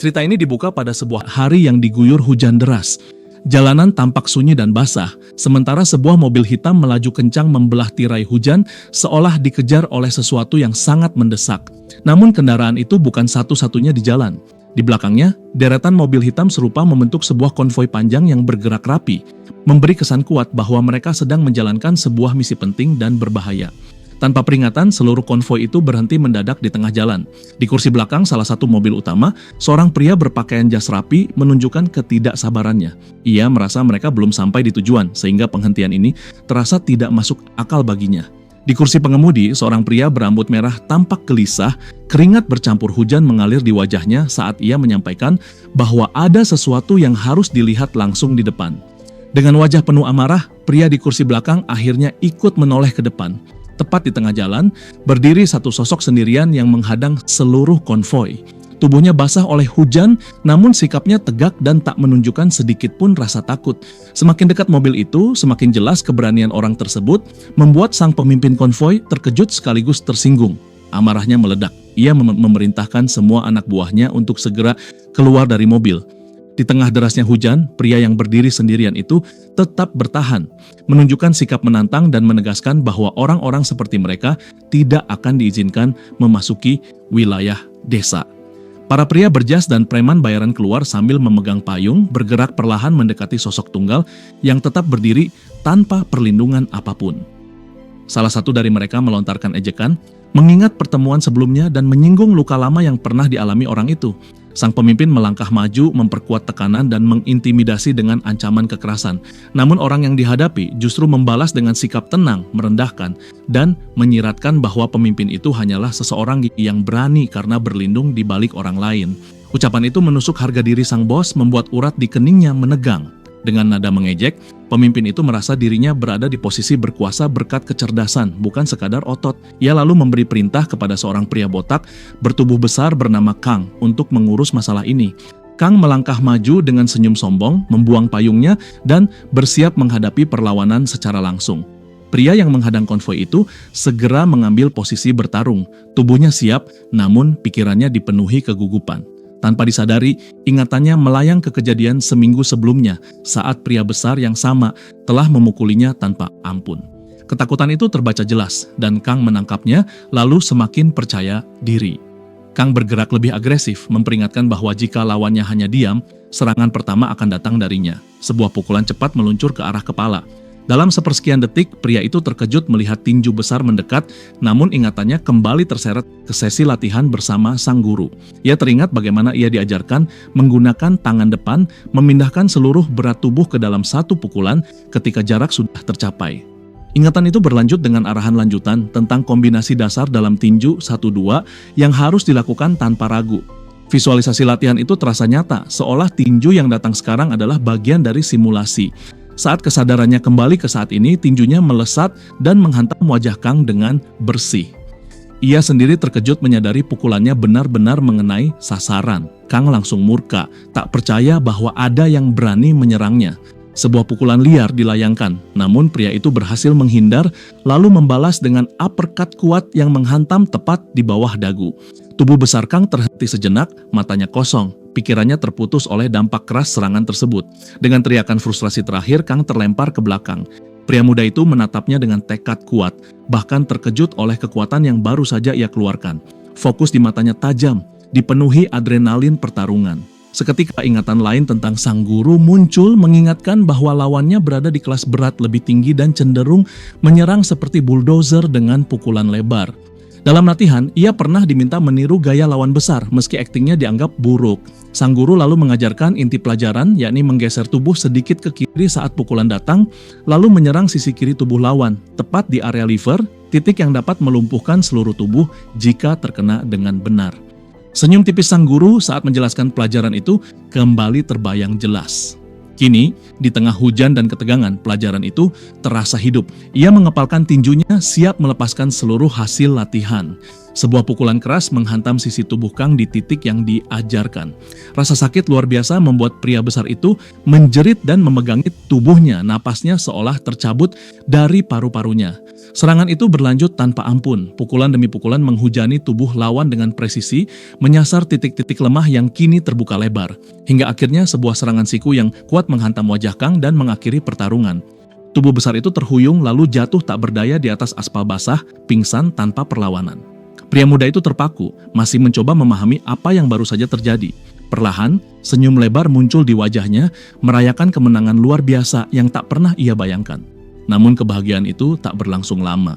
Cerita ini dibuka pada sebuah hari yang diguyur hujan deras. Jalanan tampak sunyi dan basah, sementara sebuah mobil hitam melaju kencang membelah tirai hujan seolah dikejar oleh sesuatu yang sangat mendesak. Namun kendaraan itu bukan satu-satunya di jalan. Di belakangnya, deretan mobil hitam serupa membentuk sebuah konvoi panjang yang bergerak rapi, memberi kesan kuat bahwa mereka sedang menjalankan sebuah misi penting dan berbahaya. Tanpa peringatan, seluruh konvoi itu berhenti mendadak di tengah jalan. Di kursi belakang salah satu mobil utama, seorang pria berpakaian jas rapi menunjukkan ketidaksabarannya. Ia merasa mereka belum sampai di tujuan, sehingga penghentian ini terasa tidak masuk akal baginya. Di kursi pengemudi, seorang pria berambut merah tampak gelisah, keringat bercampur hujan mengalir di wajahnya saat ia menyampaikan bahwa ada sesuatu yang harus dilihat langsung di depan. Dengan wajah penuh amarah, pria di kursi belakang akhirnya ikut menoleh ke depan. Tepat di tengah jalan, berdiri satu sosok sendirian yang menghadang seluruh konvoi. Tubuhnya basah oleh hujan, namun sikapnya tegak dan tak menunjukkan sedikit pun rasa takut. Semakin dekat mobil itu, semakin jelas keberanian orang tersebut, membuat sang pemimpin konvoi terkejut sekaligus tersinggung. Amarahnya meledak. Ia memerintahkan semua anak buahnya untuk segera keluar dari mobil. Di tengah derasnya hujan, pria yang berdiri sendirian itu tetap bertahan, menunjukkan sikap menantang dan menegaskan bahwa orang-orang seperti mereka tidak akan diizinkan memasuki wilayah desa. Para pria berjas dan preman bayaran keluar sambil memegang payung, bergerak perlahan mendekati sosok tunggal yang tetap berdiri tanpa perlindungan apapun. Salah satu dari mereka melontarkan ejekan, mengingat pertemuan sebelumnya dan menyinggung luka lama yang pernah dialami orang itu. Sang pemimpin melangkah maju, memperkuat tekanan dan mengintimidasi dengan ancaman kekerasan. Namun orang yang dihadapi justru membalas dengan sikap tenang, merendahkan, dan menyiratkan bahwa pemimpin itu hanyalah seseorang yang berani karena berlindung di balik orang lain. Ucapan itu menusuk harga diri sang bos, membuat urat di keningnya menegang. Dengan nada mengejek, pemimpin itu merasa dirinya berada di posisi berkuasa berkat kecerdasan, bukan sekadar otot. Ia lalu memberi perintah kepada seorang pria botak bertubuh besar bernama Kang untuk mengurus masalah ini. Kang melangkah maju dengan senyum sombong, membuang payungnya, dan bersiap menghadapi perlawanan secara langsung. Pria yang menghadang konvoi itu segera mengambil posisi bertarung. Tubuhnya siap, namun pikirannya dipenuhi kegugupan. Tanpa disadari, ingatannya melayang ke kejadian seminggu sebelumnya saat pria besar yang sama telah memukulinya tanpa ampun. Ketakutan itu terbaca jelas dan Kang menangkapnya lalu semakin percaya diri. Kang bergerak lebih agresif, memperingatkan bahwa jika lawannya hanya diam, serangan pertama akan datang darinya. Sebuah pukulan cepat meluncur ke arah kepala. Dalam sepersekian detik, pria itu terkejut melihat tinju besar mendekat, namun ingatannya kembali terseret ke sesi latihan bersama sang guru. Ia teringat bagaimana ia diajarkan menggunakan tangan depan, memindahkan seluruh berat tubuh ke dalam satu pukulan ketika jarak sudah tercapai. Ingatan itu berlanjut dengan arahan lanjutan tentang kombinasi dasar dalam tinju 1-2 yang harus dilakukan tanpa ragu. Visualisasi latihan itu terasa nyata, seolah tinju yang datang sekarang adalah bagian dari simulasi. Saat kesadarannya kembali ke saat ini, tinjunya melesat dan menghantam wajah Kang dengan bersih. Ia sendiri terkejut menyadari pukulannya benar-benar mengenai sasaran. Kang langsung murka, tak percaya bahwa ada yang berani menyerangnya. Sebuah pukulan liar dilayangkan, namun pria itu berhasil menghindar lalu membalas dengan uppercut kuat yang menghantam tepat di bawah dagu. Tubuh besar Kang terhenti sejenak, matanya kosong. Pikirannya terputus oleh dampak keras serangan tersebut. Dengan teriakan frustrasi terakhir, Kang terlempar ke belakang. Pria muda itu menatapnya dengan tekad kuat, bahkan terkejut oleh kekuatan yang baru saja ia keluarkan. Fokus di matanya tajam, dipenuhi adrenalin pertarungan. Seketika ingatan lain tentang sang guru muncul mengingatkan bahwa lawannya berada di kelas berat lebih tinggi dan cenderung menyerang seperti bulldozer dengan pukulan lebar. Dalam latihan, ia pernah diminta meniru gaya lawan besar meski aktingnya dianggap buruk. Sang guru lalu mengajarkan inti pelajaran, yakni menggeser tubuh sedikit ke kiri saat pukulan datang, lalu menyerang sisi kiri tubuh lawan, tepat di area liver, titik yang dapat melumpuhkan seluruh tubuh jika terkena dengan benar. Senyum tipis sang guru saat menjelaskan pelajaran itu kembali terbayang jelas. Kini, di tengah hujan dan ketegangan, pelajaran itu terasa hidup. Ia mengepalkan tinjunya, siap melepaskan seluruh hasil latihan. Sebuah pukulan keras menghantam sisi tubuh Kang di titik yang diajarkan. Rasa sakit luar biasa membuat pria besar itu menjerit dan memegangi tubuhnya, napasnya seolah tercabut dari paru-parunya. Serangan itu berlanjut tanpa ampun. Pukulan demi pukulan menghujani tubuh lawan dengan presisi, menyasar titik-titik lemah yang kini terbuka lebar. Hingga akhirnya sebuah serangan siku yang kuat menghantam wajah Kang dan mengakhiri pertarungan. Tubuh besar itu terhuyung lalu jatuh tak berdaya di atas aspal basah, pingsan tanpa perlawanan. Pria muda itu terpaku, masih mencoba memahami apa yang baru saja terjadi. Perlahan, senyum lebar muncul di wajahnya, merayakan kemenangan luar biasa yang tak pernah ia bayangkan. Namun kebahagiaan itu tak berlangsung lama.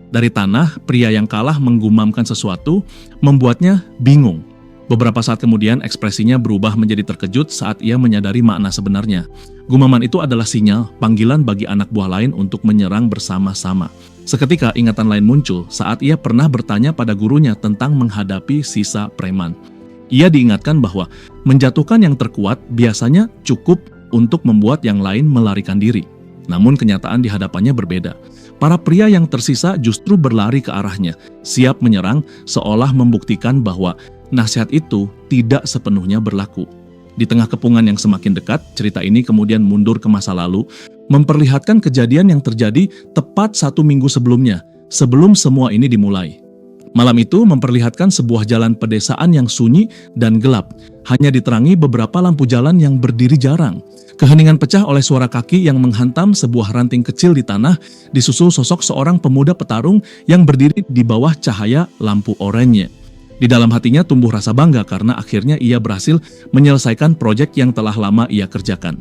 Dari tanah, pria yang kalah menggumamkan sesuatu, membuatnya bingung. Beberapa saat kemudian ekspresinya berubah menjadi terkejut saat ia menyadari makna sebenarnya. Gumaman itu adalah sinyal, panggilan bagi anak buah lain untuk menyerang bersama-sama. Seketika ingatan lain muncul saat ia pernah bertanya pada gurunya tentang menghadapi sisa preman. Ia diingatkan bahwa menjatuhkan yang terkuat biasanya cukup untuk membuat yang lain melarikan diri. Namun kenyataan di hadapannya berbeda. Para pria yang tersisa justru berlari ke arahnya, siap menyerang seolah membuktikan bahwa nasihat itu tidak sepenuhnya berlaku. Di tengah kepungan yang semakin dekat, cerita ini kemudian mundur ke masa lalu, memperlihatkan kejadian yang terjadi tepat 1 minggu sebelumnya, sebelum semua ini dimulai. Malam itu memperlihatkan sebuah jalan pedesaan yang sunyi dan gelap, hanya diterangi beberapa lampu jalan yang berdiri jarang. Keheningan pecah oleh suara kaki yang menghantam sebuah ranting kecil di tanah, disusul sosok seorang pemuda petarung yang berdiri di bawah cahaya lampu oranye. Di dalam hatinya tumbuh rasa bangga karena akhirnya ia berhasil menyelesaikan proyek yang telah lama ia kerjakan.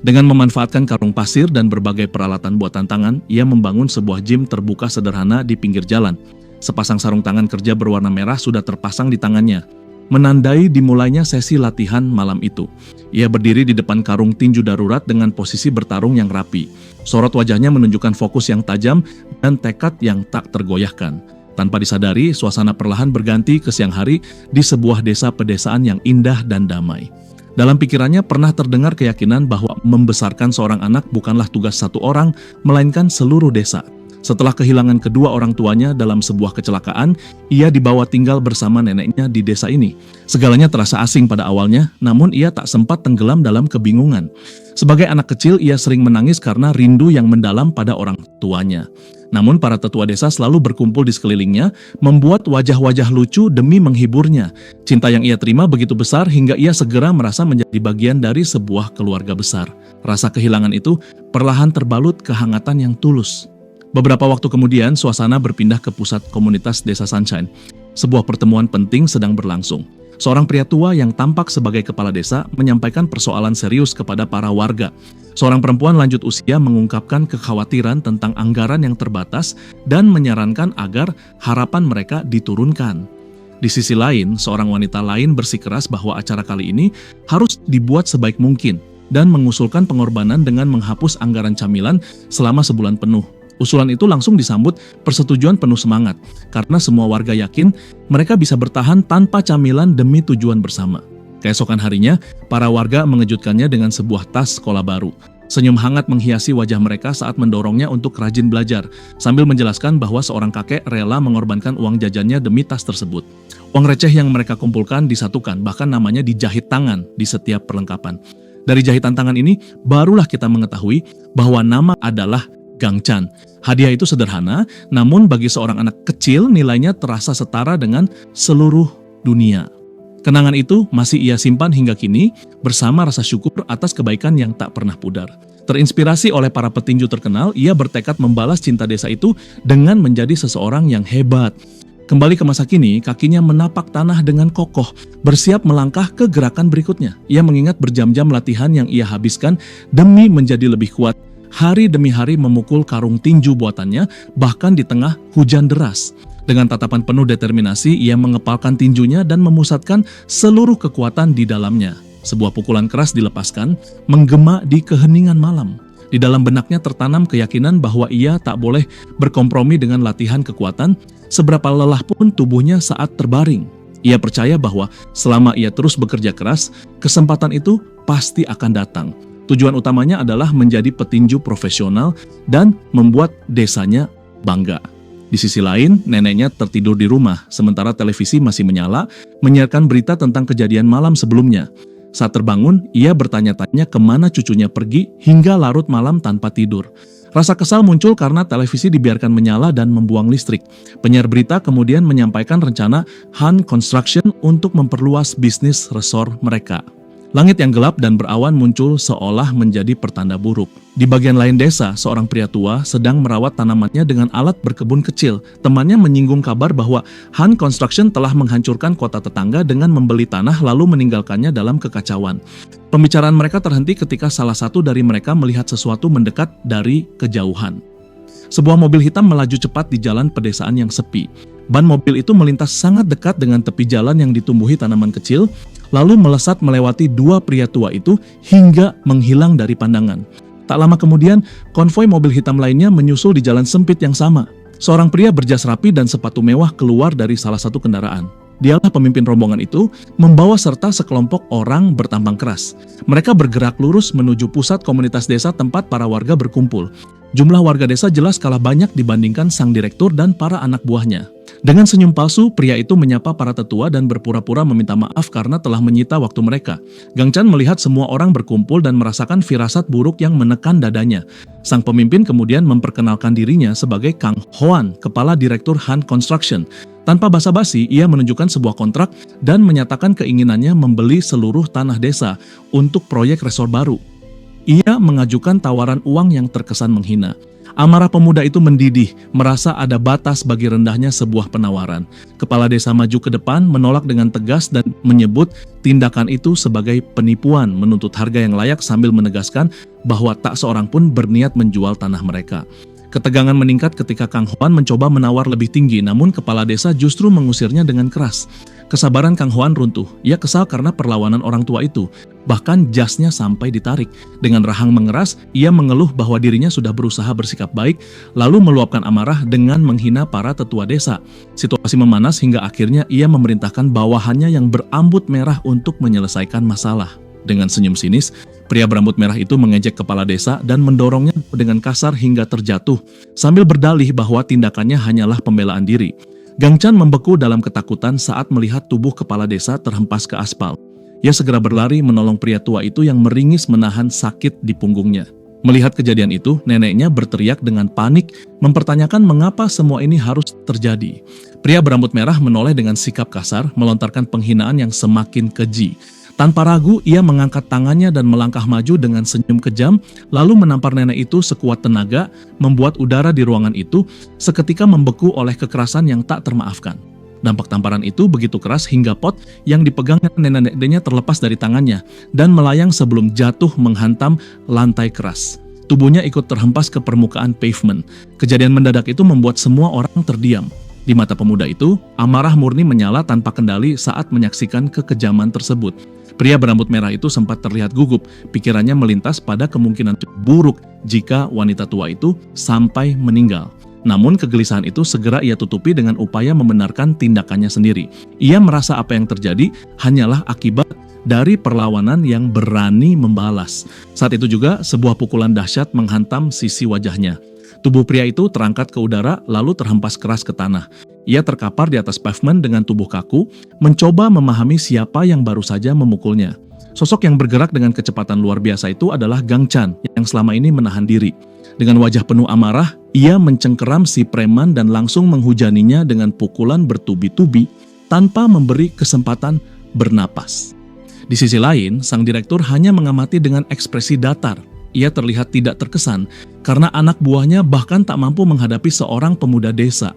Dengan memanfaatkan karung pasir dan berbagai peralatan buatan tangan, ia membangun sebuah gym terbuka sederhana di pinggir jalan. Sepasang sarung tangan kerja berwarna merah sudah terpasang di tangannya, menandai dimulainya sesi latihan malam itu. Ia berdiri di depan karung tinju darurat dengan posisi bertarung yang rapi. Sorot wajahnya menunjukkan fokus yang tajam dan tekad yang tak tergoyahkan. Tanpa disadari, suasana perlahan berganti ke siang hari di sebuah desa pedesaan yang indah dan damai. Dalam pikirannya pernah terdengar keyakinan bahwa membesarkan seorang anak bukanlah tugas satu orang, melainkan seluruh desa. Setelah kehilangan kedua orang tuanya dalam sebuah kecelakaan, ia dibawa tinggal bersama neneknya di desa ini. Segalanya terasa asing pada awalnya, namun ia tak sempat tenggelam dalam kebingungan. Sebagai anak kecil, ia sering menangis karena rindu yang mendalam pada orang tuanya. Namun para tetua desa selalu berkumpul di sekelilingnya, membuat wajah-wajah lucu demi menghiburnya. Cinta yang ia terima begitu besar hingga ia segera merasa menjadi bagian dari sebuah keluarga besar. Rasa kehilangan itu perlahan terbalut kehangatan yang tulus. Beberapa waktu kemudian, suasana berpindah ke pusat komunitas Desa Sunshine. Sebuah pertemuan penting sedang berlangsung. Seorang pria tua yang tampak sebagai kepala desa menyampaikan persoalan serius kepada para warga. Seorang perempuan lanjut usia mengungkapkan kekhawatiran tentang anggaran yang terbatas dan menyarankan agar harapan mereka diturunkan. Di sisi lain, seorang wanita lain bersikeras bahwa acara kali ini harus dibuat sebaik mungkin dan mengusulkan pengorbanan dengan menghapus anggaran camilan selama sebulan penuh. Usulan itu langsung disambut persetujuan penuh semangat, karena semua warga yakin mereka bisa bertahan tanpa camilan demi tujuan bersama. Keesokan harinya, para warga mengejutkannya dengan sebuah tas sekolah baru. Senyum hangat menghiasi wajah mereka saat mendorongnya untuk rajin belajar, sambil menjelaskan bahwa seorang kakek rela mengorbankan uang jajannya demi tas tersebut. Uang receh yang mereka kumpulkan disatukan, bahkan namanya dijahit tangan di setiap perlengkapan. Dari jahitan tangan ini, barulah kita mengetahui bahwa nama adalah Gangchan. Hadiah itu sederhana, namun bagi seorang anak kecil nilainya terasa setara dengan seluruh dunia. Kenangan itu masih ia simpan hingga kini bersama rasa syukur atas kebaikan yang tak pernah pudar. Terinspirasi oleh para petinju terkenal, ia bertekad membalas cinta desa itu dengan menjadi seseorang yang hebat. Kembali ke masa kini, kakinya menapak tanah dengan kokoh, bersiap melangkah ke gerakan berikutnya. Ia mengingat berjam-jam latihan yang ia habiskan demi menjadi lebih kuat. Hari demi hari memukul karung tinju buatannya, bahkan di tengah hujan deras. Dengan tatapan penuh determinasi, ia mengepalkan tinjunya dan memusatkan seluruh kekuatan di dalamnya. Sebuah pukulan keras dilepaskan, menggema di keheningan malam. Di dalam benaknya tertanam keyakinan bahwa ia tak boleh berkompromi dengan latihan kekuatan, seberapa lelah pun tubuhnya saat terbaring. Ia percaya bahwa selama ia terus bekerja keras, kesempatan itu pasti akan datang. Tujuan utamanya adalah menjadi petinju profesional dan membuat desanya bangga. Di sisi lain, neneknya tertidur di rumah, sementara televisi masih menyala, menyiarkan berita tentang kejadian malam sebelumnya. Saat terbangun, ia bertanya-tanya kemana cucunya pergi hingga larut malam tanpa tidur. Rasa kesal muncul karena televisi dibiarkan menyala dan membuang listrik. Penyiar berita kemudian menyampaikan rencana Han Construction untuk memperluas bisnis resor mereka. Langit yang gelap dan berawan muncul seolah menjadi pertanda buruk. Di bagian lain desa, seorang pria tua sedang merawat tanamannya dengan alat berkebun kecil. Temannya menyinggung kabar bahwa Han Construction telah menghancurkan kota tetangga dengan membeli tanah lalu meninggalkannya dalam kekacauan. Pembicaraan mereka terhenti ketika salah satu dari mereka melihat sesuatu mendekat dari kejauhan. Sebuah mobil hitam melaju cepat di jalan pedesaan yang sepi. Ban mobil itu melintas sangat dekat dengan tepi jalan yang ditumbuhi tanaman kecil, lalu melesat melewati dua pria tua itu hingga menghilang dari pandangan. Tak lama kemudian, konvoi mobil hitam lainnya menyusul di jalan sempit yang sama. Seorang pria berjas rapi dan sepatu mewah keluar dari salah satu kendaraan. Dialah pemimpin rombongan itu, membawa serta sekelompok orang bertampang keras. Mereka bergerak lurus menuju pusat komunitas desa tempat para warga berkumpul. Jumlah warga desa jelas kalah banyak dibandingkan sang direktur dan para anak buahnya. Dengan senyum palsu, pria itu menyapa para tetua dan berpura-pura meminta maaf karena telah menyita waktu mereka. Gang Chan melihat semua orang berkumpul dan merasakan firasat buruk yang menekan dadanya. Sang pemimpin kemudian memperkenalkan dirinya sebagai Kang Hoan, kepala direktur Han Construction. Tanpa basa-basi, ia menunjukkan sebuah kontrak dan menyatakan keinginannya membeli seluruh tanah desa untuk proyek resor baru. Ia mengajukan tawaran uang yang terkesan menghina. Amarah pemuda itu mendidih, merasa ada batas bagi rendahnya sebuah penawaran. Kepala desa maju ke depan, menolak dengan tegas dan menyebut tindakan itu sebagai penipuan, menuntut harga yang layak sambil menegaskan bahwa tak seorang pun berniat menjual tanah mereka. Ketegangan meningkat ketika Kang Hoan mencoba menawar lebih tinggi, namun kepala desa justru mengusirnya dengan keras. Kesabaran Kang Hoan runtuh. Ia kesal karena perlawanan orang tua itu. Bahkan jasnya sampai ditarik. Dengan rahang mengeras, ia mengeluh bahwa dirinya sudah berusaha bersikap baik, lalu meluapkan amarah dengan menghina para tetua desa. Situasi memanas hingga akhirnya ia memerintahkan bawahannya yang berambut merah untuk menyelesaikan masalah. Dengan senyum sinis, pria berambut merah itu mengejek kepala desa dan mendorongnya dengan kasar hingga terjatuh, sambil berdalih bahwa tindakannya hanyalah pembelaan diri. Gang Chan membeku dalam ketakutan saat melihat tubuh kepala desa terhempas ke aspal. Ia segera berlari menolong pria tua itu yang meringis menahan sakit di punggungnya. Melihat kejadian itu, neneknya berteriak dengan panik, mempertanyakan mengapa semua ini harus terjadi. Pria berambut merah menoleh dengan sikap kasar, melontarkan penghinaan yang semakin keji. Tanpa ragu, ia mengangkat tangannya dan melangkah maju dengan senyum kejam, lalu menampar nenek itu sekuat tenaga, membuat udara di ruangan itu seketika membeku oleh kekerasan yang tak termaafkan. Dampak tamparan itu begitu keras hingga pot yang dipegang nenek-neneknya terlepas dari tangannya dan melayang sebelum jatuh menghantam lantai keras. Tubuhnya ikut terhempas ke permukaan pavement. Kejadian mendadak itu membuat semua orang terdiam. Di mata pemuda itu, amarah murni menyala tanpa kendali saat menyaksikan kekejaman tersebut. Pria berambut merah itu sempat terlihat gugup, pikirannya melintas pada kemungkinan buruk jika wanita tua itu sampai meninggal. Namun kegelisahan itu segera ia tutupi dengan upaya membenarkan tindakannya sendiri. Ia merasa apa yang terjadi hanyalah akibat dari perlawanan yang berani membalas. Saat itu juga sebuah pukulan dahsyat menghantam sisi wajahnya. Tubuh pria itu terangkat ke udara lalu terhempas keras ke tanah. Ia terkapar di atas pavement dengan tubuh kaku, mencoba memahami siapa yang baru saja memukulnya. Sosok yang bergerak dengan kecepatan luar biasa itu adalah Gang Chan yang selama ini menahan diri. Dengan wajah penuh amarah, ia mencengkeram si preman dan langsung menghujaninya dengan pukulan bertubi-tubi tanpa memberi kesempatan bernapas. Di sisi lain, sang direktur hanya mengamati dengan ekspresi datar. Ia terlihat tidak terkesan karena anak buahnya bahkan tak mampu menghadapi seorang pemuda desa.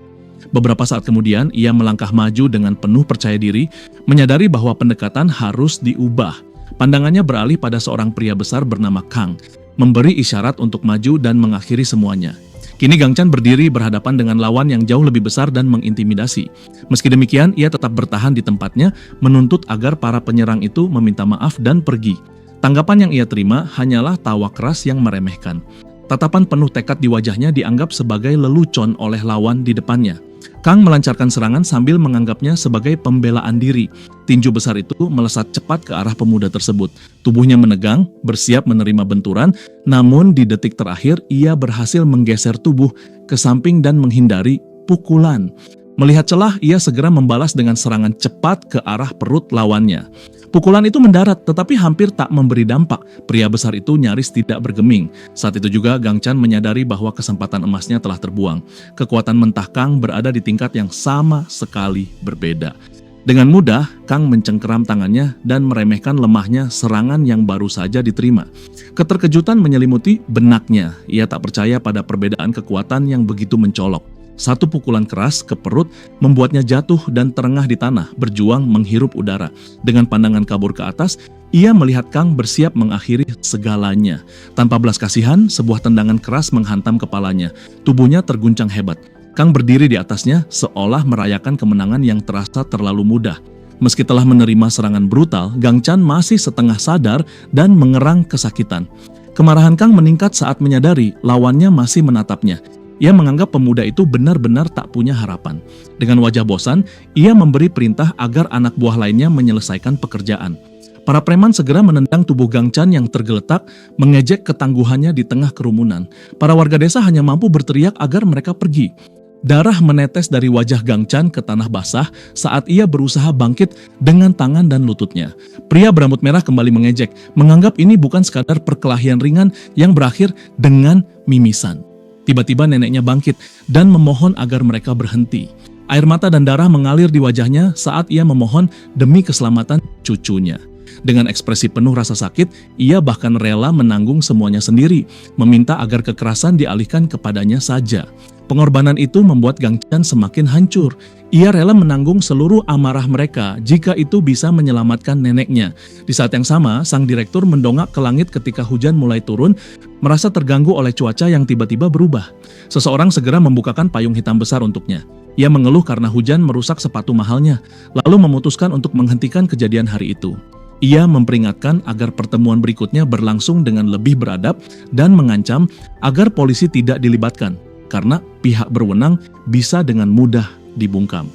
Beberapa saat kemudian, ia melangkah maju dengan penuh percaya diri, menyadari bahwa pendekatan harus diubah. Pandangannya beralih pada seorang pria besar bernama Kang, memberi isyarat untuk maju dan mengakhiri semuanya. Kini Gang Chan berdiri berhadapan dengan lawan yang jauh lebih besar dan mengintimidasi. Meski demikian, ia tetap bertahan di tempatnya, menuntut agar para penyerang itu meminta maaf dan pergi. Tanggapan yang ia terima hanyalah tawa keras yang meremehkan. Tatapan penuh tekad di wajahnya dianggap sebagai lelucon oleh lawan di depannya. Kang melancarkan serangan sambil menganggapnya sebagai pembelaan diri. Tinju besar itu melesat cepat ke arah pemuda tersebut. Tubuhnya menegang, bersiap menerima benturan, namun di detik terakhir ia berhasil menggeser tubuh ke samping dan menghindari pukulan. Melihat celah, ia segera membalas dengan serangan cepat ke arah perut lawannya. Pukulan itu mendarat tetapi hampir tak memberi dampak. Pria besar itu nyaris tidak bergeming. Saat itu juga Gang Chan menyadari bahwa kesempatan emasnya telah terbuang. Kekuatan mentah Kang berada di tingkat yang sama sekali berbeda. Dengan mudah, Kang mencengkeram tangannya dan meremehkan lemahnya serangan yang baru saja diterima. Keterkejutan menyelimuti benaknya. Ia tak percaya pada perbedaan kekuatan yang begitu mencolok. Satu pukulan keras ke perut membuatnya jatuh dan terengah di tanah, berjuang menghirup udara. Dengan pandangan kabur ke atas, ia melihat Kang bersiap mengakhiri segalanya. Tanpa belas kasihan, sebuah tendangan keras menghantam kepalanya. Tubuhnya terguncang hebat. Kang berdiri di atasnya seolah merayakan kemenangan yang terasa terlalu mudah. Meski telah menerima serangan brutal, Gang Chan masih setengah sadar dan mengerang kesakitan. Kemarahan Kang meningkat saat menyadari lawannya masih menatapnya. Ia menganggap pemuda itu benar-benar tak punya harapan. Dengan wajah bosan, ia memberi perintah agar anak buah lainnya menyelesaikan pekerjaan. Para preman segera menendang tubuh Gang Chan yang tergeletak, mengejek ketangguhannya di tengah kerumunan. Para warga desa hanya mampu berteriak agar mereka pergi. Darah menetes dari wajah Gang Chan ke tanah basah saat ia berusaha bangkit dengan tangan dan lututnya. Pria berambut merah kembali mengejek, menganggap ini bukan sekadar perkelahian ringan yang berakhir dengan mimisan. Tiba-tiba neneknya bangkit dan memohon agar mereka berhenti. Air mata dan darah mengalir di wajahnya saat ia memohon demi keselamatan cucunya. Dengan ekspresi penuh rasa sakit, ia bahkan rela menanggung semuanya sendiri, meminta agar kekerasan dialihkan kepadanya saja. Pengorbanan itu membuat Gang Chan semakin hancur. Ia rela menanggung seluruh amarah mereka jika itu bisa menyelamatkan neneknya. Di saat yang sama, sang direktur mendongak ke langit ketika hujan mulai turun, merasa terganggu oleh cuaca yang tiba-tiba berubah. Seseorang segera membukakan payung hitam besar untuknya. Ia mengeluh karena hujan merusak sepatu mahalnya, lalu memutuskan untuk menghentikan kejadian hari itu. Ia memperingatkan agar pertemuan berikutnya berlangsung dengan lebih beradab dan mengancam agar polisi tidak dilibatkan, karena pihak berwenang bisa dengan mudah dibungkam.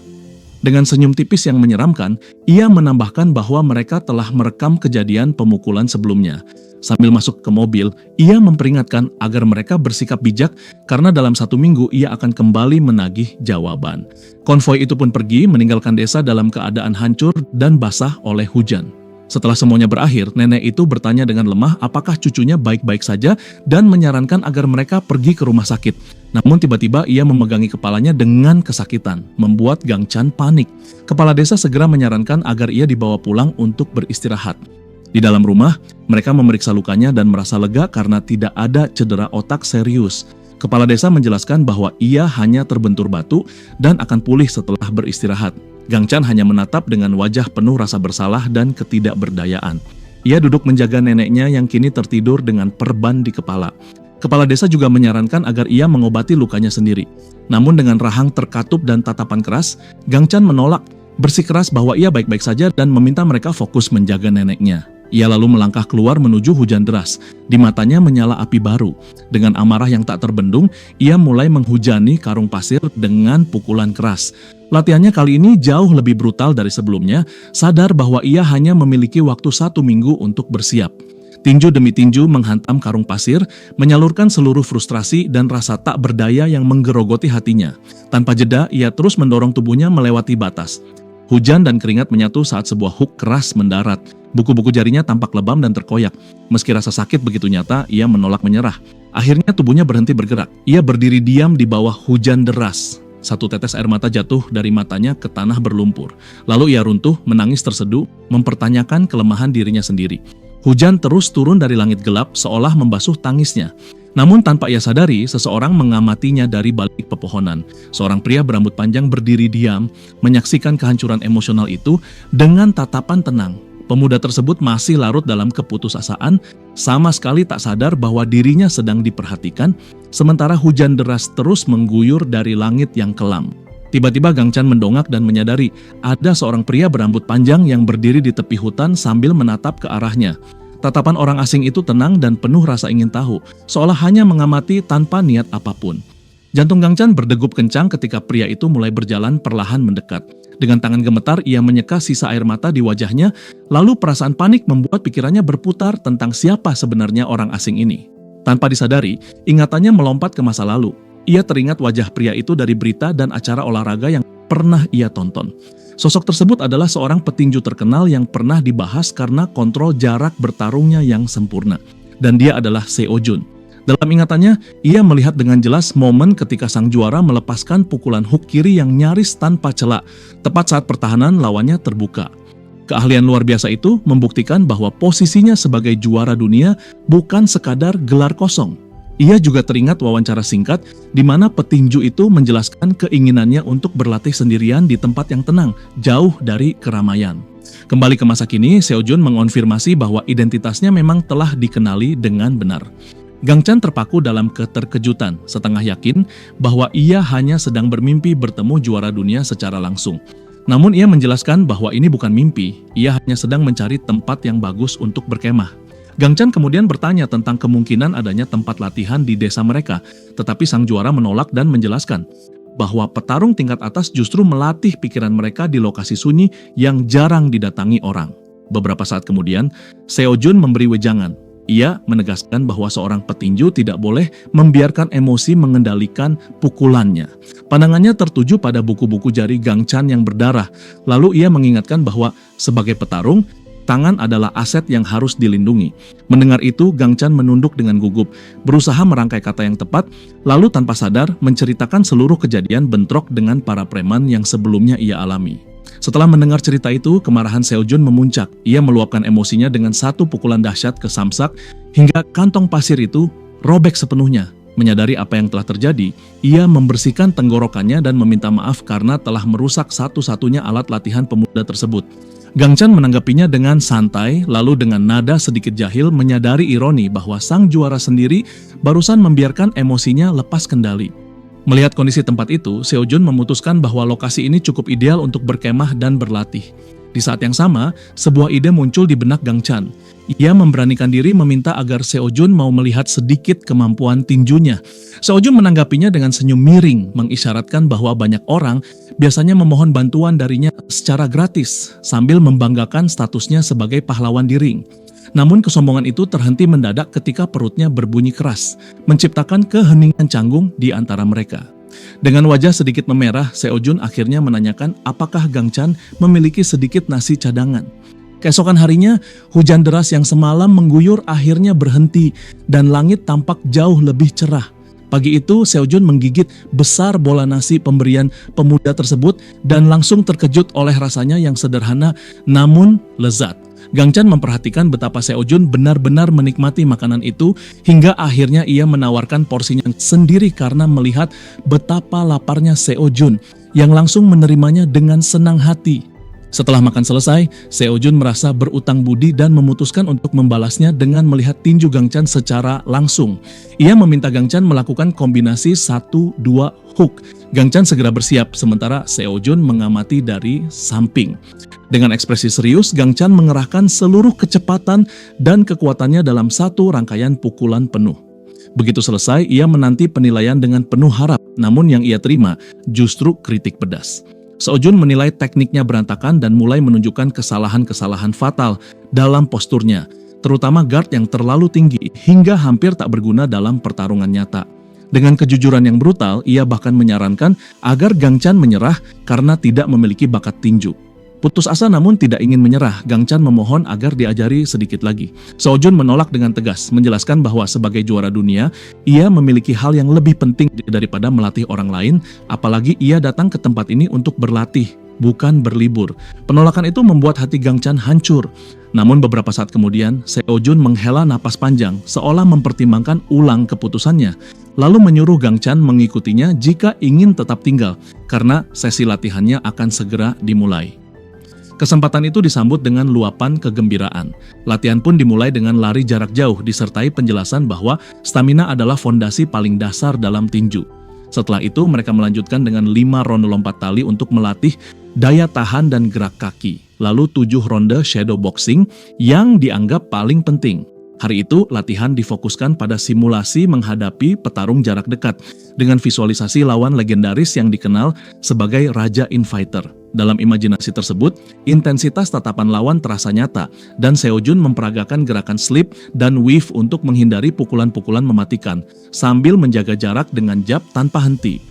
Dengan senyum tipis yang menyeramkan, ia menambahkan bahwa mereka telah merekam kejadian pemukulan sebelumnya. Sambil masuk ke mobil, ia memperingatkan agar mereka bersikap bijak karena dalam 1 minggu ia akan kembali menagih jawaban. Konvoi itu pun pergi meninggalkan desa dalam keadaan hancur dan basah oleh hujan. Setelah semuanya berakhir, nenek itu bertanya dengan lemah apakah cucunya baik-baik saja dan menyarankan agar mereka pergi ke rumah sakit. Namun tiba-tiba ia memegangi kepalanya dengan kesakitan, membuat Gang Chan panik. Kepala desa segera menyarankan agar ia dibawa pulang untuk beristirahat. Di dalam rumah, mereka memeriksa lukanya dan merasa lega karena tidak ada cedera otak serius. Kepala desa menjelaskan bahwa ia hanya terbentur batu dan akan pulih setelah beristirahat. Gang Chan hanya menatap dengan wajah penuh rasa bersalah dan ketidakberdayaan. Ia duduk menjaga neneknya yang kini tertidur dengan perban di kepala. Kepala desa juga menyarankan agar ia mengobati lukanya sendiri. Namun dengan rahang terkatup dan tatapan keras, Gang Chan menolak, bersikeras bahwa ia baik-baik saja dan meminta mereka fokus menjaga neneknya. Ia lalu melangkah keluar menuju hujan deras. Di matanya menyala api baru. Dengan amarah yang tak terbendung, ia mulai menghujani karung pasir dengan pukulan keras. Latihannya kali ini jauh lebih brutal dari sebelumnya, sadar bahwa ia hanya memiliki waktu 1 minggu untuk bersiap. Tinju demi tinju menghantam karung pasir, menyalurkan seluruh frustrasi dan rasa tak berdaya yang menggerogoti hatinya. Tanpa jeda, ia terus mendorong tubuhnya melewati batas. Hujan dan keringat menyatu saat sebuah hook keras mendarat. Buku-buku jarinya tampak lebam dan terkoyak. Meski rasa sakit begitu nyata, ia menolak menyerah. Akhirnya tubuhnya berhenti bergerak. Ia berdiri diam di bawah hujan deras. 1 tetes air mata jatuh dari matanya ke tanah berlumpur. Lalu ia runtuh, menangis terseduh, mempertanyakan kelemahan dirinya sendiri. Hujan terus turun dari langit gelap seolah membasuh tangisnya. Namun tanpa ia sadari, seseorang mengamatinya dari balik pepohonan. Seorang pria berambut panjang berdiri diam, menyaksikan kehancuran emosional itu dengan tatapan tenang. Pemuda tersebut masih larut dalam keputusasaan, sama sekali tak sadar bahwa dirinya sedang diperhatikan, sementara hujan deras terus mengguyur dari langit yang kelam. Tiba-tiba Gang Chan mendongak dan menyadari ada seorang pria berambut panjang yang berdiri di tepi hutan sambil menatap ke arahnya. Tatapan orang asing itu tenang dan penuh rasa ingin tahu, seolah hanya mengamati tanpa niat apapun. Jantung Gang Chan berdegup kencang ketika pria itu mulai berjalan perlahan mendekat. Dengan tangan gemetar, ia menyeka sisa air mata di wajahnya, lalu perasaan panik membuat pikirannya berputar tentang siapa sebenarnya orang asing ini. Tanpa disadari, ingatannya melompat ke masa lalu. Ia teringat wajah pria itu dari berita dan acara olahraga yang pernah ia tonton. Sosok tersebut adalah seorang petinju terkenal yang pernah dibahas karena kontrol jarak bertarungnya yang sempurna. Dan dia adalah Seo Jun. Dalam ingatannya, ia melihat dengan jelas momen ketika sang juara melepaskan pukulan hook kiri yang nyaris tanpa celah, tepat saat pertahanan lawannya terbuka. Keahlian luar biasa itu membuktikan bahwa posisinya sebagai juara dunia bukan sekadar gelar kosong. Ia juga teringat wawancara singkat di mana petinju itu menjelaskan keinginannya untuk berlatih sendirian di tempat yang tenang, jauh dari keramaian. Kembali ke masa kini, Seo Jun mengonfirmasi bahwa identitasnya memang telah dikenali dengan benar. Gang Chan terpaku dalam keterkejutan, setengah yakin bahwa ia hanya sedang bermimpi bertemu juara dunia secara langsung. Namun ia menjelaskan bahwa ini bukan mimpi, ia hanya sedang mencari tempat yang bagus untuk berkemah. Gang Chan kemudian bertanya tentang kemungkinan adanya tempat latihan di desa mereka, tetapi sang juara menolak dan menjelaskan bahwa petarung tingkat atas justru melatih pikiran mereka di lokasi sunyi yang jarang didatangi orang. Beberapa saat kemudian, Seo Jun memberi wejangan. Ia menegaskan bahwa seorang petinju tidak boleh membiarkan emosi mengendalikan pukulannya. Pandangannya tertuju pada buku-buku jari Gang Chan yang berdarah. Lalu ia mengingatkan bahwa sebagai petarung, tangan adalah aset yang harus dilindungi. Mendengar itu, Gang Chan menunduk dengan gugup, berusaha merangkai kata yang tepat, lalu tanpa sadar menceritakan seluruh kejadian bentrok dengan para preman yang sebelumnya ia alami. Setelah mendengar cerita itu, kemarahan Seo Jun memuncak. Ia meluapkan emosinya dengan satu pukulan dahsyat ke samsak hingga kantong pasir itu robek sepenuhnya. Menyadari apa yang telah terjadi, ia membersihkan tenggorokannya dan meminta maaf karena telah merusak satu-satunya alat latihan pemuda tersebut. Gang Chan menanggapinya dengan santai, lalu dengan nada sedikit jahil menyadari ironi bahwa sang juara sendiri barusan membiarkan emosinya lepas kendali. Melihat kondisi tempat itu, Seo Jun memutuskan bahwa lokasi ini cukup ideal untuk berkemah dan berlatih. Di saat yang sama, sebuah ide muncul di benak Gang Chan. Ia memberanikan diri meminta agar Seo Jun mau melihat sedikit kemampuan tinjunya. Seo Jun menanggapinya dengan senyum miring, mengisyaratkan bahwa banyak orang biasanya memohon bantuan darinya secara gratis, sambil membanggakan statusnya sebagai pahlawan di ring. Namun kesombongan itu terhenti mendadak ketika perutnya berbunyi keras, menciptakan keheningan canggung di antara mereka. Dengan wajah sedikit memerah, Seo Jun akhirnya menanyakan apakah Gang Chan memiliki sedikit nasi cadangan. Keesokan harinya, hujan deras yang semalam mengguyur akhirnya berhenti dan langit tampak jauh lebih cerah. Pagi itu, Seo Jun menggigit besar bola nasi pemberian pemuda tersebut dan langsung terkejut oleh rasanya yang sederhana namun lezat. Gang Chan memperhatikan betapa Seo Jun benar-benar menikmati makanan itu hingga akhirnya ia menawarkan porsinya sendiri karena melihat betapa laparnya Seo Jun yang langsung menerimanya dengan senang hati. Setelah makan selesai, Seo Jun merasa berutang budi dan memutuskan untuk membalasnya dengan melihat tinju Gang Chan secara langsung. Ia meminta Gang Chan melakukan kombinasi 1-2 hook. Gang Chan segera bersiap sementara Seo Jun mengamati dari samping. Dengan ekspresi serius, Gang Chan mengerahkan seluruh kecepatan dan kekuatannya dalam satu rangkaian pukulan penuh. Begitu selesai, ia menanti penilaian dengan penuh harap, namun yang ia terima justru kritik pedas. Seo Jun menilai tekniknya berantakan dan mulai menunjukkan kesalahan-kesalahan fatal dalam posturnya, terutama guard yang terlalu tinggi hingga hampir tak berguna dalam pertarungan nyata. Dengan kejujuran yang brutal, ia bahkan menyarankan agar Gang Chan menyerah karena tidak memiliki bakat tinju. Putus asa namun tidak ingin menyerah, Gang Chan memohon agar diajari sedikit lagi. Seo Jun menolak dengan tegas, menjelaskan bahwa sebagai juara dunia, ia memiliki hal yang lebih penting daripada melatih orang lain, apalagi ia datang ke tempat ini untuk berlatih, bukan berlibur. Penolakan itu membuat hati Gang Chan hancur. Namun beberapa saat kemudian, Seo Jun menghela napas panjang, seolah mempertimbangkan ulang keputusannya, lalu menyuruh Gang Chan mengikutinya jika ingin tetap tinggal, karena sesi latihannya akan segera dimulai. Kesempatan itu disambut dengan luapan kegembiraan. Latihan pun dimulai dengan lari jarak jauh disertai penjelasan bahwa stamina adalah fondasi paling dasar dalam tinju. Setelah itu mereka melanjutkan dengan 5 ronde lompat tali untuk melatih daya tahan dan gerak kaki. lalu 7 ronde shadow boxing yang dianggap paling penting. Hari itu, latihan difokuskan pada simulasi menghadapi petarung jarak dekat dengan visualisasi lawan legendaris yang dikenal sebagai Raja Infighter. Dalam imajinasi tersebut, intensitas tatapan lawan terasa nyata dan Seojun memperagakan gerakan slip dan weave untuk menghindari pukulan-pukulan mematikan sambil menjaga jarak dengan jab tanpa henti.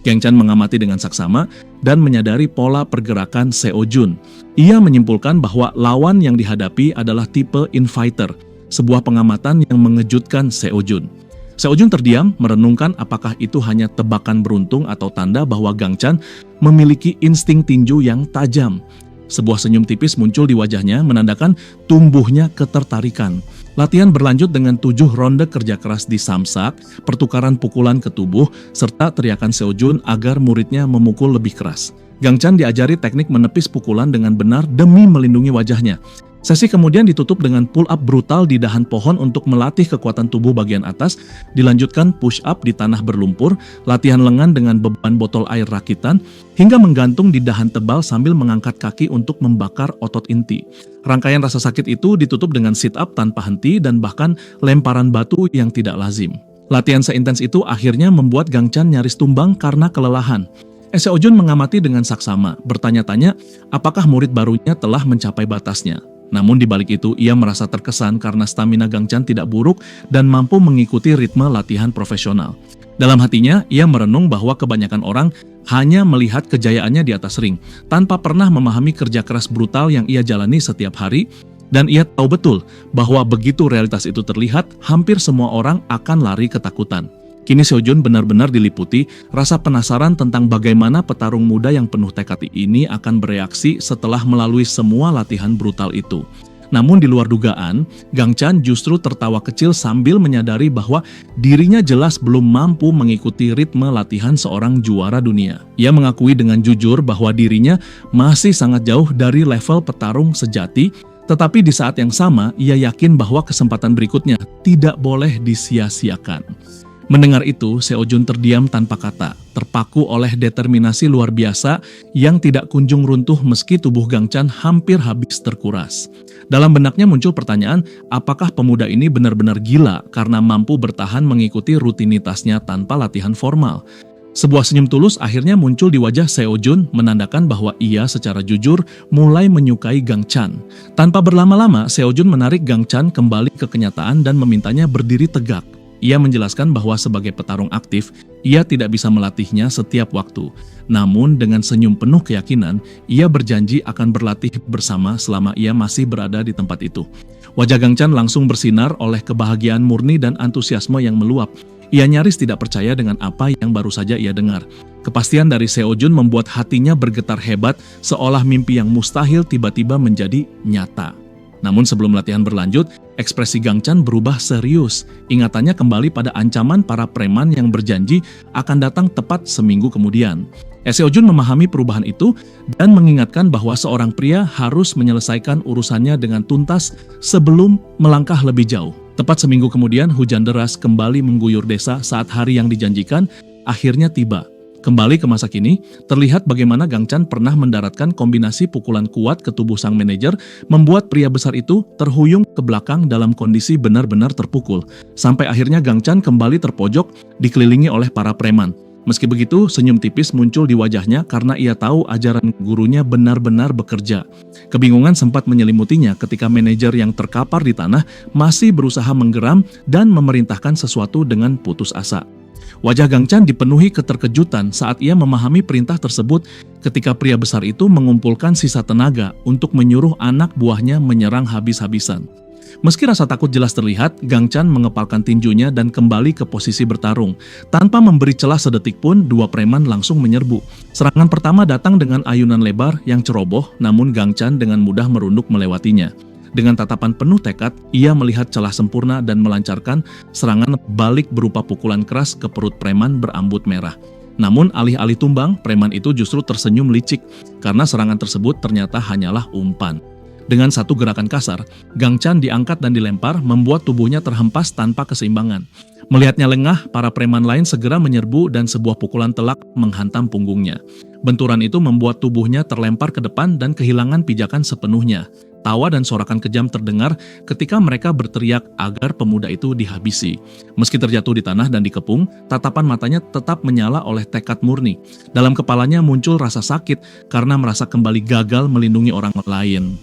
Gang Chan mengamati dengan saksama dan menyadari pola pergerakan Seojun. Ia menyimpulkan bahwa lawan yang dihadapi adalah tipe Infighter, sebuah pengamatan yang mengejutkan Seojun. Seojun terdiam merenungkan apakah itu hanya tebakan beruntung atau tanda bahwa Gang Chan memiliki insting tinju yang tajam. Sebuah senyum tipis muncul di wajahnya menandakan tumbuhnya ketertarikan. Latihan berlanjut dengan 7 ronde kerja keras di samsak, pertukaran pukulan ke tubuh, serta teriakan Seojun agar muridnya memukul lebih keras. Gang Chan diajari teknik menepis pukulan dengan benar demi melindungi wajahnya. Sesi kemudian ditutup dengan pull-up brutal di dahan pohon untuk melatih kekuatan tubuh bagian atas, dilanjutkan push-up di tanah berlumpur, latihan lengan dengan beban botol air rakitan, hingga menggantung di dahan tebal sambil mengangkat kaki untuk membakar otot inti. Rangkaian rasa sakit itu ditutup dengan sit-up tanpa henti dan bahkan lemparan batu yang tidak lazim. Latihan seintens itu akhirnya membuat Gang Chan nyaris tumbang karena kelelahan. Seojun mengamati dengan saksama, bertanya-tanya apakah murid barunya telah mencapai batasnya. Namun di balik itu, ia merasa terkesan karena stamina Gang Chan tidak buruk dan mampu mengikuti ritme latihan profesional. Dalam hatinya, ia merenung bahwa kebanyakan orang hanya melihat kejayaannya di atas ring, tanpa pernah memahami kerja keras brutal yang ia jalani setiap hari, dan ia tahu betul bahwa begitu realitas itu terlihat, hampir semua orang akan lari ketakutan. Kini Seojun benar-benar diliputi rasa penasaran tentang bagaimana petarung muda yang penuh tekad ini akan bereaksi setelah melalui semua latihan brutal itu. Namun di luar dugaan, Gang Chan justru tertawa kecil sambil menyadari bahwa dirinya jelas belum mampu mengikuti ritme latihan seorang juara dunia. Ia mengakui dengan jujur bahwa dirinya masih sangat jauh dari level petarung sejati, tetapi di saat yang sama ia yakin bahwa kesempatan berikutnya tidak boleh disia-siakan. Mendengar itu, Seojun terdiam tanpa kata, terpaku oleh determinasi luar biasa yang tidak kunjung runtuh meski tubuh Gang Chan hampir habis terkuras. Dalam benaknya muncul pertanyaan, apakah pemuda ini benar-benar gila karena mampu bertahan mengikuti rutinitasnya tanpa latihan formal? Sebuah senyum tulus akhirnya muncul di wajah Seojun menandakan bahwa ia secara jujur mulai menyukai Gang Chan. Tanpa berlama-lama, Seojun menarik Gang Chan kembali ke kenyataan dan memintanya berdiri tegak. Ia menjelaskan bahwa sebagai petarung aktif, ia tidak bisa melatihnya setiap waktu. Namun dengan senyum penuh keyakinan, ia berjanji akan berlatih bersama selama ia masih berada di tempat itu. Wajah Gang Chan langsung bersinar oleh kebahagiaan murni dan antusiasme yang meluap. Ia nyaris tidak percaya dengan apa yang baru saja ia dengar. Kepastian dari Seojun membuat hatinya bergetar hebat, seolah mimpi yang mustahil tiba-tiba menjadi nyata. Namun sebelum latihan berlanjut, ekspresi Gang Chan berubah serius. Ingatannya kembali pada ancaman para preman yang berjanji akan datang tepat seminggu kemudian. Seojun memahami perubahan itu dan mengingatkan bahwa seorang pria harus menyelesaikan urusannya dengan tuntas sebelum melangkah lebih jauh. Tepat seminggu kemudian, hujan deras kembali mengguyur desa saat hari yang dijanjikan akhirnya tiba. Kembali ke masa kini, terlihat bagaimana Gang Chan pernah mendaratkan kombinasi pukulan kuat ke tubuh sang manajer, membuat pria besar itu terhuyung ke belakang dalam kondisi benar-benar terpukul. Sampai akhirnya Gang Chan kembali terpojok, dikelilingi oleh para preman. Meski begitu, senyum tipis muncul di wajahnya karena ia tahu ajaran gurunya benar-benar bekerja. Kebingungan sempat menyelimutinya ketika manajer yang terkapar di tanah masih berusaha menggeram dan memerintahkan sesuatu dengan putus asa. Wajah Gang Chan dipenuhi keterkejutan saat ia memahami perintah tersebut ketika pria besar itu mengumpulkan sisa tenaga untuk menyuruh anak buahnya menyerang habis-habisan. Meski rasa takut jelas terlihat, Gang Chan mengepalkan tinjunya dan kembali ke posisi bertarung. Tanpa memberi celah sedetik pun, dua preman langsung menyerbu. Serangan pertama datang dengan ayunan lebar yang ceroboh, namun Gang Chan dengan mudah merunduk melewatinya. Dengan tatapan penuh tekad, ia melihat celah sempurna dan melancarkan serangan balik berupa pukulan keras ke perut preman berambut merah. Namun alih-alih tumbang, preman itu justru tersenyum licik karena serangan tersebut ternyata hanyalah umpan. Dengan satu gerakan kasar, Gang Chan diangkat dan dilempar, membuat tubuhnya terhempas tanpa keseimbangan. Melihatnya lengah, para preman lain segera menyerbu dan sebuah pukulan telak menghantam punggungnya. Benturan itu membuat tubuhnya terlempar ke depan dan kehilangan pijakan sepenuhnya. Tawa dan sorakan kejam terdengar ketika mereka berteriak agar pemuda itu dihabisi. Meski terjatuh di tanah dan dikepung, tatapan matanya tetap menyala oleh tekad murni. Dalam kepalanya muncul rasa sakit karena merasa kembali gagal melindungi orang lain.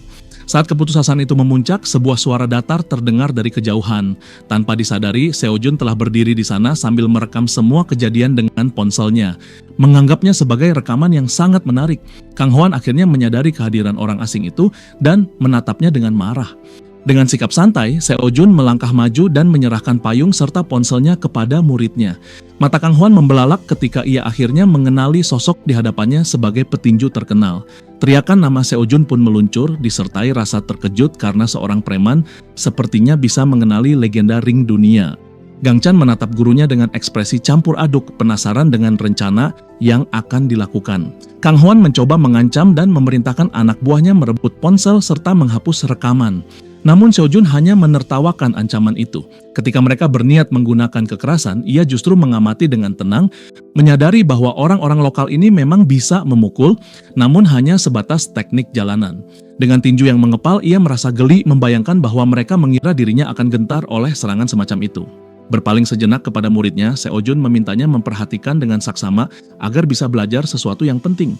Saat keputusasaan itu memuncak, sebuah suara datar terdengar dari kejauhan. Tanpa disadari, Seo Jun telah berdiri di sana sambil merekam semua kejadian dengan ponselnya. Menganggapnya sebagai rekaman yang sangat menarik, Kang Hwan akhirnya menyadari kehadiran orang asing itu dan menatapnya dengan marah. Dengan sikap santai, Seo Jun melangkah maju dan menyerahkan payung serta ponselnya kepada muridnya. Mata Kang Hwan membelalak ketika ia akhirnya mengenali sosok di hadapannya sebagai petinju terkenal. Teriakan nama Seo Jun pun meluncur, disertai rasa terkejut karena seorang preman sepertinya bisa mengenali legenda ring dunia. Gang Chan menatap gurunya dengan ekspresi campur aduk, penasaran dengan rencana yang akan dilakukan. Kang Hwan mencoba mengancam dan memerintahkan anak buahnya merebut ponsel serta menghapus rekaman. Namun Seo Jun hanya menertawakan ancaman itu. Ketika mereka berniat menggunakan kekerasan, ia justru mengamati dengan tenang, menyadari bahwa orang-orang lokal ini memang bisa memukul, namun hanya sebatas teknik jalanan. Dengan tinju yang mengepal, ia merasa geli membayangkan bahwa mereka mengira dirinya akan gentar oleh serangan semacam itu. Berpaling sejenak kepada muridnya, Seo Jun memintanya memperhatikan dengan saksama agar bisa belajar sesuatu yang penting.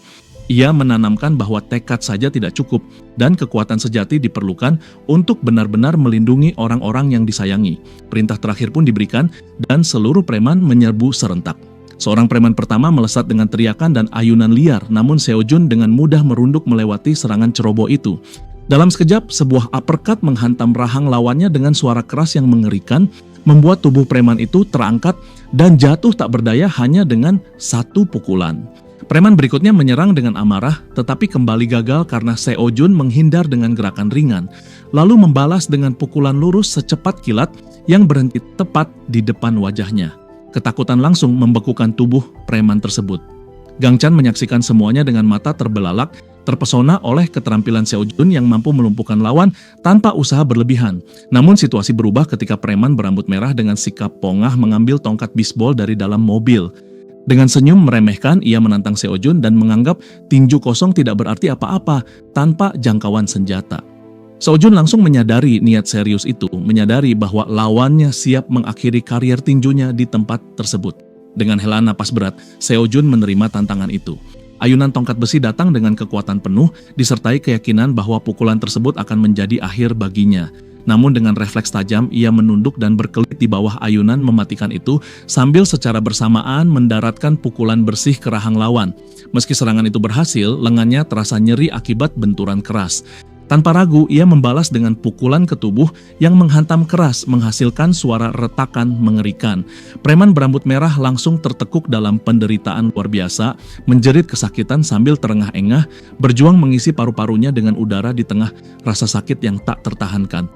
Ia menanamkan bahwa tekad saja tidak cukup dan kekuatan sejati diperlukan untuk benar-benar melindungi orang-orang yang disayangi. Perintah terakhir pun diberikan dan seluruh preman menyerbu serentak. Seorang preman pertama melesat dengan teriakan dan ayunan liar, namun Seo Jun dengan mudah merunduk melewati serangan ceroboh itu. Dalam sekejap, sebuah uppercut menghantam rahang lawannya dengan suara keras yang mengerikan, membuat tubuh preman itu terangkat dan jatuh tak berdaya hanya dengan satu pukulan. Preman berikutnya menyerang dengan amarah, tetapi kembali gagal karena Seo Jun menghindar dengan gerakan ringan, lalu membalas dengan pukulan lurus secepat kilat yang berhenti tepat di depan wajahnya. Ketakutan langsung membekukan tubuh preman tersebut. Gang Chan menyaksikan semuanya dengan mata terbelalak, terpesona oleh keterampilan Seo Jun yang mampu melumpuhkan lawan tanpa usaha berlebihan. Namun situasi berubah ketika preman berambut merah dengan sikap pongah mengambil tongkat bisbol dari dalam mobil. Dengan senyum meremehkan, ia menantang Seo Jun dan menganggap tinju kosong tidak berarti apa-apa tanpa jangkauan senjata. Seo Jun langsung menyadari niat serius itu, menyadari bahwa lawannya siap mengakhiri karier tinjunya di tempat tersebut. Dengan hela napas berat, Seo Jun menerima tantangan itu. Ayunan tongkat besi datang dengan kekuatan penuh, disertai keyakinan bahwa pukulan tersebut akan menjadi akhir baginya. Namun dengan refleks tajam, ia menunduk dan berkelit di bawah ayunan mematikan itu sambil secara bersamaan mendaratkan pukulan bersih ke rahang lawan. Meski serangan itu berhasil, lengannya terasa nyeri akibat benturan keras. Tanpa ragu, ia membalas dengan pukulan ke tubuh yang menghantam keras, menghasilkan suara retakan mengerikan. Preman berambut merah langsung tertekuk dalam penderitaan luar biasa, menjerit kesakitan sambil terengah-engah, berjuang mengisi paru-parunya dengan udara di tengah rasa sakit yang tak tertahankan.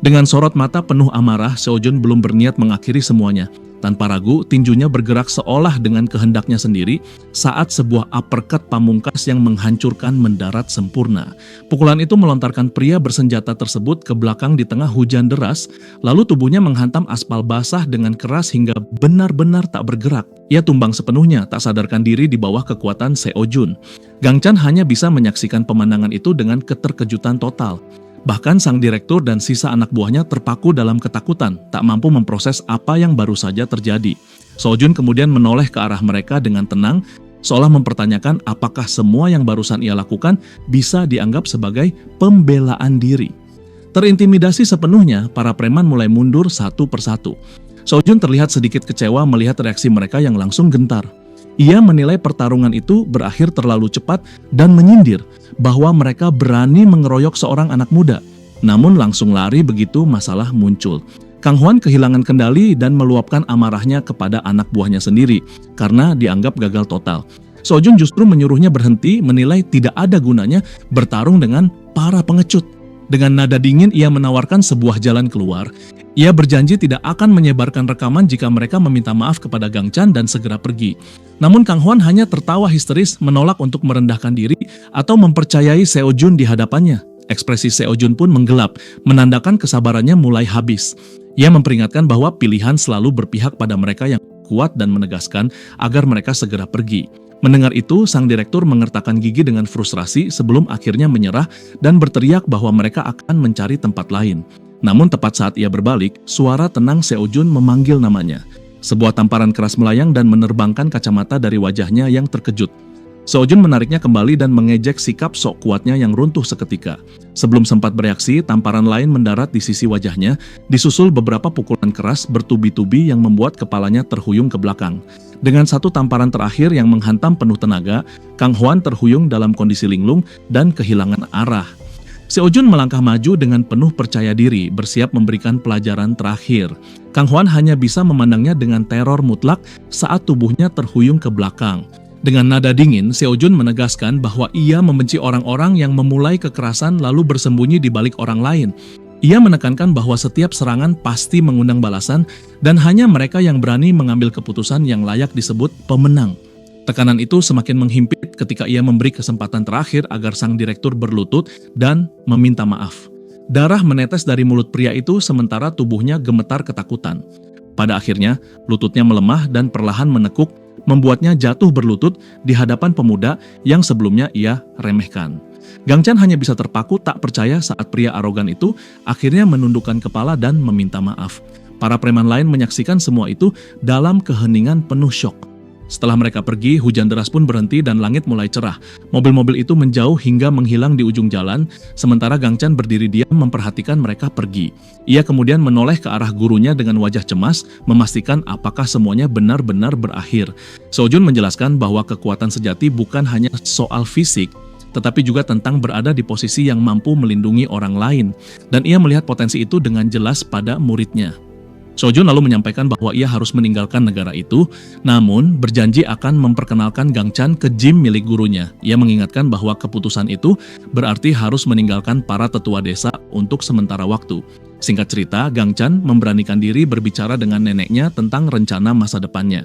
Dengan sorot mata penuh amarah, Seo Jun belum berniat mengakhiri semuanya. Tanpa ragu, tinjunya bergerak seolah dengan kehendaknya sendiri saat sebuah uppercut pamungkas yang menghancurkan mendarat sempurna. Pukulan itu melontarkan pria bersenjata tersebut ke belakang di tengah hujan deras, lalu tubuhnya menghantam aspal basah dengan keras hingga benar-benar tak bergerak. Ia tumbang sepenuhnya, tak sadarkan diri di bawah kekuatan Seo Jun. Gang Chan hanya bisa menyaksikan pemandangan itu dengan keterkejutan total. Bahkan sang direktur dan sisa anak buahnya terpaku dalam ketakutan, tak mampu memproses apa yang baru saja terjadi. Seo Jun kemudian menoleh ke arah mereka dengan tenang, seolah mempertanyakan apakah semua yang barusan ia lakukan bisa dianggap sebagai pembelaan diri. Terintimidasi sepenuhnya, para preman mulai mundur satu persatu. Seo Jun terlihat sedikit kecewa melihat reaksi mereka yang langsung gentar. Ia menilai pertarungan itu berakhir terlalu cepat dan menyindir bahwa mereka berani mengeroyok seorang anak muda. Namun langsung lari begitu masalah muncul. Kang Hwan kehilangan kendali dan meluapkan amarahnya kepada anak buahnya sendiri karena dianggap gagal total. Seo Jun justru menyuruhnya berhenti, menilai tidak ada gunanya bertarung dengan para pengecut. Dengan nada dingin ia menawarkan sebuah jalan keluar. Ia berjanji tidak akan menyebarkan rekaman jika mereka meminta maaf kepada Gang Chan dan segera pergi. Namun Kang Hwan hanya tertawa histeris menolak untuk merendahkan diri atau mempercayai Seo Jun di hadapannya. Ekspresi Seo Jun pun menggelap, menandakan kesabarannya mulai habis. Ia memperingatkan bahwa pilihan selalu berpihak pada mereka yang kuat dan menegaskan agar mereka segera pergi. Mendengar itu, sang direktur mengertakkan gigi dengan frustrasi sebelum akhirnya menyerah dan berteriak bahwa mereka akan mencari tempat lain. Namun tepat saat ia berbalik, suara tenang Seo Jun memanggil namanya. Sebuah tamparan keras melayang dan menerbangkan kacamata dari wajahnya yang terkejut. Seo Jun menariknya kembali dan mengejek sikap sok kuatnya yang runtuh seketika. Sebelum sempat bereaksi, tamparan lain mendarat di sisi wajahnya, disusul beberapa pukulan keras bertubi-tubi yang membuat kepalanya terhuyung ke belakang. Dengan satu tamparan terakhir yang menghantam penuh tenaga, Kang Hwan terhuyung dalam kondisi linglung dan kehilangan arah. Seo Jun melangkah maju dengan penuh percaya diri, bersiap memberikan pelajaran terakhir. Kang Hwan hanya bisa memandangnya dengan teror mutlak saat tubuhnya terhuyung ke belakang. Dengan nada dingin, Seo Jun menegaskan bahwa ia membenci orang-orang yang memulai kekerasan lalu bersembunyi di balik orang lain. Ia menekankan bahwa setiap serangan pasti mengundang balasan dan hanya mereka yang berani mengambil keputusan yang layak disebut pemenang. Tekanan itu semakin menghimpit ketika ia memberi kesempatan terakhir agar sang direktur berlutut dan meminta maaf. Darah menetes dari mulut pria itu sementara tubuhnya gemetar ketakutan. Pada akhirnya, lututnya melemah dan perlahan menekuk, membuatnya jatuh berlutut di hadapan pemuda yang sebelumnya ia remehkan. Gang Chan hanya bisa terpaku tak percaya saat pria arogan itu akhirnya menundukkan kepala dan meminta maaf. Para preman lain menyaksikan semua itu dalam keheningan penuh syok. Setelah mereka pergi, hujan deras pun berhenti dan langit mulai cerah. Mobil-mobil itu menjauh hingga menghilang di ujung jalan, sementara Gang Chan berdiri diam memperhatikan mereka pergi. Ia kemudian menoleh ke arah gurunya dengan wajah cemas, memastikan apakah semuanya benar-benar berakhir. Seo Jun menjelaskan bahwa kekuatan sejati bukan hanya soal fisik, tetapi juga tentang berada di posisi yang mampu melindungi orang lain. Dan ia melihat potensi itu dengan jelas pada muridnya. Seo Jun lalu menyampaikan bahwa ia harus meninggalkan negara itu, namun berjanji akan memperkenalkan Gang Chan ke gym milik gurunya. Ia mengingatkan bahwa keputusan itu berarti harus meninggalkan para tetua desa untuk sementara waktu. Singkat cerita, Gang Chan memberanikan diri berbicara dengan neneknya tentang rencana masa depannya.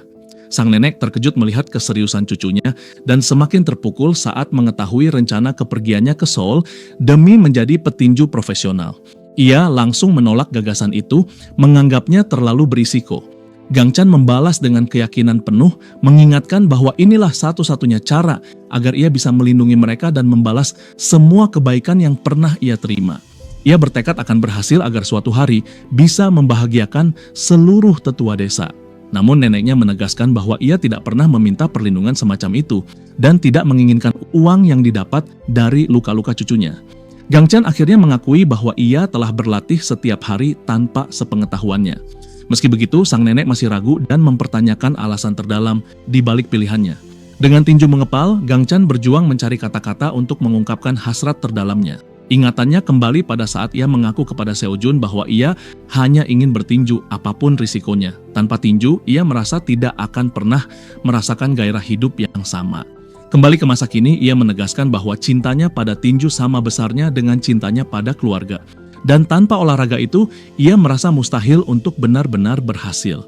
Sang nenek terkejut melihat keseriusan cucunya dan semakin terpukul saat mengetahui rencana kepergiannya ke Seoul demi menjadi petinju profesional. Ia langsung menolak gagasan itu, menganggapnya terlalu berisiko. Gang Chan membalas dengan keyakinan penuh, mengingatkan bahwa inilah satu-satunya cara agar ia bisa melindungi mereka dan membalas semua kebaikan yang pernah ia terima. Ia bertekad akan berhasil agar suatu hari bisa membahagiakan seluruh tetua desa. Namun neneknya menegaskan bahwa ia tidak pernah meminta perlindungan semacam itu dan tidak menginginkan uang yang didapat dari luka-luka cucunya. Gang Chan akhirnya mengakui bahwa ia telah berlatih setiap hari tanpa sepengetahuannya. Meski begitu, sang nenek masih ragu dan mempertanyakan alasan terdalam di balik pilihannya. Dengan tinju mengepal, Gang Chan berjuang mencari kata-kata untuk mengungkapkan hasrat terdalamnya. Ingatannya kembali pada saat ia mengaku kepada Seo Jun bahwa ia hanya ingin bertinju apapun risikonya. Tanpa tinju, ia merasa tidak akan pernah merasakan gairah hidup yang sama. Kembali ke masa kini, ia menegaskan bahwa cintanya pada tinju sama besarnya dengan cintanya pada keluarga. Dan tanpa olahraga itu, ia merasa mustahil untuk benar-benar berhasil.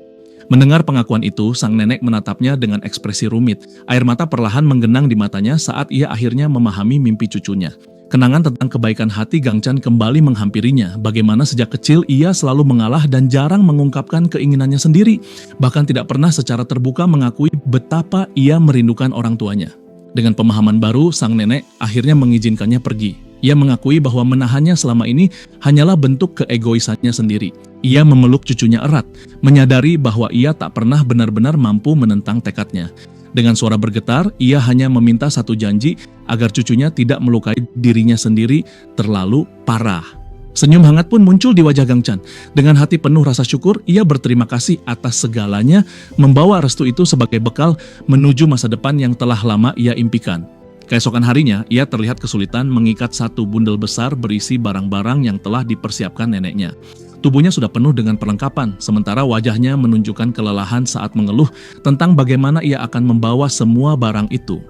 Mendengar pengakuan itu, sang nenek menatapnya dengan ekspresi rumit. Air mata perlahan menggenang di matanya saat ia akhirnya memahami mimpi cucunya. Kenangan tentang kebaikan hati Gang Chan kembali menghampirinya. Bagaimana sejak kecil ia selalu mengalah dan jarang mengungkapkan keinginannya sendiri. Bahkan tidak pernah secara terbuka mengakui betapa ia merindukan orang tuanya. Dengan pemahaman baru, sang nenek akhirnya mengizinkannya pergi. Ia mengakui bahwa menahannya selama ini hanyalah bentuk keegoisannya sendiri. Ia memeluk cucunya erat, menyadari bahwa ia tak pernah benar-benar mampu menentang tekadnya. Dengan suara bergetar, ia hanya meminta satu janji agar cucunya tidak melukai dirinya sendiri terlalu parah. Senyum hangat pun muncul di wajah Gang Chan. Dengan hati penuh rasa syukur, ia berterima kasih atas segalanya, membawa restu itu sebagai bekal menuju masa depan yang telah lama ia impikan. Keesokan harinya, ia terlihat kesulitan mengikat satu bundel besar berisi barang-barang yang telah dipersiapkan neneknya. Tubuhnya sudah penuh dengan perlengkapan, sementara wajahnya menunjukkan kelelahan saat mengeluh tentang bagaimana ia akan membawa semua barang itu.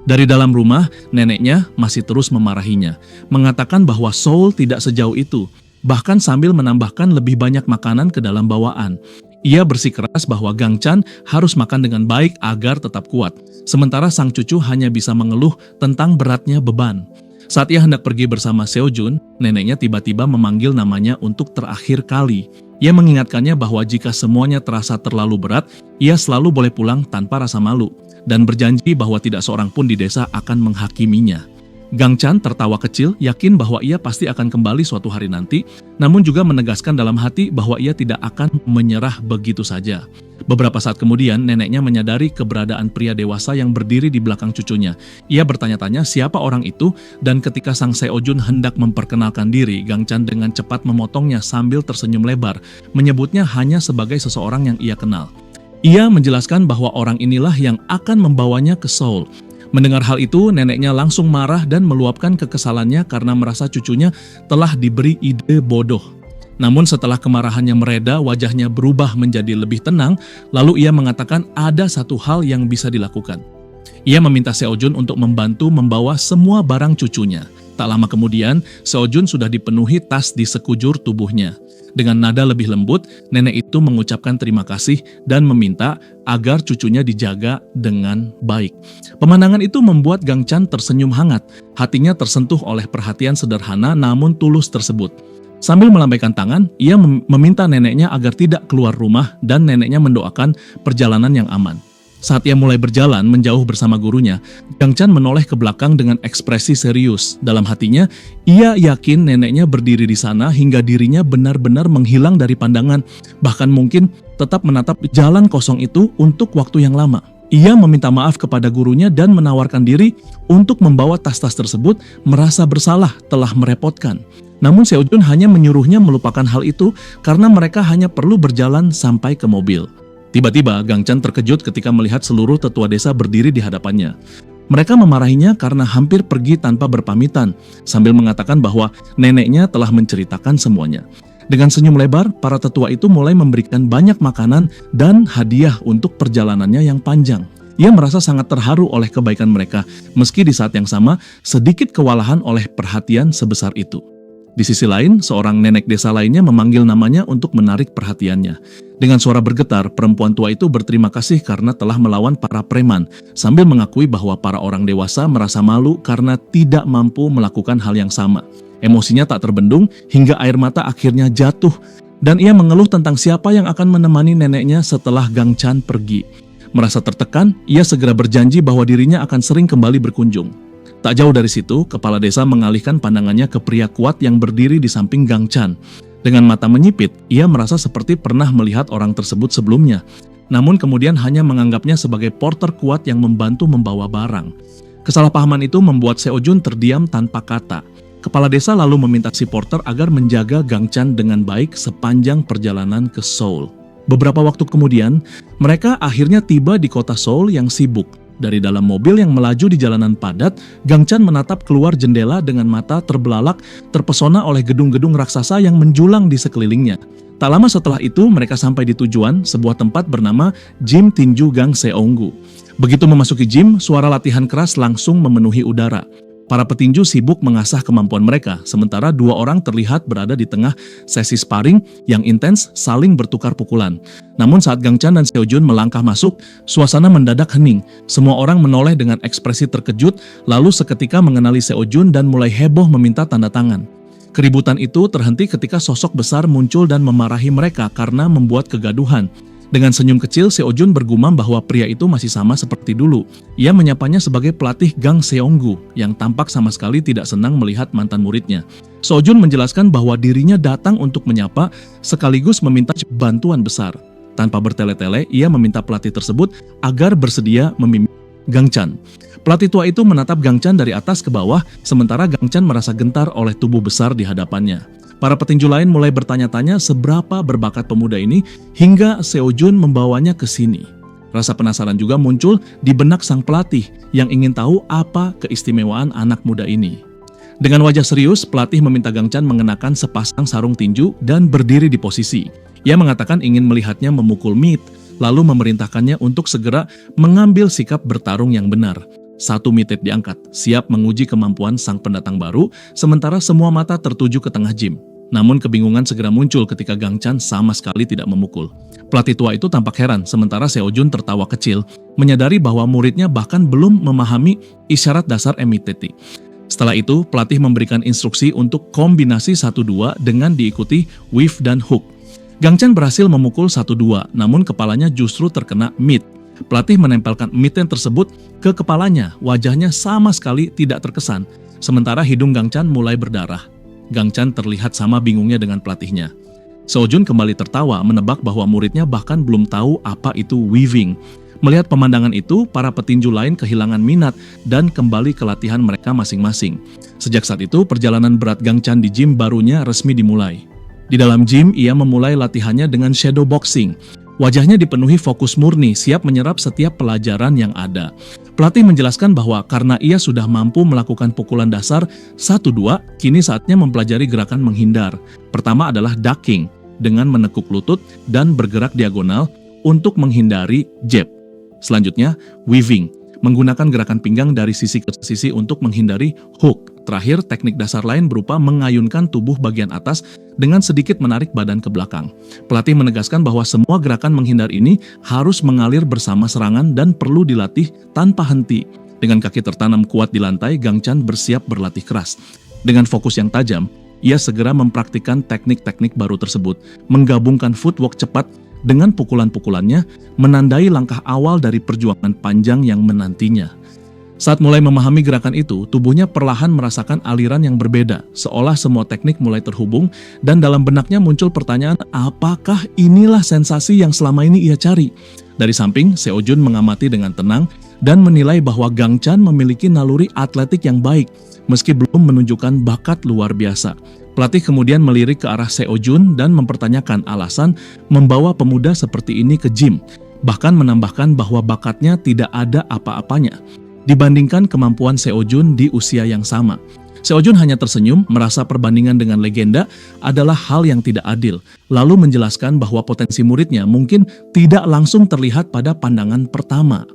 Dari dalam rumah, neneknya masih terus memarahinya, mengatakan bahwa Seoul tidak sejauh itu, bahkan sambil menambahkan lebih banyak makanan ke dalam bawaan. Ia bersikeras bahwa Gang Chan harus makan dengan baik agar tetap kuat, sementara sang cucu hanya bisa mengeluh tentang beratnya beban. Saat ia hendak pergi bersama Seo Jun, neneknya tiba-tiba memanggil namanya untuk terakhir kali. Ia mengingatkannya bahwa jika semuanya terasa terlalu berat, ia selalu boleh pulang tanpa rasa malu, dan berjanji bahwa tidak seorang pun di desa akan menghakiminya. Gang Chan tertawa kecil, yakin bahwa ia pasti akan kembali suatu hari nanti, namun juga menegaskan dalam hati bahwa ia tidak akan menyerah begitu saja. Beberapa saat kemudian, neneknya menyadari keberadaan pria dewasa yang berdiri di belakang cucunya. Ia bertanya-tanya siapa orang itu, dan ketika Sang Seojun hendak memperkenalkan diri, Gang Chan dengan cepat memotongnya sambil tersenyum lebar, menyebutnya hanya sebagai seseorang yang ia kenal. Ia menjelaskan bahwa orang inilah yang akan membawanya ke Seoul. Mendengar hal itu, neneknya langsung marah dan meluapkan kekesalannya karena merasa cucunya telah diberi ide bodoh. Namun setelah kemarahannya mereda, wajahnya berubah menjadi lebih tenang, lalu ia mengatakan ada satu hal yang bisa dilakukan. Ia meminta Seojun untuk membantu membawa semua barang cucunya. Tak lama kemudian, Seojun sudah dipenuhi tas di sekujur tubuhnya. Dengan nada lebih lembut, nenek itu mengucapkan terima kasih dan meminta agar cucunya dijaga dengan baik. Pemandangan itu membuat Gang Chan tersenyum hangat. Hatinya tersentuh oleh perhatian sederhana namun tulus tersebut. Sambil melambaikan tangan, ia meminta neneknya agar tidak keluar rumah dan neneknya mendoakan perjalanan yang aman. Saat ia mulai berjalan menjauh bersama gurunya, Gang Chan menoleh ke belakang dengan ekspresi serius. Dalam hatinya, ia yakin neneknya berdiri di sana hingga dirinya benar-benar menghilang dari pandangan, bahkan mungkin tetap menatap jalan kosong itu untuk waktu yang lama. Ia meminta maaf kepada gurunya dan menawarkan diri untuk membawa tas-tas tersebut, merasa bersalah telah merepotkan. Namun Seojun hanya menyuruhnya melupakan hal itu karena mereka hanya perlu berjalan sampai ke mobil. Tiba-tiba, Gang Chan terkejut ketika melihat seluruh tetua desa berdiri di hadapannya. Mereka memarahinya karena hampir pergi tanpa berpamitan, sambil mengatakan bahwa neneknya telah menceritakan semuanya. Dengan senyum lebar, para tetua itu mulai memberikan banyak makanan dan hadiah untuk perjalanannya yang panjang. Ia merasa sangat terharu oleh kebaikan mereka, meski di saat yang sama sedikit kewalahan oleh perhatian sebesar itu. Di sisi lain, seorang nenek desa lainnya memanggil namanya untuk menarik perhatiannya. Dengan suara bergetar, perempuan tua itu berterima kasih karena telah melawan para preman, sambil mengakui bahwa para orang dewasa merasa malu karena tidak mampu melakukan hal yang sama. Emosinya tak terbendung hingga air mata akhirnya jatuh, dan ia mengeluh tentang siapa yang akan menemani neneknya setelah Gang Chan pergi. Merasa tertekan, ia segera berjanji bahwa dirinya akan sering kembali berkunjung. Tak jauh dari situ, kepala desa mengalihkan pandangannya ke pria kuat yang berdiri di samping Gang Chan. Dengan mata menyipit, ia merasa seperti pernah melihat orang tersebut sebelumnya. Namun kemudian hanya menganggapnya sebagai porter kuat yang membantu membawa barang. Kesalahpahaman itu membuat Seojun terdiam tanpa kata. Kepala desa lalu meminta si porter agar menjaga Gang Chan dengan baik sepanjang perjalanan ke Seoul. Beberapa waktu kemudian, mereka akhirnya tiba di kota Seoul yang sibuk. Dari dalam mobil yang melaju di jalanan padat, Gang Chan menatap keluar jendela dengan mata terbelalak, terpesona oleh gedung-gedung raksasa yang menjulang di sekelilingnya. Tak lama setelah itu, mereka sampai di tujuan, sebuah tempat bernama Gym Tinju Gang Seonggu. Begitu memasuki gym, suara latihan keras langsung memenuhi udara. Para petinju sibuk mengasah kemampuan mereka, sementara dua orang terlihat berada di tengah sesi sparring yang intens saling bertukar pukulan. Namun saat Gang Chan dan Seojun melangkah masuk, suasana mendadak hening. Semua orang menoleh dengan ekspresi terkejut, lalu seketika mengenali Seojun dan mulai heboh meminta tanda tangan. Keributan itu terhenti ketika sosok besar muncul dan memarahi mereka karena membuat kegaduhan. Dengan senyum kecil, Seojun bergumam bahwa pria itu masih sama seperti dulu. Ia menyapanya sebagai pelatih Gang Seonggu, yang tampak sama sekali tidak senang melihat mantan muridnya. Seojun menjelaskan bahwa dirinya datang untuk menyapa, sekaligus meminta bantuan besar. Tanpa bertele-tele, ia meminta pelatih tersebut agar bersedia memimpin Gang Chan. Pelatih tua itu menatap Gang Chan dari atas ke bawah, sementara Gang Chan merasa gentar oleh tubuh besar di hadapannya. Para petinju lain mulai bertanya-tanya seberapa berbakat pemuda ini hingga Seojun membawanya ke sini. Rasa penasaran juga muncul di benak sang pelatih yang ingin tahu apa keistimewaan anak muda ini. Dengan wajah serius, pelatih meminta Gang Chan mengenakan sepasang sarung tinju dan berdiri di posisi. Ia mengatakan ingin melihatnya memukul mit, lalu memerintahkannya untuk segera mengambil sikap bertarung yang benar. Satu mitet diangkat, siap menguji kemampuan sang pendatang baru, sementara semua mata tertuju ke tengah gym. Namun kebingungan segera muncul ketika Gang Chan sama sekali tidak memukul. Pelatih tua itu tampak heran, sementara Seojun tertawa kecil, menyadari bahwa muridnya bahkan belum memahami isyarat dasar emiteti. Setelah itu, pelatih memberikan instruksi untuk kombinasi 1-2 dengan diikuti weave dan hook. Gang Chan berhasil memukul 1-2, namun kepalanya justru terkena mitt. Pelatih menempelkan mitten tersebut ke kepalanya, wajahnya sama sekali tidak terkesan. Sementara hidung Gang Chan mulai berdarah. Gang Chan terlihat sama bingungnya dengan pelatihnya. Seo Jun kembali tertawa menebak bahwa muridnya bahkan belum tahu apa itu weaving. Melihat pemandangan itu, para petinju lain kehilangan minat dan kembali ke latihan mereka masing-masing. Sejak saat itu, perjalanan berat Gang Chan di gym barunya resmi dimulai. Di dalam gym, ia memulai latihannya dengan shadow boxing. Wajahnya dipenuhi fokus murni, siap menyerap setiap pelajaran yang ada. Pelatih menjelaskan bahwa karena ia sudah mampu melakukan pukulan dasar 1-2, kini saatnya mempelajari gerakan menghindar. Pertama adalah ducking, dengan menekuk lutut dan bergerak diagonal untuk menghindari jab. Selanjutnya, weaving, menggunakan gerakan pinggang dari sisi ke sisi untuk menghindari hook. Terakhir, teknik dasar lain berupa mengayunkan tubuh bagian atas dengan sedikit menarik badan ke belakang. Pelatih menegaskan bahwa semua gerakan menghindar ini harus mengalir bersama serangan dan perlu dilatih tanpa henti. Dengan kaki tertanam kuat di lantai, Gang Chan bersiap berlatih keras. Dengan fokus yang tajam, ia segera mempraktikkan teknik-teknik baru tersebut, menggabungkan footwork cepat dengan pukulan-pukulannya, menandai langkah awal dari perjuangan panjang yang menantinya. Saat mulai memahami gerakan itu, tubuhnya perlahan merasakan aliran yang berbeda, seolah semua teknik mulai terhubung, dan dalam benaknya muncul pertanyaan, apakah inilah sensasi yang selama ini ia cari? Dari samping, Seo Jun mengamati dengan tenang dan menilai bahwa Gang Chan memiliki naluri atletik yang baik, meski belum menunjukkan bakat luar biasa. Pelatih kemudian melirik ke arah Seo Jun dan mempertanyakan alasan membawa pemuda seperti ini ke gym, bahkan menambahkan bahwa bakatnya tidak ada apa-apanya dibandingkan kemampuan Seo Jun di usia yang sama. Seo Jun hanya tersenyum, merasa perbandingan dengan legenda adalah hal yang tidak adil, lalu menjelaskan bahwa potensi muridnya mungkin tidak langsung terlihat pada pandangan pertama.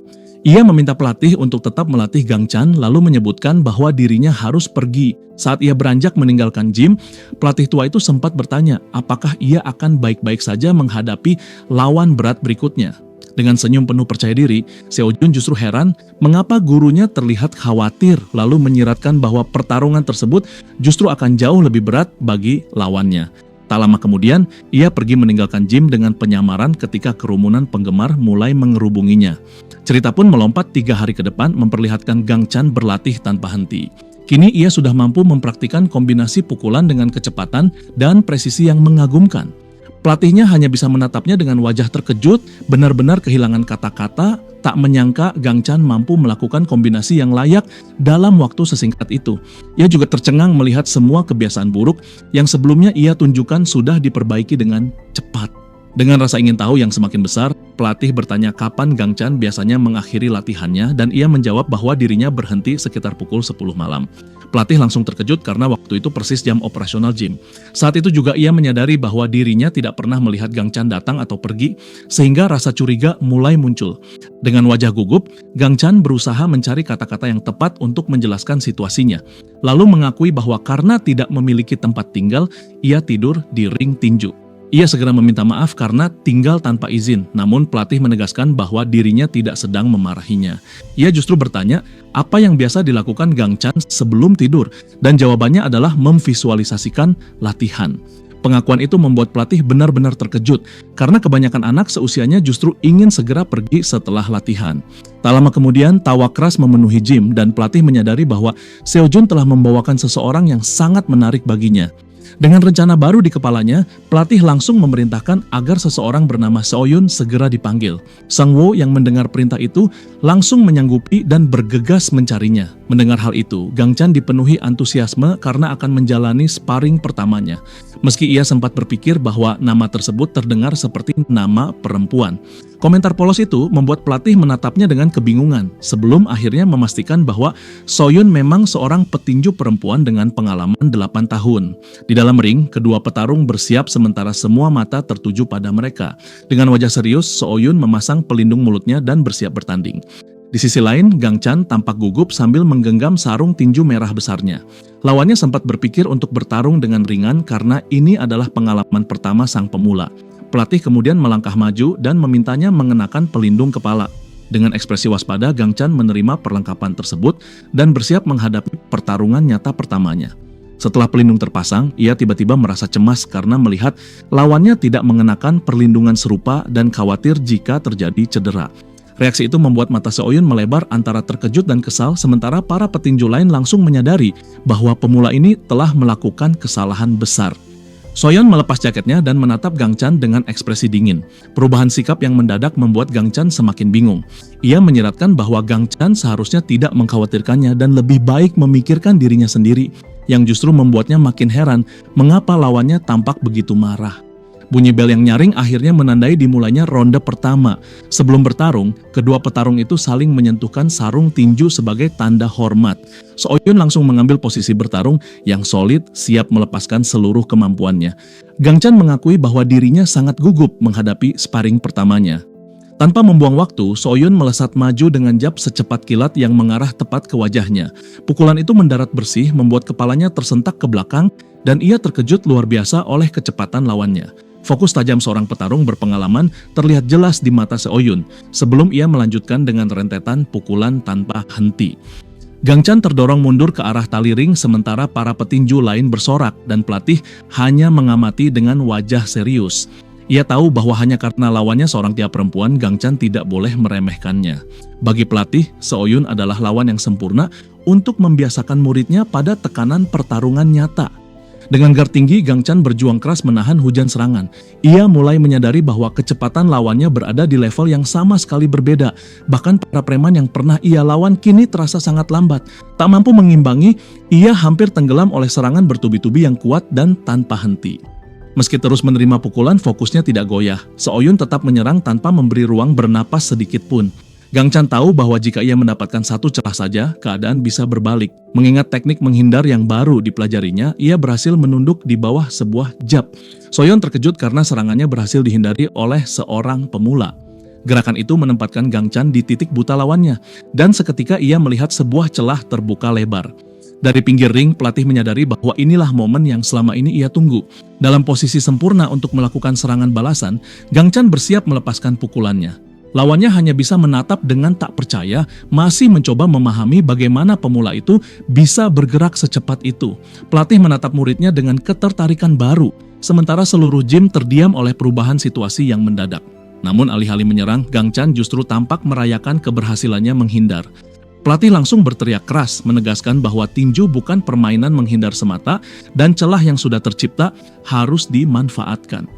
Ia meminta pelatih untuk tetap melatih Gang Chan, lalu menyebutkan bahwa dirinya harus pergi. Saat ia beranjak meninggalkan gym, pelatih tua itu sempat bertanya apakah ia akan baik-baik saja menghadapi lawan berat berikutnya. Dengan senyum penuh percaya diri, Seo Jun justru heran mengapa gurunya terlihat khawatir, lalu menyiratkan bahwa pertarungan tersebut justru akan jauh lebih berat bagi lawannya. Tak lama kemudian, ia pergi meninggalkan gym dengan penyamaran ketika kerumunan penggemar mulai mengerubunginya. Cerita pun melompat 3 hari ke depan memperlihatkan Gang Chan berlatih tanpa henti. Kini ia sudah mampu mempraktikkan kombinasi pukulan dengan kecepatan dan presisi yang mengagumkan. Pelatihnya hanya bisa menatapnya dengan wajah terkejut, benar-benar kehilangan kata-kata, tak menyangka Gang Chan mampu melakukan kombinasi yang layak dalam waktu sesingkat itu. Ia juga tercengang melihat semua kebiasaan buruk yang sebelumnya ia tunjukkan sudah diperbaiki dengan cepat. Dengan rasa ingin tahu yang semakin besar, pelatih bertanya kapan Gang Chan biasanya mengakhiri latihannya dan ia menjawab bahwa dirinya berhenti sekitar pukul 10 malam. Pelatih langsung terkejut karena waktu itu persis jam operasional gym. Saat itu juga ia menyadari bahwa dirinya tidak pernah melihat Gang Chan datang atau pergi, sehingga rasa curiga mulai muncul. Dengan wajah gugup, Gang Chan berusaha mencari kata-kata yang tepat untuk menjelaskan situasinya, lalu mengakui bahwa karena tidak memiliki tempat tinggal, ia tidur di ring tinju. Ia segera meminta maaf karena tinggal tanpa izin, namun pelatih menegaskan bahwa dirinya tidak sedang memarahinya. Ia justru bertanya, apa yang biasa dilakukan Gang Chan sebelum tidur? Dan jawabannya adalah memvisualisasikan latihan. Pengakuan itu membuat pelatih benar-benar terkejut, karena kebanyakan anak seusianya justru ingin segera pergi setelah latihan. Tak lama kemudian, tawa keras memenuhi gym dan pelatih menyadari bahwa Seo Jun telah membawakan seseorang yang sangat menarik baginya. Dengan rencana baru di kepalanya, pelatih langsung memerintahkan agar seseorang bernama Seo Yun segera dipanggil. Sang Wo yang mendengar perintah itu langsung menyanggupi dan bergegas mencarinya. Mendengar hal itu, Gang Chan dipenuhi antusiasme karena akan menjalani sparring pertamanya. Meski ia sempat berpikir bahwa nama tersebut terdengar seperti nama perempuan. Komentar polos itu membuat pelatih menatapnya dengan kebingungan sebelum akhirnya memastikan bahwa Seo Yun memang seorang petinju perempuan dengan pengalaman 8 tahun. Di dalam ring, kedua petarung bersiap sementara semua mata tertuju pada mereka. Dengan wajah serius, Seo Yun memasang pelindung mulutnya dan bersiap bertanding. Di sisi lain, Gang Chan tampak gugup sambil menggenggam sarung tinju merah besarnya. Lawannya sempat berpikir untuk bertarung dengan ringan karena ini adalah pengalaman pertama sang pemula. Pelatih kemudian melangkah maju dan memintanya mengenakan pelindung kepala. Dengan ekspresi waspada, Gang Chan menerima perlengkapan tersebut dan bersiap menghadapi pertarungan nyata pertamanya. Setelah pelindung terpasang, ia tiba-tiba merasa cemas karena melihat lawannya tidak mengenakan perlindungan serupa dan khawatir jika terjadi cedera. Reaksi itu membuat mata Seoyun melebar antara terkejut dan kesal, sementara para petinju lain langsung menyadari bahwa pemula ini telah melakukan kesalahan besar. Soyeon melepas jaketnya dan menatap Gang Chan dengan ekspresi dingin. Perubahan sikap yang mendadak membuat Gang Chan semakin bingung. Ia menyiratkan bahwa Gang Chan seharusnya tidak mengkhawatirkannya dan lebih baik memikirkan dirinya sendiri, yang justru membuatnya makin heran mengapa lawannya tampak begitu marah. Bunyi bel yang nyaring akhirnya menandai dimulainya ronde pertama. Sebelum bertarung, kedua petarung itu saling menyentuhkan sarung tinju sebagai tanda hormat. Seoyun langsung mengambil posisi bertarung yang solid, siap melepaskan seluruh kemampuannya. Gang Chan mengakui bahwa dirinya sangat gugup menghadapi sparring pertamanya. Tanpa membuang waktu, Seoyun melesat maju dengan jab secepat kilat yang mengarah tepat ke wajahnya. Pukulan itu mendarat bersih, membuat kepalanya tersentak ke belakang, dan ia terkejut luar biasa oleh kecepatan lawannya. Fokus tajam seorang petarung berpengalaman terlihat jelas di mata Seoyun sebelum ia melanjutkan dengan rentetan pukulan tanpa henti. Gang Chan terdorong mundur ke arah tali ring sementara para petinju lain bersorak dan pelatih hanya mengamati dengan wajah serius. Ia tahu bahwa hanya karena lawannya seorang tia perempuan, Gang Chan tidak boleh meremehkannya. Bagi pelatih, Seoyun adalah lawan yang sempurna untuk membiasakan muridnya pada tekanan pertarungan nyata. Dengan guard tinggi, Gang Chan berjuang keras menahan hujan serangan. Ia mulai menyadari bahwa kecepatan lawannya berada di level yang sama sekali berbeda. Bahkan para preman yang pernah ia lawan kini terasa sangat lambat. Tak mampu mengimbangi, ia hampir tenggelam oleh serangan bertubi-tubi yang kuat dan tanpa henti. Meski terus menerima pukulan, fokusnya tidak goyah. Seoyun tetap menyerang tanpa memberi ruang bernapas sedikit pun. Gang Chan tahu bahwa jika ia mendapatkan satu celah saja, keadaan bisa berbalik. Mengingat teknik menghindar yang baru dipelajarinya, ia berhasil menunduk di bawah sebuah jab. Seoyun terkejut karena serangannya berhasil dihindari oleh seorang pemula. Gerakan itu menempatkan Gang Chan di titik buta lawannya, dan seketika ia melihat sebuah celah terbuka lebar. Dari pinggir ring, pelatih menyadari bahwa inilah momen yang selama ini ia tunggu. Dalam posisi sempurna untuk melakukan serangan balasan, Gang Chan bersiap melepaskan pukulannya. Lawannya hanya bisa menatap dengan tak percaya, masih mencoba memahami bagaimana pemula itu bisa bergerak secepat itu. Pelatih menatap muridnya dengan ketertarikan baru, sementara seluruh gym terdiam oleh perubahan situasi yang mendadak. Namun alih-alih menyerang, Gang Chan justru tampak merayakan keberhasilannya menghindar. Pelatih langsung berteriak keras, menegaskan bahwa tinju bukan permainan menghindar semata dan celah yang sudah tercipta harus dimanfaatkan.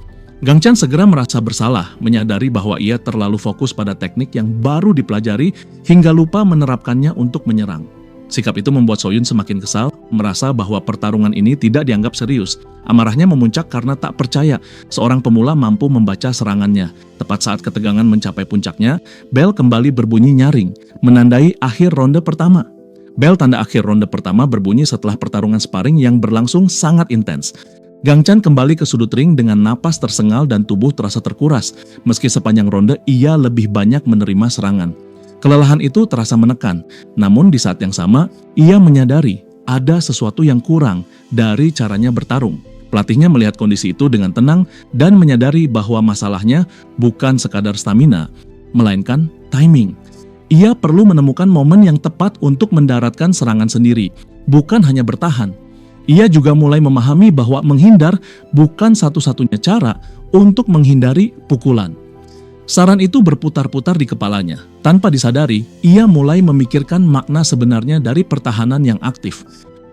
Gang Chan segera merasa bersalah, menyadari bahwa ia terlalu fokus pada teknik yang baru dipelajari hingga lupa menerapkannya untuk menyerang. Sikap itu membuat Seoyun semakin kesal, merasa bahwa pertarungan ini tidak dianggap serius. Amarahnya memuncak karena tak percaya seorang pemula mampu membaca serangannya. Tepat saat ketegangan mencapai puncaknya, bel kembali berbunyi nyaring, menandai akhir ronde pertama. Bel tanda akhir ronde pertama berbunyi setelah pertarungan sparring yang berlangsung sangat intens. Gang Chan kembali ke sudut ring dengan napas tersengal dan tubuh terasa terkuras. Meski sepanjang ronde ia lebih banyak menerima serangan. Kelelahan itu terasa menekan, namun di saat yang sama ia menyadari ada sesuatu yang kurang dari caranya bertarung. Pelatihnya melihat kondisi itu dengan tenang dan menyadari bahwa masalahnya bukan sekadar stamina, melainkan timing. Ia perlu menemukan momen yang tepat untuk mendaratkan serangan sendiri, bukan hanya bertahan. Ia juga mulai memahami bahwa menghindar bukan satu-satunya cara untuk menghindari pukulan. Saran itu berputar-putar di kepalanya. Tanpa disadari, ia mulai memikirkan makna sebenarnya dari pertahanan yang aktif.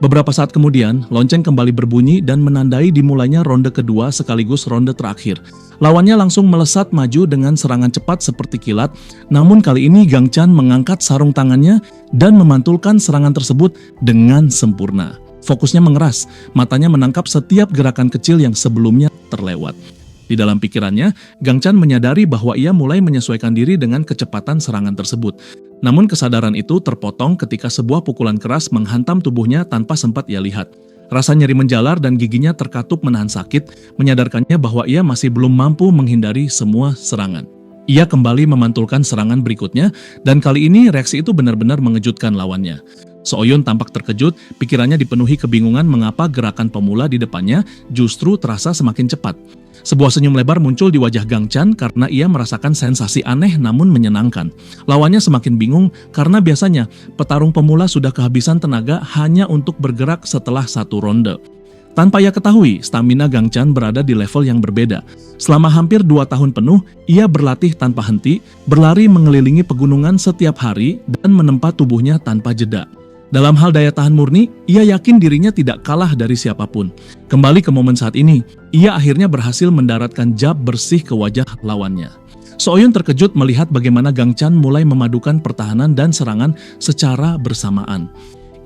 Beberapa saat kemudian, lonceng kembali berbunyi dan menandai dimulainya ronde kedua sekaligus ronde terakhir. Lawannya langsung melesat maju dengan serangan cepat seperti kilat, namun kali ini Gang Chan mengangkat sarung tangannya dan memantulkan serangan tersebut dengan sempurna. Fokusnya mengeras, matanya menangkap setiap gerakan kecil yang sebelumnya terlewat. Di dalam pikirannya, Gang Chan menyadari bahwa ia mulai menyesuaikan diri dengan kecepatan serangan tersebut. Namun kesadaran itu terpotong ketika sebuah pukulan keras menghantam tubuhnya tanpa sempat ia lihat. Rasa nyeri menjalar dan giginya terkatup menahan sakit, menyadarkannya bahwa ia masih belum mampu menghindari semua serangan. Ia kembali memantulkan serangan berikutnya, dan kali ini reaksi itu benar-benar mengejutkan lawannya. Seoyun tampak terkejut, pikirannya dipenuhi kebingungan mengapa gerakan pemula di depannya justru terasa semakin cepat. Sebuah senyum lebar muncul di wajah Gang Chan karena ia merasakan sensasi aneh namun menyenangkan. Lawannya semakin bingung karena biasanya petarung pemula sudah kehabisan tenaga hanya untuk bergerak setelah satu ronde. Tanpa ia ketahui, stamina Gang Chan berada di level yang berbeda. Selama hampir 2 tahun penuh, ia berlatih tanpa henti, berlari mengelilingi pegunungan setiap hari dan menempa tubuhnya tanpa jeda. Dalam hal daya tahan murni, ia yakin dirinya tidak kalah dari siapapun. Kembali ke momen saat ini, ia akhirnya berhasil mendaratkan jab bersih ke wajah lawannya. Seoyun terkejut melihat bagaimana Gang Chan mulai memadukan pertahanan dan serangan secara bersamaan.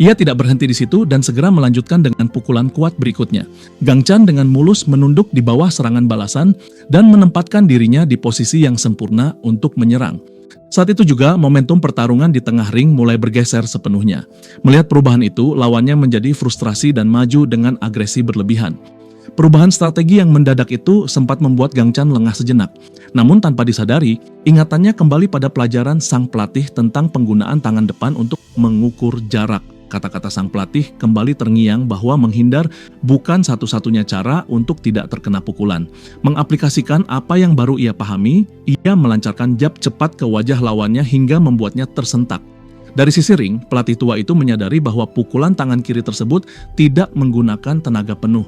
Ia tidak berhenti di situ dan segera melanjutkan dengan pukulan kuat berikutnya. Gang Chan dengan mulus menunduk di bawah serangan balasan dan menempatkan dirinya di posisi yang sempurna untuk menyerang. Saat itu juga momentum pertarungan di tengah ring mulai bergeser sepenuhnya. Melihat perubahan itu, lawannya menjadi frustrasi dan maju dengan agresi berlebihan. Perubahan strategi yang mendadak itu sempat membuat Gang Chan lengah sejenak. Namun tanpa disadari, ingatannya kembali pada pelajaran sang pelatih tentang penggunaan tangan depan untuk mengukur jarak. Kata-kata sang pelatih kembali terngiang bahwa menghindar bukan satu-satunya cara untuk tidak terkena pukulan. Mengaplikasikan apa yang baru ia pahami, ia melancarkan jab cepat ke wajah lawannya hingga membuatnya tersentak. Dari sisi ring, pelatih tua itu menyadari bahwa pukulan tangan kiri tersebut tidak menggunakan tenaga penuh.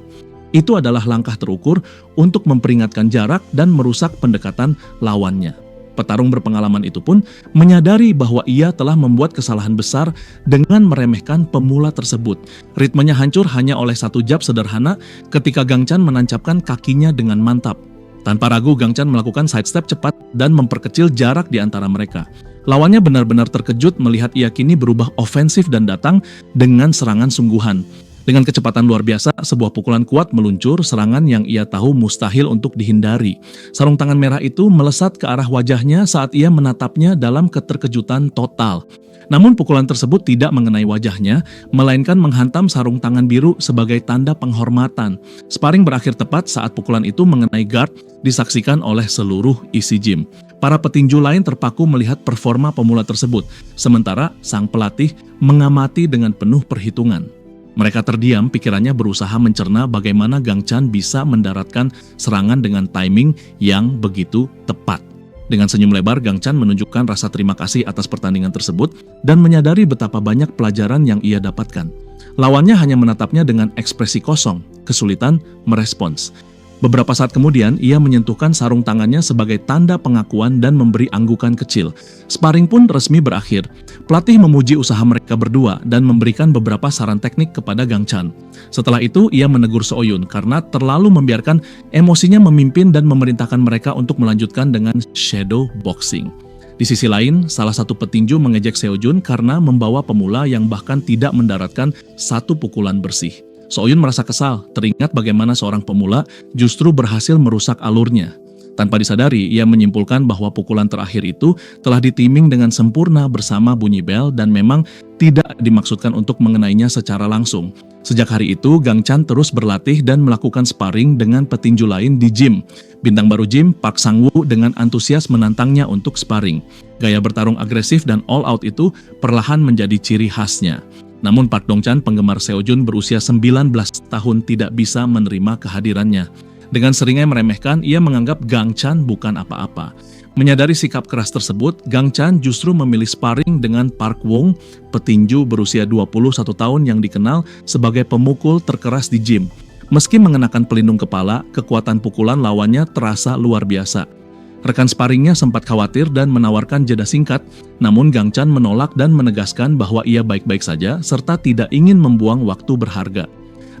Itu adalah langkah terukur untuk memperingatkan jarak dan merusak pendekatan lawannya. Petarung berpengalaman itu pun menyadari bahwa ia telah membuat kesalahan besar dengan meremehkan pemula tersebut. Ritmenya hancur hanya oleh satu jab sederhana ketika Gang Chan menancapkan kakinya dengan mantap. Tanpa ragu, Gang Chan melakukan sidestep cepat dan memperkecil jarak di antara mereka. Lawannya benar-benar terkejut melihat ia kini berubah ofensif dan datang dengan serangan sungguhan. Dengan kecepatan luar biasa, sebuah pukulan kuat meluncur, serangan yang ia tahu mustahil untuk dihindari. Sarung tangan merah itu melesat ke arah wajahnya saat ia menatapnya dalam keterkejutan total. Namun pukulan tersebut tidak mengenai wajahnya, melainkan menghantam sarung tangan biru sebagai tanda penghormatan. Sparring berakhir tepat saat pukulan itu mengenai guard, disaksikan oleh seluruh isi gym. Para petinju lain terpaku melihat performa pemula tersebut, sementara sang pelatih mengamati dengan penuh perhitungan. Mereka terdiam, pikirannya berusaha mencerna bagaimana Gang Chan bisa mendaratkan serangan dengan timing yang begitu tepat. Dengan senyum lebar, Gang Chan menunjukkan rasa terima kasih atas pertandingan tersebut dan menyadari betapa banyak pelajaran yang ia dapatkan. Lawannya hanya menatapnya dengan ekspresi kosong, kesulitan merespons. Beberapa saat kemudian, ia menyentuhkan sarung tangannya sebagai tanda pengakuan dan memberi anggukan kecil. Sparring pun resmi berakhir. Pelatih memuji usaha mereka berdua dan memberikan beberapa saran teknik kepada Gang Chan. Setelah itu, ia menegur Seoyun karena terlalu membiarkan emosinya memimpin dan memerintahkan mereka untuk melanjutkan dengan shadow boxing. Di sisi lain, salah satu petinju mengejek Seojun karena membawa pemula yang bahkan tidak mendaratkan satu pukulan bersih. Seoyun merasa kesal, teringat bagaimana seorang pemula justru berhasil merusak alurnya. Tanpa disadari, ia menyimpulkan bahwa pukulan terakhir itu telah ditiming dengan sempurna bersama bunyi bel dan memang tidak dimaksudkan untuk mengenainya secara langsung. Sejak hari itu, Gang Chan terus berlatih dan melakukan sparring dengan petinju lain di gym. Bintang baru gym, Park Sang-woo dengan antusias menantangnya untuk sparring. Gaya bertarung agresif dan all out itu perlahan menjadi ciri khasnya. Namun Park Dong-chan, penggemar Seojun berusia 19 tahun tidak bisa menerima kehadirannya. Dengan seringnya meremehkan, ia menganggap Gang Chan bukan apa-apa. Menyadari sikap keras tersebut, Gang Chan justru memilih sparring dengan Park Wong, petinju berusia 21 tahun yang dikenal sebagai pemukul terkeras di gym. Meski mengenakan pelindung kepala, kekuatan pukulan lawannya terasa luar biasa. Rekan sparringnya sempat khawatir dan menawarkan jeda singkat, namun Gang Chan menolak dan menegaskan bahwa ia baik-baik saja serta tidak ingin membuang waktu berharga.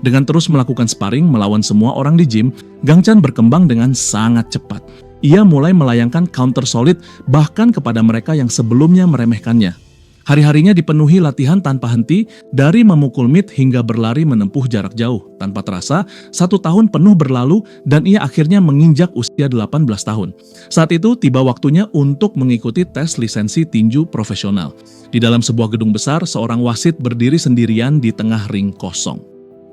Dengan terus melakukan sparring melawan semua orang di gym, Gang Chan berkembang dengan sangat cepat. Ia mulai melayangkan counter solid bahkan kepada mereka yang sebelumnya meremehkannya. Hari-harinya dipenuhi latihan tanpa henti, dari memukul mid hingga berlari menempuh jarak jauh. Tanpa terasa, 1 tahun penuh berlalu dan ia akhirnya menginjak usia 18 tahun. Saat itu tiba waktunya untuk mengikuti tes lisensi tinju profesional. Di dalam sebuah gedung besar, seorang wasit berdiri sendirian di tengah ring kosong.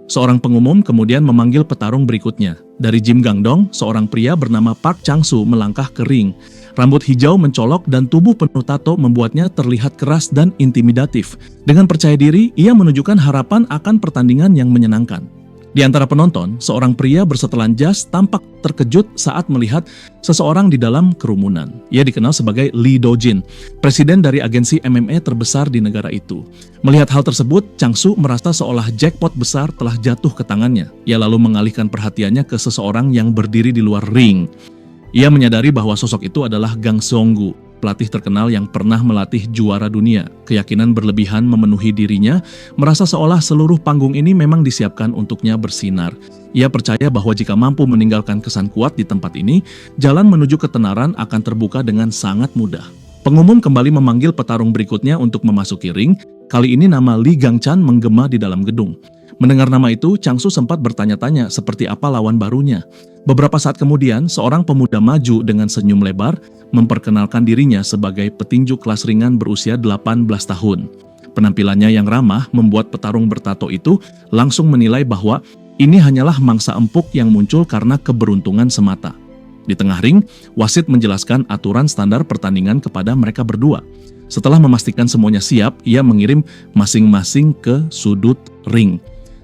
Seorang pengumum kemudian memanggil petarung berikutnya. Dari gym Gangdong, seorang pria bernama Park Chang-soo melangkah ke ring. Rambut hijau mencolok dan tubuh penuh tato membuatnya terlihat keras dan intimidatif. Dengan percaya diri, ia menunjukkan harapan akan pertandingan yang menyenangkan. Di antara penonton, seorang pria bersetelan jas tampak terkejut saat melihat seseorang di dalam kerumunan. Ia dikenal sebagai Lee Do-jin, presiden dari agensi MMA terbesar di negara itu. Melihat hal tersebut, Chang Soo merasa seolah jackpot besar telah jatuh ke tangannya. Ia lalu mengalihkan perhatiannya ke seseorang yang berdiri di luar ring. Ia menyadari bahwa sosok itu adalah Gang Seong-gu, pelatih terkenal yang pernah melatih juara dunia. Keyakinan berlebihan memenuhi dirinya, merasa seolah seluruh panggung ini memang disiapkan untuknya bersinar. Ia percaya bahwa jika mampu meninggalkan kesan kuat di tempat ini, jalan menuju ketenaran akan terbuka dengan sangat mudah. Pengumum kembali memanggil petarung berikutnya untuk memasuki ring. Kali ini nama Lee Gangchan menggema di dalam gedung. Mendengar nama itu, Chang Soo sempat bertanya-tanya seperti apa lawan barunya. Beberapa saat kemudian, seorang pemuda maju dengan senyum lebar, memperkenalkan dirinya sebagai petinju kelas ringan berusia 18 tahun. Penampilannya yang ramah membuat petarung bertato itu langsung menilai bahwa ini hanyalah mangsa empuk yang muncul karena keberuntungan semata. Di tengah ring, wasit menjelaskan aturan standar pertandingan kepada mereka berdua. Setelah memastikan semuanya siap, ia mengirim masing-masing ke sudut ring.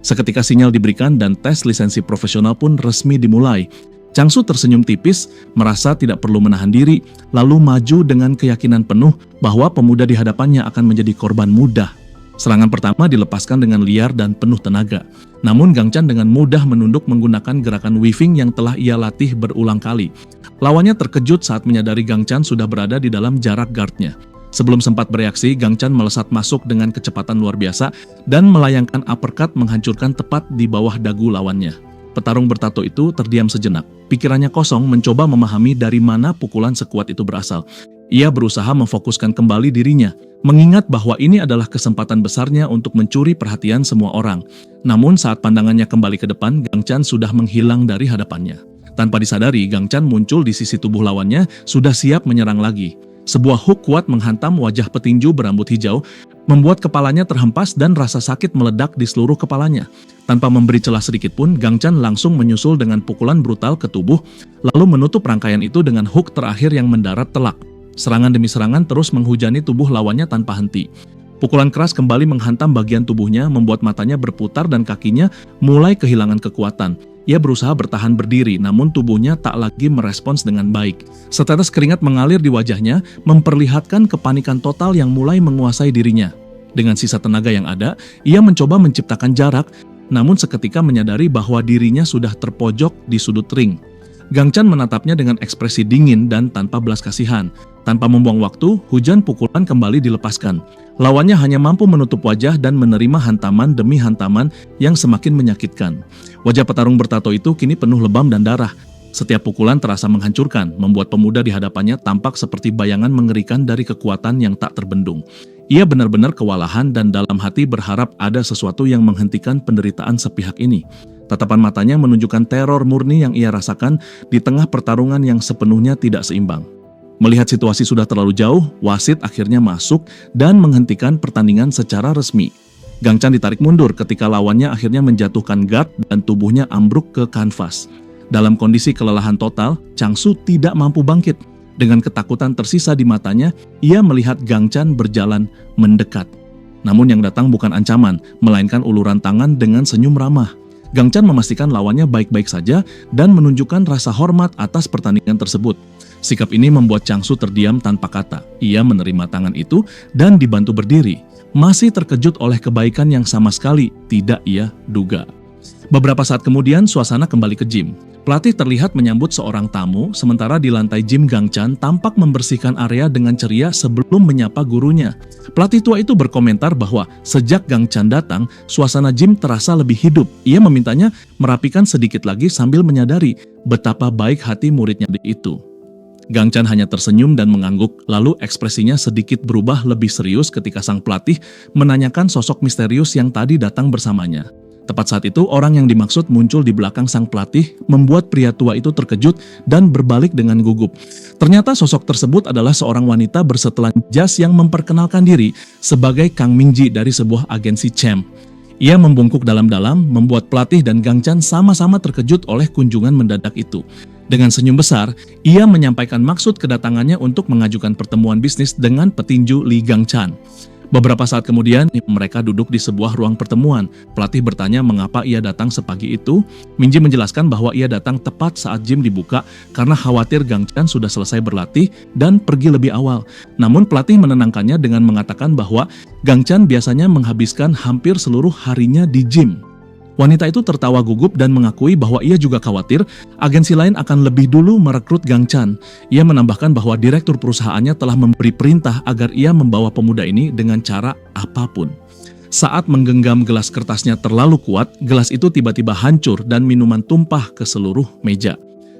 Seketika sinyal diberikan dan tes lisensi profesional pun resmi dimulai. Chang Soo tersenyum tipis, merasa tidak perlu menahan diri, lalu maju dengan keyakinan penuh bahwa pemuda di hadapannya akan menjadi korban mudah. Serangan pertama dilepaskan dengan liar dan penuh tenaga. Namun Gangchan dengan mudah menunduk menggunakan gerakan weaving yang telah ia latih berulang kali. Lawannya terkejut saat menyadari Gangchan sudah berada di dalam jarak guardnya. Sebelum sempat bereaksi, Gangchan melesat masuk dengan kecepatan luar biasa dan melayangkan uppercut menghancurkan tepat di bawah dagu lawannya. Petarung bertato itu terdiam sejenak. Pikirannya kosong mencoba memahami dari mana pukulan sekuat itu berasal. Ia berusaha memfokuskan kembali dirinya, mengingat bahwa ini adalah kesempatan besarnya untuk mencuri perhatian semua orang. Namun saat pandangannya kembali ke depan, Gangchan sudah menghilang dari hadapannya. Tanpa disadari, Gangchan muncul di sisi tubuh lawannya, sudah siap menyerang lagi. Sebuah hook kuat menghantam wajah petinju berambut hijau, membuat kepalanya terhempas dan rasa sakit meledak di seluruh kepalanya. Tanpa memberi celah sedikit pun, Gangchan langsung menyusul dengan pukulan brutal ke tubuh, lalu menutup rangkaian itu dengan hook terakhir yang mendarat telak. Serangan demi serangan terus menghujani tubuh lawannya tanpa henti. Pukulan keras kembali menghantam bagian tubuhnya, membuat matanya berputar dan kakinya mulai kehilangan kekuatan. Ia berusaha bertahan berdiri, namun tubuhnya tak lagi merespons dengan baik. Setetes keringat mengalir di wajahnya, memperlihatkan kepanikan total yang mulai menguasai dirinya. Dengan sisa tenaga yang ada, ia mencoba menciptakan jarak, namun seketika menyadari bahwa dirinya sudah terpojok di sudut ring. Gangchan menatapnya dengan ekspresi dingin dan tanpa belas kasihan. Tanpa membuang waktu, hujan pukulan kembali dilepaskan. Lawannya hanya mampu menutup wajah dan menerima hantaman demi hantaman yang semakin menyakitkan. Wajah petarung bertato itu kini penuh lebam dan darah. Setiap pukulan terasa menghancurkan, membuat pemuda di hadapannya tampak seperti bayangan mengerikan dari kekuatan yang tak terbendung. Ia benar-benar kewalahan dan dalam hati berharap ada sesuatu yang menghentikan penderitaan sepihak ini. Tatapan matanya menunjukkan teror murni yang ia rasakan di tengah pertarungan yang sepenuhnya tidak seimbang. Melihat situasi sudah terlalu jauh, wasit akhirnya masuk dan menghentikan pertandingan secara resmi. Gangchan ditarik mundur ketika lawannya akhirnya menjatuhkan guard dan tubuhnya ambruk ke kanvas. Dalam kondisi kelelahan total, Chang Soo tidak mampu bangkit. Dengan ketakutan tersisa di matanya, ia melihat Gangchan berjalan mendekat. Namun yang datang bukan ancaman, melainkan uluran tangan dengan senyum ramah. Gangchan memastikan lawannya baik-baik saja dan menunjukkan rasa hormat atas pertandingan tersebut. Sikap ini membuat Chang Soo terdiam tanpa kata. Ia menerima tangan itu dan dibantu berdiri, masih terkejut oleh kebaikan yang sama sekali tidak ia duga. Beberapa saat kemudian, suasana kembali ke gym. Pelatih terlihat menyambut seorang tamu, sementara di lantai gym Gangchan tampak membersihkan area dengan ceria sebelum menyapa gurunya. Pelatih tua itu berkomentar bahwa sejak Gangchan datang, suasana gym terasa lebih hidup. Ia memintanya merapikan sedikit lagi sambil menyadari betapa baik hati muridnya itu. Gangchan hanya tersenyum dan mengangguk, lalu ekspresinya sedikit berubah lebih serius ketika sang pelatih menanyakan sosok misterius yang tadi datang bersamanya. Tepat saat itu, orang yang dimaksud muncul di belakang sang pelatih, membuat pria tua itu terkejut dan berbalik dengan gugup. Ternyata sosok tersebut adalah seorang wanita bersetelan jas yang memperkenalkan diri sebagai Kang Mingji dari sebuah agensi Champ. Ia membungkuk dalam-dalam, membuat pelatih dan Gangchan sama-sama terkejut oleh kunjungan mendadak itu. Dengan senyum besar, ia menyampaikan maksud kedatangannya untuk mengajukan pertemuan bisnis dengan petinju Lee Gang-chan. Beberapa saat kemudian, mereka duduk di sebuah ruang pertemuan. Pelatih bertanya mengapa ia datang sepagi itu. Minji menjelaskan bahwa ia datang tepat saat gym dibuka karena khawatir Gang-chan sudah selesai berlatih dan pergi lebih awal. Namun pelatih menenangkannya dengan mengatakan bahwa Gang-chan biasanya menghabiskan hampir seluruh harinya di gym. Wanita itu tertawa gugup dan mengakui bahwa ia juga khawatir agensi lain akan lebih dulu merekrut Gang-chan. Ia menambahkan bahwa direktur perusahaannya telah memberi perintah agar ia membawa pemuda ini dengan cara apapun. Saat menggenggam gelas kertasnya terlalu kuat, gelas itu tiba-tiba hancur dan minuman tumpah ke seluruh meja.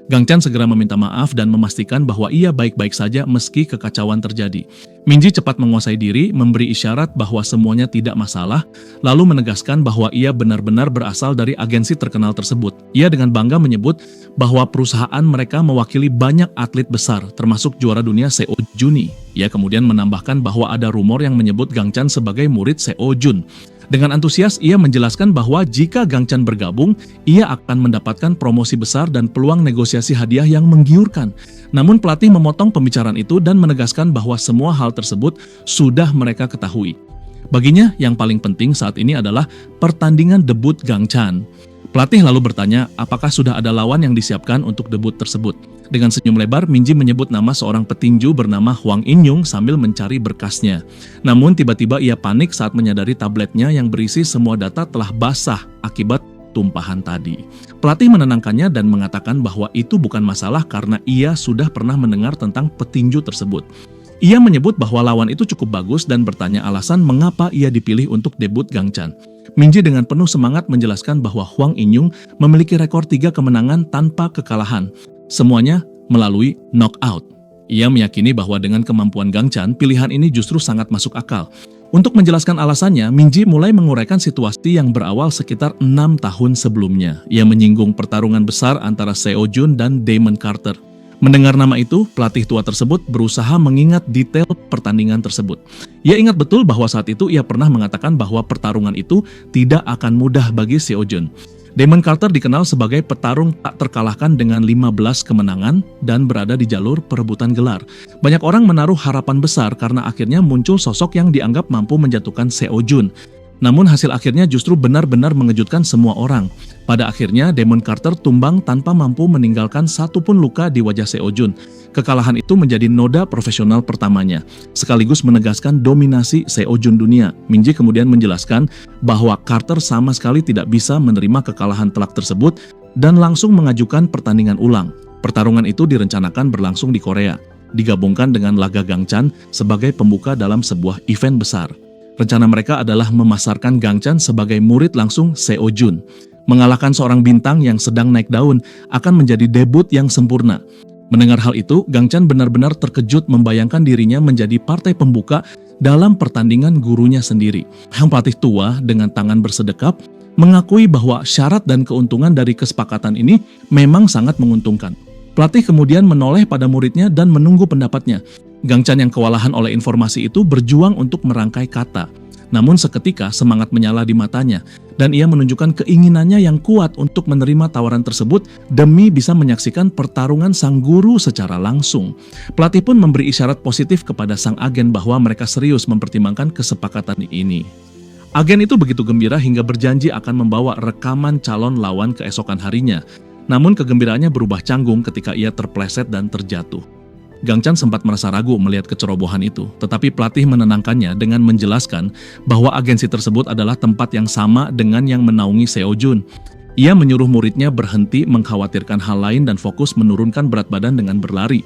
Gang-chan segera meminta maaf dan memastikan bahwa ia baik-baik saja meski kekacauan terjadi. Minji cepat menguasai diri, memberi isyarat bahwa semuanya tidak masalah, lalu menegaskan bahwa ia benar-benar berasal dari agensi terkenal tersebut. Ia dengan bangga menyebut bahwa perusahaan mereka mewakili banyak atlet besar, termasuk juara dunia Seo Jun. Ia kemudian menambahkan bahwa ada rumor yang menyebut Gang-chan sebagai murid Seo Jun. Dengan antusias, ia menjelaskan bahwa jika Gang-chan bergabung, ia akan mendapatkan promosi besar dan peluang negosiasi hadiah yang menggiurkan. Namun pelatih memotong pembicaraan itu dan menegaskan bahwa semua hal tersebut sudah mereka ketahui. Baginya, yang paling penting saat ini adalah pertandingan debut Gang-chan. Pelatih lalu bertanya apakah sudah ada lawan yang disiapkan untuk debut tersebut. Dengan senyum lebar, Minji menyebut nama seorang petinju bernama Hwang In-young sambil mencari berkasnya. Namun tiba-tiba ia panik saat menyadari tabletnya yang berisi semua data telah basah akibat tumpahan tadi. Pelatih menenangkannya dan mengatakan bahwa itu bukan masalah karena ia sudah pernah mendengar tentang petinju tersebut. Ia menyebut bahwa lawan itu cukup bagus dan bertanya alasan mengapa ia dipilih untuk debut Gang-chan. Minji dengan penuh semangat menjelaskan bahwa Hwang In-young memiliki rekor 3 kemenangan tanpa kekalahan. Semuanya melalui knockout. Ia meyakini bahwa dengan kemampuan Gang-chan, pilihan ini justru sangat masuk akal. Untuk menjelaskan alasannya, Minji mulai menguraikan situasi yang berawal sekitar 6 tahun sebelumnya. Ia menyinggung pertarungan besar antara Seo Jun dan Damon Carter. Mendengar nama itu, pelatih tua tersebut berusaha mengingat detail pertandingan tersebut. Ia ingat betul bahwa saat itu ia pernah mengatakan bahwa pertarungan itu tidak akan mudah bagi Seo Jun. Damon Carter dikenal sebagai petarung tak terkalahkan dengan 15 kemenangan dan berada di jalur perebutan gelar. Banyak orang menaruh harapan besar karena akhirnya muncul sosok yang dianggap mampu menjatuhkan Seo Jun. Namun hasil akhirnya justru benar-benar mengejutkan semua orang. Pada akhirnya, Damon Carter tumbang tanpa mampu meninggalkan satupun luka di wajah Seo Jun. Kekalahan itu menjadi noda profesional pertamanya, sekaligus menegaskan dominasi Seo Jun dunia. Minji kemudian menjelaskan bahwa Carter sama sekali tidak bisa menerima kekalahan telak tersebut dan langsung mengajukan pertandingan ulang. Pertarungan itu direncanakan berlangsung di Korea, digabungkan dengan laga Gang-chan sebagai pembuka dalam sebuah event besar. Rencana mereka adalah memasarkan Gang-chan sebagai murid langsung Seo Jun. Mengalahkan seorang bintang yang sedang naik daun akan menjadi debut yang sempurna. Mendengar hal itu, Gang-chan benar-benar terkejut membayangkan dirinya menjadi partai pembuka dalam pertandingan gurunya sendiri. Sang pelatih tua dengan tangan bersedekap mengakui bahwa syarat dan keuntungan dari kesepakatan ini memang sangat menguntungkan. Pelatih kemudian menoleh pada muridnya dan menunggu pendapatnya. Gang-chan yang kewalahan oleh informasi itu berjuang untuk merangkai kata. Namun seketika semangat menyala di matanya dan ia menunjukkan keinginannya yang kuat untuk menerima tawaran tersebut demi bisa menyaksikan pertarungan sang guru secara langsung. Pelatih pun memberi isyarat positif kepada sang agen bahwa mereka serius mempertimbangkan kesepakatan ini. Agen itu begitu gembira hingga berjanji akan membawa rekaman calon lawan keesokan harinya. Namun kegembiraannya berubah canggung ketika ia terpleset dan terjatuh. Gang-chan sempat merasa ragu melihat kecerobohan itu, tetapi pelatih menenangkannya dengan menjelaskan bahwa agensi tersebut adalah tempat yang sama dengan yang menaungi Seo Jun. Ia menyuruh muridnya berhenti mengkhawatirkan hal lain dan fokus menurunkan berat badan dengan berlari.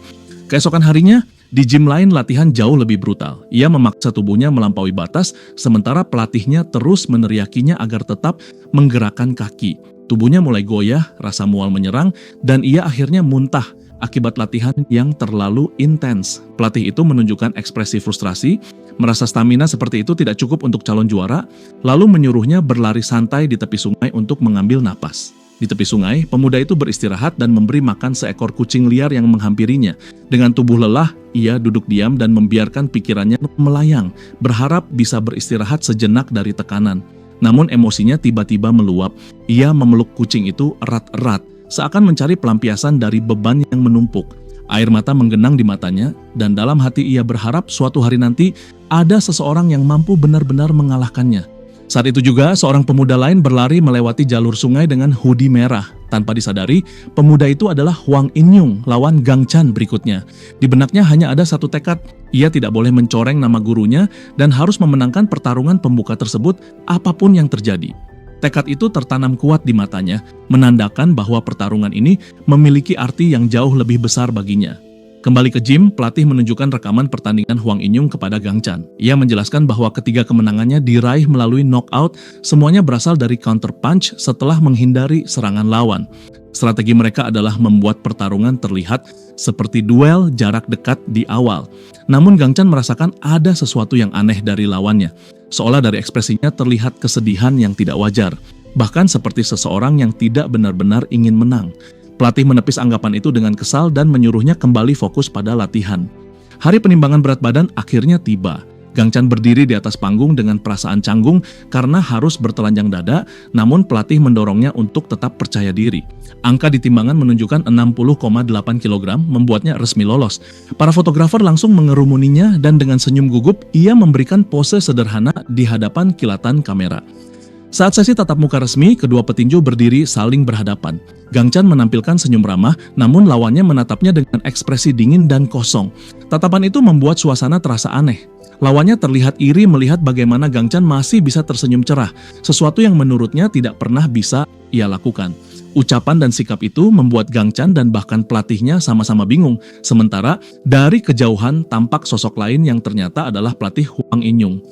Keesokan harinya, di gym lain latihan jauh lebih brutal. Ia memaksa tubuhnya melampaui batas, sementara pelatihnya terus meneriakinya agar tetap menggerakkan kaki. Tubuhnya mulai goyah, rasa mual menyerang, dan ia akhirnya muntah akibat latihan yang terlalu intens. Pelatih itu menunjukkan ekspresi frustrasi, merasa stamina seperti itu tidak cukup untuk calon juara, lalu menyuruhnya berlari santai di tepi sungai untuk mengambil napas. Di tepi sungai, pemuda itu beristirahat dan memberi makan seekor kucing liar yang menghampirinya. Dengan tubuh lelah, ia duduk diam dan membiarkan pikirannya melayang, berharap bisa beristirahat sejenak dari tekanan. Namun emosinya tiba-tiba meluap. Ia memeluk kucing itu erat-erat, seakan mencari pelampiasan dari beban yang menumpuk. Air mata menggenang di matanya, dan dalam hati ia berharap suatu hari nanti ada seseorang yang mampu benar-benar mengalahkannya. Saat itu juga, seorang pemuda lain berlari melewati jalur sungai dengan hoodie merah. Tanpa disadari, pemuda itu adalah Hwang In-yung, lawan Gang Chan berikutnya. Di benaknya hanya ada satu tekad, ia tidak boleh mencoreng nama gurunya dan harus memenangkan pertarungan pembuka tersebut apapun yang terjadi. Tekad itu tertanam kuat di matanya, menandakan bahwa pertarungan ini memiliki arti yang jauh lebih besar baginya. Kembali ke gym, pelatih menunjukkan rekaman pertandingan Hwang In-yung kepada Gang Chan. Ia menjelaskan bahwa ketiga kemenangannya diraih melalui knockout, semuanya berasal dari counter punch setelah menghindari serangan lawan. Strategi mereka adalah membuat pertarungan terlihat seperti duel jarak dekat di awal. Namun Gang Chan merasakan ada sesuatu yang aneh dari lawannya. Seolah dari ekspresinya terlihat kesedihan yang tidak wajar, bahkan seperti seseorang yang tidak benar-benar ingin menang. Pelatih menepis anggapan itu dengan kesal dan menyuruhnya kembali fokus pada latihan. Hari penimbangan berat badan akhirnya tiba. Gang Chan berdiri di atas panggung dengan perasaan canggung karena harus bertelanjang dada, namun pelatih mendorongnya untuk tetap percaya diri. Angka di timbangan menunjukkan 60,8 kg, membuatnya resmi lolos. Para fotografer langsung mengerumuninya dan dengan senyum gugup, ia memberikan pose sederhana di hadapan kilatan kamera. Saat sesi tatap muka resmi, kedua petinju berdiri saling berhadapan. Gang Chan menampilkan senyum ramah, namun lawannya menatapnya dengan ekspresi dingin dan kosong. Tatapan itu membuat suasana terasa aneh. Lawannya terlihat iri melihat bagaimana Gang Chan masih bisa tersenyum cerah, sesuatu yang menurutnya tidak pernah bisa ia lakukan. Ucapan dan sikap itu membuat Gang Chan dan bahkan pelatihnya sama-sama bingung. Sementara dari kejauhan tampak sosok lain yang ternyata adalah pelatih Hwang In-yung.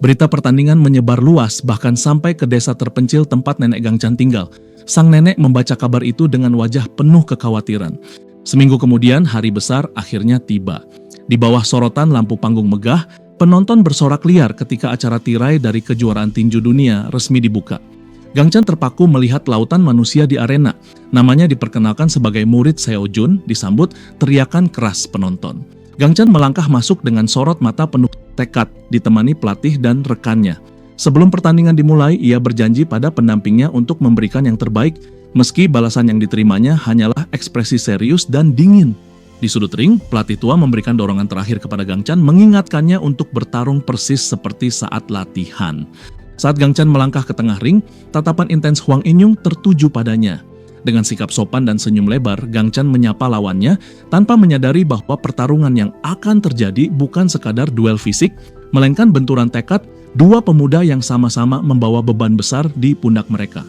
Berita pertandingan menyebar luas bahkan sampai ke desa terpencil tempat nenek Gang Chan tinggal. Sang nenek membaca kabar itu dengan wajah penuh kekhawatiran. Seminggu kemudian hari besar akhirnya tiba. Di bawah sorotan lampu panggung megah, penonton bersorak liar ketika acara tirai dari kejuaraan tinju dunia resmi dibuka. Gang Chan terpaku melihat lautan manusia di arena. Namanya diperkenalkan sebagai murid Seo Jun, disambut teriakan keras penonton. Gang Chan melangkah masuk dengan sorot mata penuh tekad, ditemani pelatih dan rekannya. Sebelum pertandingan dimulai, ia berjanji pada pendampingnya untuk memberikan yang terbaik, meski balasan yang diterimanya hanyalah ekspresi serius dan dingin. Di sudut ring, pelatih tua memberikan dorongan terakhir kepada Gang Chan, mengingatkannya untuk bertarung persis seperti saat latihan. Saat Gang Chan melangkah ke tengah ring, tatapan intens Hwang In-yung tertuju padanya. Dengan sikap sopan dan senyum lebar, Gang Chan menyapa lawannya tanpa menyadari bahwa pertarungan yang akan terjadi bukan sekadar duel fisik, melainkan benturan tekad dua pemuda yang sama-sama membawa beban besar di pundak mereka.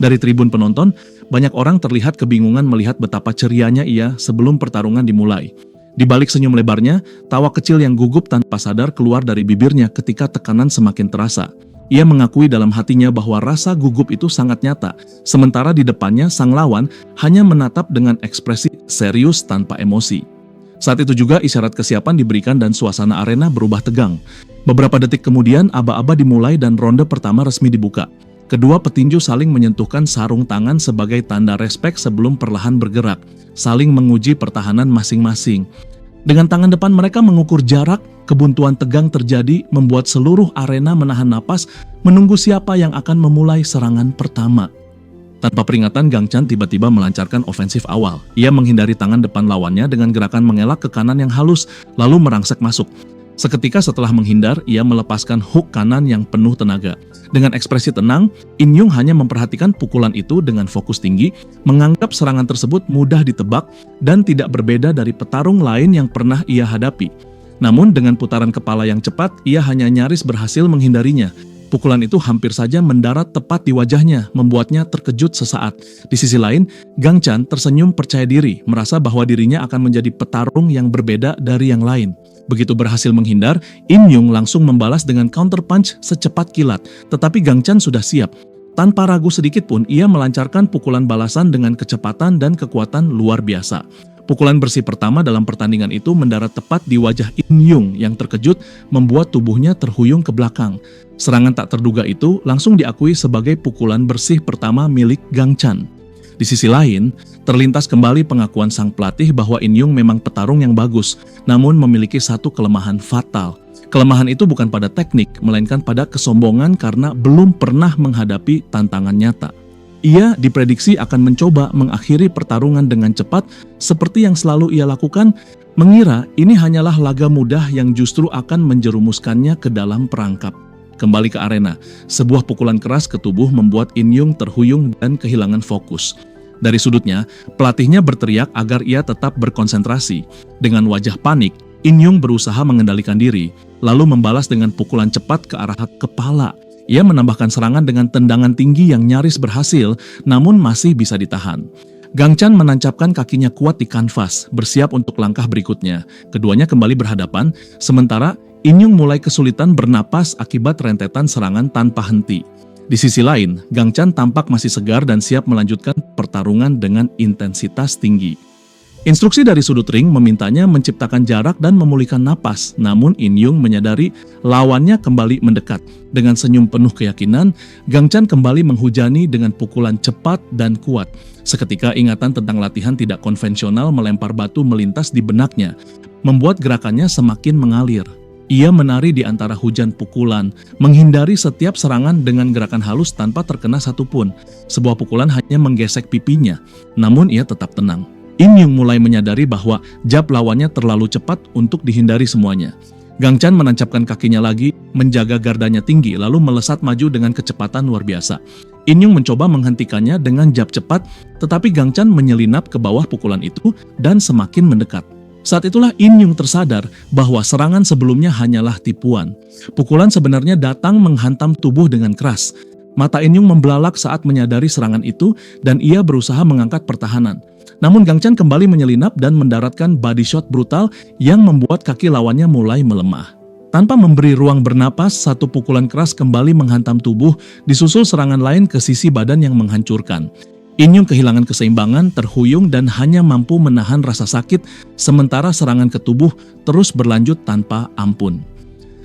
Dari tribun penonton, banyak orang terlihat kebingungan melihat betapa cerianya ia sebelum pertarungan dimulai. Di balik senyum lebarnya, tawa kecil yang gugup tanpa sadar keluar dari bibirnya ketika tekanan semakin terasa. Ia mengakui dalam hatinya bahwa rasa gugup itu sangat nyata, sementara di depannya sang lawan hanya menatap dengan ekspresi serius tanpa emosi. Saat itu juga isyarat kesiapan diberikan dan suasana arena berubah tegang. Beberapa detik kemudian, aba-aba dimulai dan ronde pertama resmi dibuka. Kedua petinju saling menyentuhkan sarung tangan sebagai tanda respek sebelum perlahan bergerak, saling menguji pertahanan masing-masing. Dengan tangan depan mereka mengukur jarak, kebuntuan tegang terjadi membuat seluruh arena menahan napas menunggu siapa yang akan memulai serangan pertama. Tanpa peringatan, Gang Chan tiba-tiba melancarkan ofensif awal. Ia menghindari tangan depan lawannya dengan gerakan mengelak ke kanan yang halus, lalu merangsek masuk. Seketika setelah menghindar, ia melepaskan hook kanan yang penuh tenaga. Dengan ekspresi tenang, In-yung hanya memperhatikan pukulan itu dengan fokus tinggi, menganggap serangan tersebut mudah ditebak dan tidak berbeda dari petarung lain yang pernah ia hadapi. Namun dengan putaran kepala yang cepat, ia hanya nyaris berhasil menghindarinya. Pukulan itu hampir saja mendarat tepat di wajahnya, membuatnya terkejut sesaat. Di sisi lain, Gang Chan tersenyum percaya diri, merasa bahwa dirinya akan menjadi petarung yang berbeda dari yang lain. Begitu berhasil menghindar, In-yung langsung membalas dengan counter punch secepat kilat, tetapi Gang Chan sudah siap. Tanpa ragu sedikit pun, ia melancarkan pukulan balasan dengan kecepatan dan kekuatan luar biasa. Pukulan bersih pertama dalam pertandingan itu mendarat tepat di wajah In-yung yang terkejut, membuat tubuhnya terhuyung ke belakang. Serangan tak terduga itu langsung diakui sebagai pukulan bersih pertama milik Gang Chan. Di sisi lain, terlintas kembali pengakuan sang pelatih bahwa In-yung memang petarung yang bagus, namun memiliki satu kelemahan fatal. Kelemahan itu bukan pada teknik, melainkan pada kesombongan karena belum pernah menghadapi tantangan nyata. Ia diprediksi akan mencoba mengakhiri pertarungan dengan cepat seperti yang selalu ia lakukan, mengira ini hanyalah laga mudah yang justru akan menjerumuskannya ke dalam perangkap. Kembali ke arena, sebuah pukulan keras ke tubuh membuat In Yung terhuyung dan kehilangan fokus. Dari sudutnya, pelatihnya berteriak agar ia tetap berkonsentrasi. Dengan wajah panik, In Yung berusaha mengendalikan diri, lalu membalas dengan pukulan cepat ke arah kepala. Ia menambahkan serangan dengan tendangan tinggi yang nyaris berhasil, namun masih bisa ditahan. Gang Chan menancapkan kakinya kuat di kanvas, bersiap untuk langkah berikutnya. Keduanya kembali berhadapan, sementara In Yung mulai kesulitan bernapas akibat rentetan serangan tanpa henti. Di sisi lain, Gang Chan tampak masih segar dan siap melanjutkan pertarungan dengan intensitas tinggi. Instruksi dari sudut ring memintanya menciptakan jarak dan memulihkan napas, namun In Yung menyadari lawannya kembali mendekat. Dengan senyum penuh keyakinan, Gang Chan kembali menghujani dengan pukulan cepat dan kuat. Seketika ingatan tentang latihan tidak konvensional melempar batu melintas di benaknya, membuat gerakannya semakin mengalir. Ia menari di antara hujan pukulan, menghindari setiap serangan dengan gerakan halus tanpa terkena satupun. Sebuah pukulan hanya menggesek pipinya, namun ia tetap tenang. In Yung mulai menyadari bahwa jab lawannya terlalu cepat untuk dihindari semuanya. Gang Chan menancapkan kakinya lagi, menjaga gardanya tinggi, lalu melesat maju dengan kecepatan luar biasa. In Yung mencoba menghentikannya dengan jab cepat, tetapi Gang Chan menyelinap ke bawah pukulan itu dan semakin mendekat. Saat itulah In Yung tersadar bahwa serangan sebelumnya hanyalah tipuan. Pukulan sebenarnya datang menghantam tubuh dengan keras. Mata In Yung membelalak saat menyadari serangan itu dan ia berusaha mengangkat pertahanan. Namun Gang Chan kembali menyelinap dan mendaratkan body shot brutal yang membuat kaki lawannya mulai melemah. Tanpa memberi ruang bernapas, satu pukulan keras kembali menghantam tubuh, disusul serangan lain ke sisi badan yang menghancurkan. In Yung kehilangan keseimbangan, terhuyung dan hanya mampu menahan rasa sakit, sementara serangan ke tubuh terus berlanjut tanpa ampun.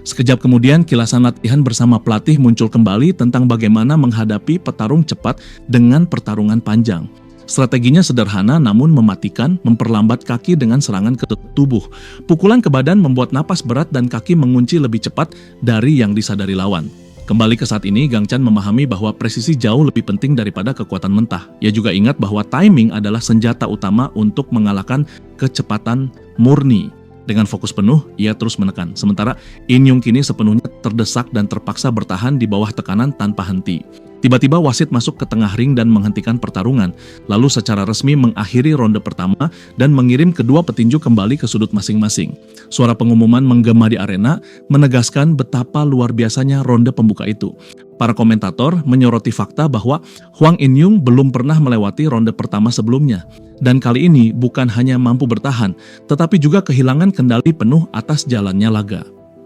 Sekejap kemudian, kilasan latihan bersama pelatih muncul kembali tentang bagaimana menghadapi petarung cepat dengan pertarungan panjang. Strateginya sederhana namun mematikan, memperlambat kaki dengan serangan ke tubuh. Pukulan ke badan membuat napas berat dan kaki mengunci lebih cepat dari yang disadari lawan. Kembali ke saat ini, Gang Chan memahami bahwa presisi jauh lebih penting daripada kekuatan mentah. Ia juga ingat bahwa timing adalah senjata utama untuk mengalahkan kecepatan murni. Dengan fokus penuh, ia terus menekan. Sementara In Yung kini sepenuhnya terdesak dan terpaksa bertahan di bawah tekanan tanpa henti. Tiba-tiba wasit masuk ke tengah ring dan menghentikan pertarungan, lalu secara resmi mengakhiri ronde pertama dan mengirim kedua petinju kembali ke sudut masing-masing. Suara pengumuman menggema di arena, menegaskan betapa luar biasanya ronde pembuka itu. Para komentator menyoroti fakta bahwa Hwang In Yung belum pernah melewati ronde pertama sebelumnya. Dan kali ini bukan hanya mampu bertahan, tetapi juga kehilangan kendali penuh atas jalannya laga.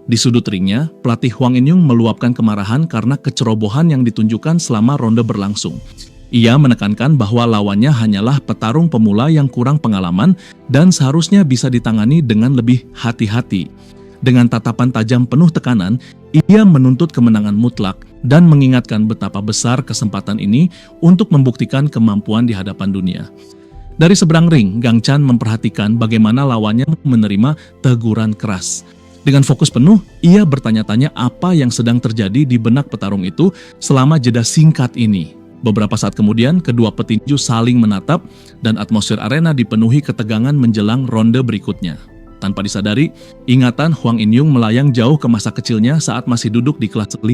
Di sudut ringnya, pelatih Hwang In Yung meluapkan kemarahan karena kecerobohan yang ditunjukkan selama ronde berlangsung. Ia menekankan bahwa lawannya hanyalah petarung pemula yang kurang pengalaman dan seharusnya bisa ditangani dengan lebih hati-hati. Dengan tatapan tajam penuh tekanan, ia menuntut kemenangan mutlak dan mengingatkan betapa besar kesempatan ini untuk membuktikan kemampuan di hadapan dunia. Dari seberang ring, Gang Chan memperhatikan bagaimana lawannya menerima teguran keras. Dengan fokus penuh, ia bertanya-tanya apa yang sedang terjadi di benak petarung itu selama jeda singkat ini. Beberapa saat kemudian, kedua petinju saling menatap dan atmosfer arena dipenuhi ketegangan menjelang ronde berikutnya. Tanpa disadari, ingatan Hwang In Yung melayang jauh ke masa kecilnya saat masih duduk di kelas 5.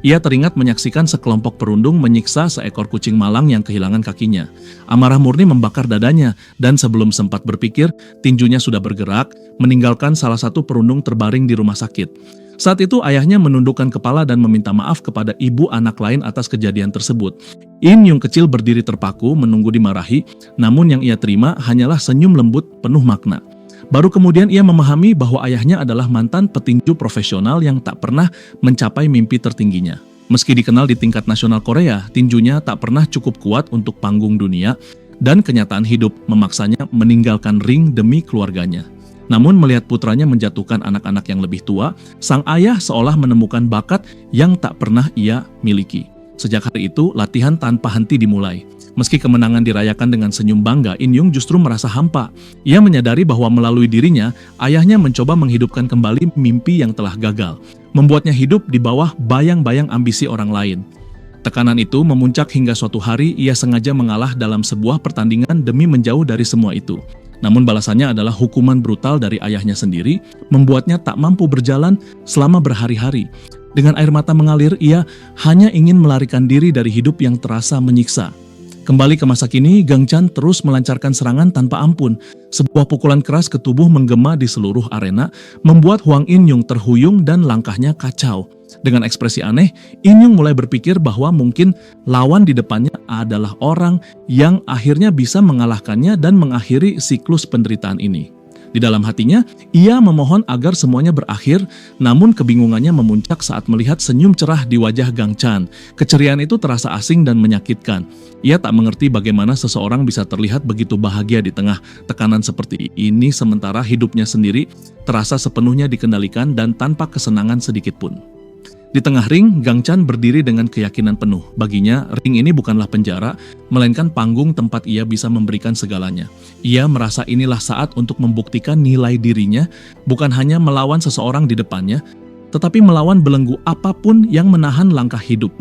Ia teringat menyaksikan sekelompok perundung menyiksa seekor kucing malang yang kehilangan kakinya. Amarah murni membakar dadanya, dan sebelum sempat berpikir, tinjunya sudah bergerak, meninggalkan salah satu perundung terbaring di rumah sakit. Saat itu ayahnya menundukkan kepala dan meminta maaf kepada ibu anak lain atas kejadian tersebut. In Yung kecil berdiri terpaku menunggu dimarahi, namun yang ia terima hanyalah senyum lembut penuh makna. Baru kemudian ia memahami bahwa ayahnya adalah mantan petinju profesional yang tak pernah mencapai mimpi tertingginya. Meski dikenal di tingkat nasional Korea, tinjunya tak pernah cukup kuat untuk panggung dunia, dan kenyataan hidup memaksanya meninggalkan ring demi keluarganya. Namun melihat putranya menjatuhkan anak-anak yang lebih tua, sang ayah seolah menemukan bakat yang tak pernah ia miliki. Sejak hari itu, latihan tanpa henti dimulai. Meski kemenangan dirayakan dengan senyum bangga, In Yung justru merasa hampa. Ia menyadari bahwa melalui dirinya, ayahnya mencoba menghidupkan kembali mimpi yang telah gagal, membuatnya hidup di bawah bayang-bayang ambisi orang lain. Tekanan itu memuncak hingga suatu hari ia sengaja mengalah dalam sebuah pertandingan demi menjauh dari semua itu. Namun balasannya adalah hukuman brutal dari ayahnya sendiri, membuatnya tak mampu berjalan selama berhari-hari. Dengan air mata mengalir, ia hanya ingin melarikan diri dari hidup yang terasa menyiksa. Kembali ke masa kini, Gang Chan terus melancarkan serangan tanpa ampun. Sebuah pukulan keras ke tubuh menggema di seluruh arena, membuat Hwang In-yung terhuyung dan langkahnya kacau. Dengan ekspresi aneh, In-yung mulai berpikir bahwa mungkin lawan di depannya adalah orang yang akhirnya bisa mengalahkannya dan mengakhiri siklus penderitaan ini. Di dalam hatinya, ia memohon agar semuanya berakhir, namun kebingungannya memuncak saat melihat senyum cerah di wajah Gang Chan. Keceriaan itu terasa asing dan menyakitkan. Ia tak mengerti bagaimana seseorang bisa terlihat begitu bahagia di tengah tekanan seperti ini, sementara hidupnya sendiri terasa sepenuhnya dikendalikan dan tanpa kesenangan sedikit pun. Di tengah ring, Gang Chan berdiri dengan keyakinan penuh. Baginya, ring ini bukanlah penjara, melainkan panggung tempat ia bisa memberikan segalanya. Ia merasa inilah saat untuk membuktikan nilai dirinya, bukan hanya melawan seseorang di depannya, tetapi melawan belenggu apapun yang menahan langkah hidup.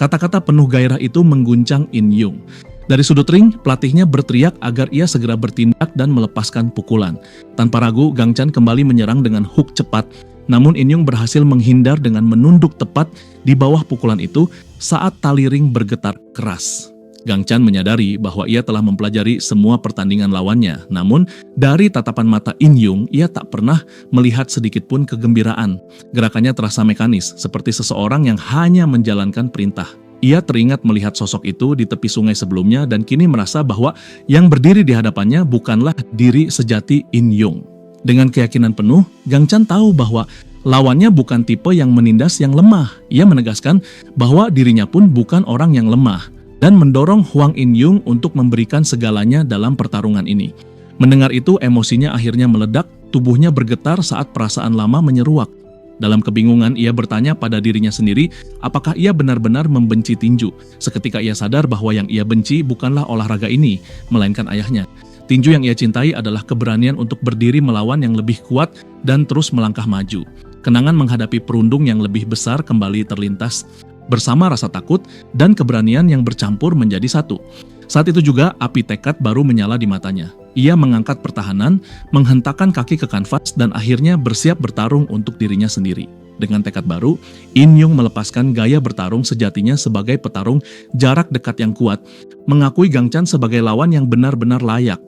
Kata-kata penuh gairah itu mengguncang In-yung. Dari sudut ring, pelatihnya berteriak agar ia segera bertindak dan melepaskan pukulan. Tanpa ragu, Gang Chan kembali menyerang dengan hook cepat. Namun In-yung berhasil menghindar dengan menunduk tepat di bawah pukulan itu saat tali ring bergetar keras. Gang Chan menyadari bahwa ia telah mempelajari semua pertandingan lawannya. Namun, dari tatapan mata In-yung, ia tak pernah melihat sedikit pun kegembiraan. Gerakannya terasa mekanis, seperti seseorang yang hanya menjalankan perintah. Ia teringat melihat sosok itu di tepi sungai sebelumnya dan kini merasa bahwa yang berdiri di hadapannya bukanlah diri sejati In-yung. Dengan keyakinan penuh, Gang Chan tahu bahwa lawannya bukan tipe yang menindas yang lemah. Ia menegaskan bahwa dirinya pun bukan orang yang lemah dan mendorong Hwang In-yung untuk memberikan segalanya dalam pertarungan ini. Mendengar itu, emosinya akhirnya meledak, tubuhnya bergetar saat perasaan lama menyeruak. Dalam kebingungan, ia bertanya pada dirinya sendiri apakah ia benar-benar membenci tinju. Seketika ia sadar bahwa yang ia benci bukanlah olahraga ini, melainkan ayahnya. Tinju yang ia cintai adalah keberanian untuk berdiri melawan yang lebih kuat dan terus melangkah maju. Kenangan menghadapi perundung yang lebih besar kembali terlintas, bersama rasa takut dan keberanian yang bercampur menjadi satu. Saat itu juga api tekad baru menyala di matanya. Ia mengangkat pertahanan, menghentakkan kaki ke kanvas dan akhirnya bersiap bertarung untuk dirinya sendiri. Dengan tekad baru, In-yung melepaskan gaya bertarung sejatinya sebagai petarung jarak dekat yang kuat, mengakui Gang Chan sebagai lawan yang benar-benar layak.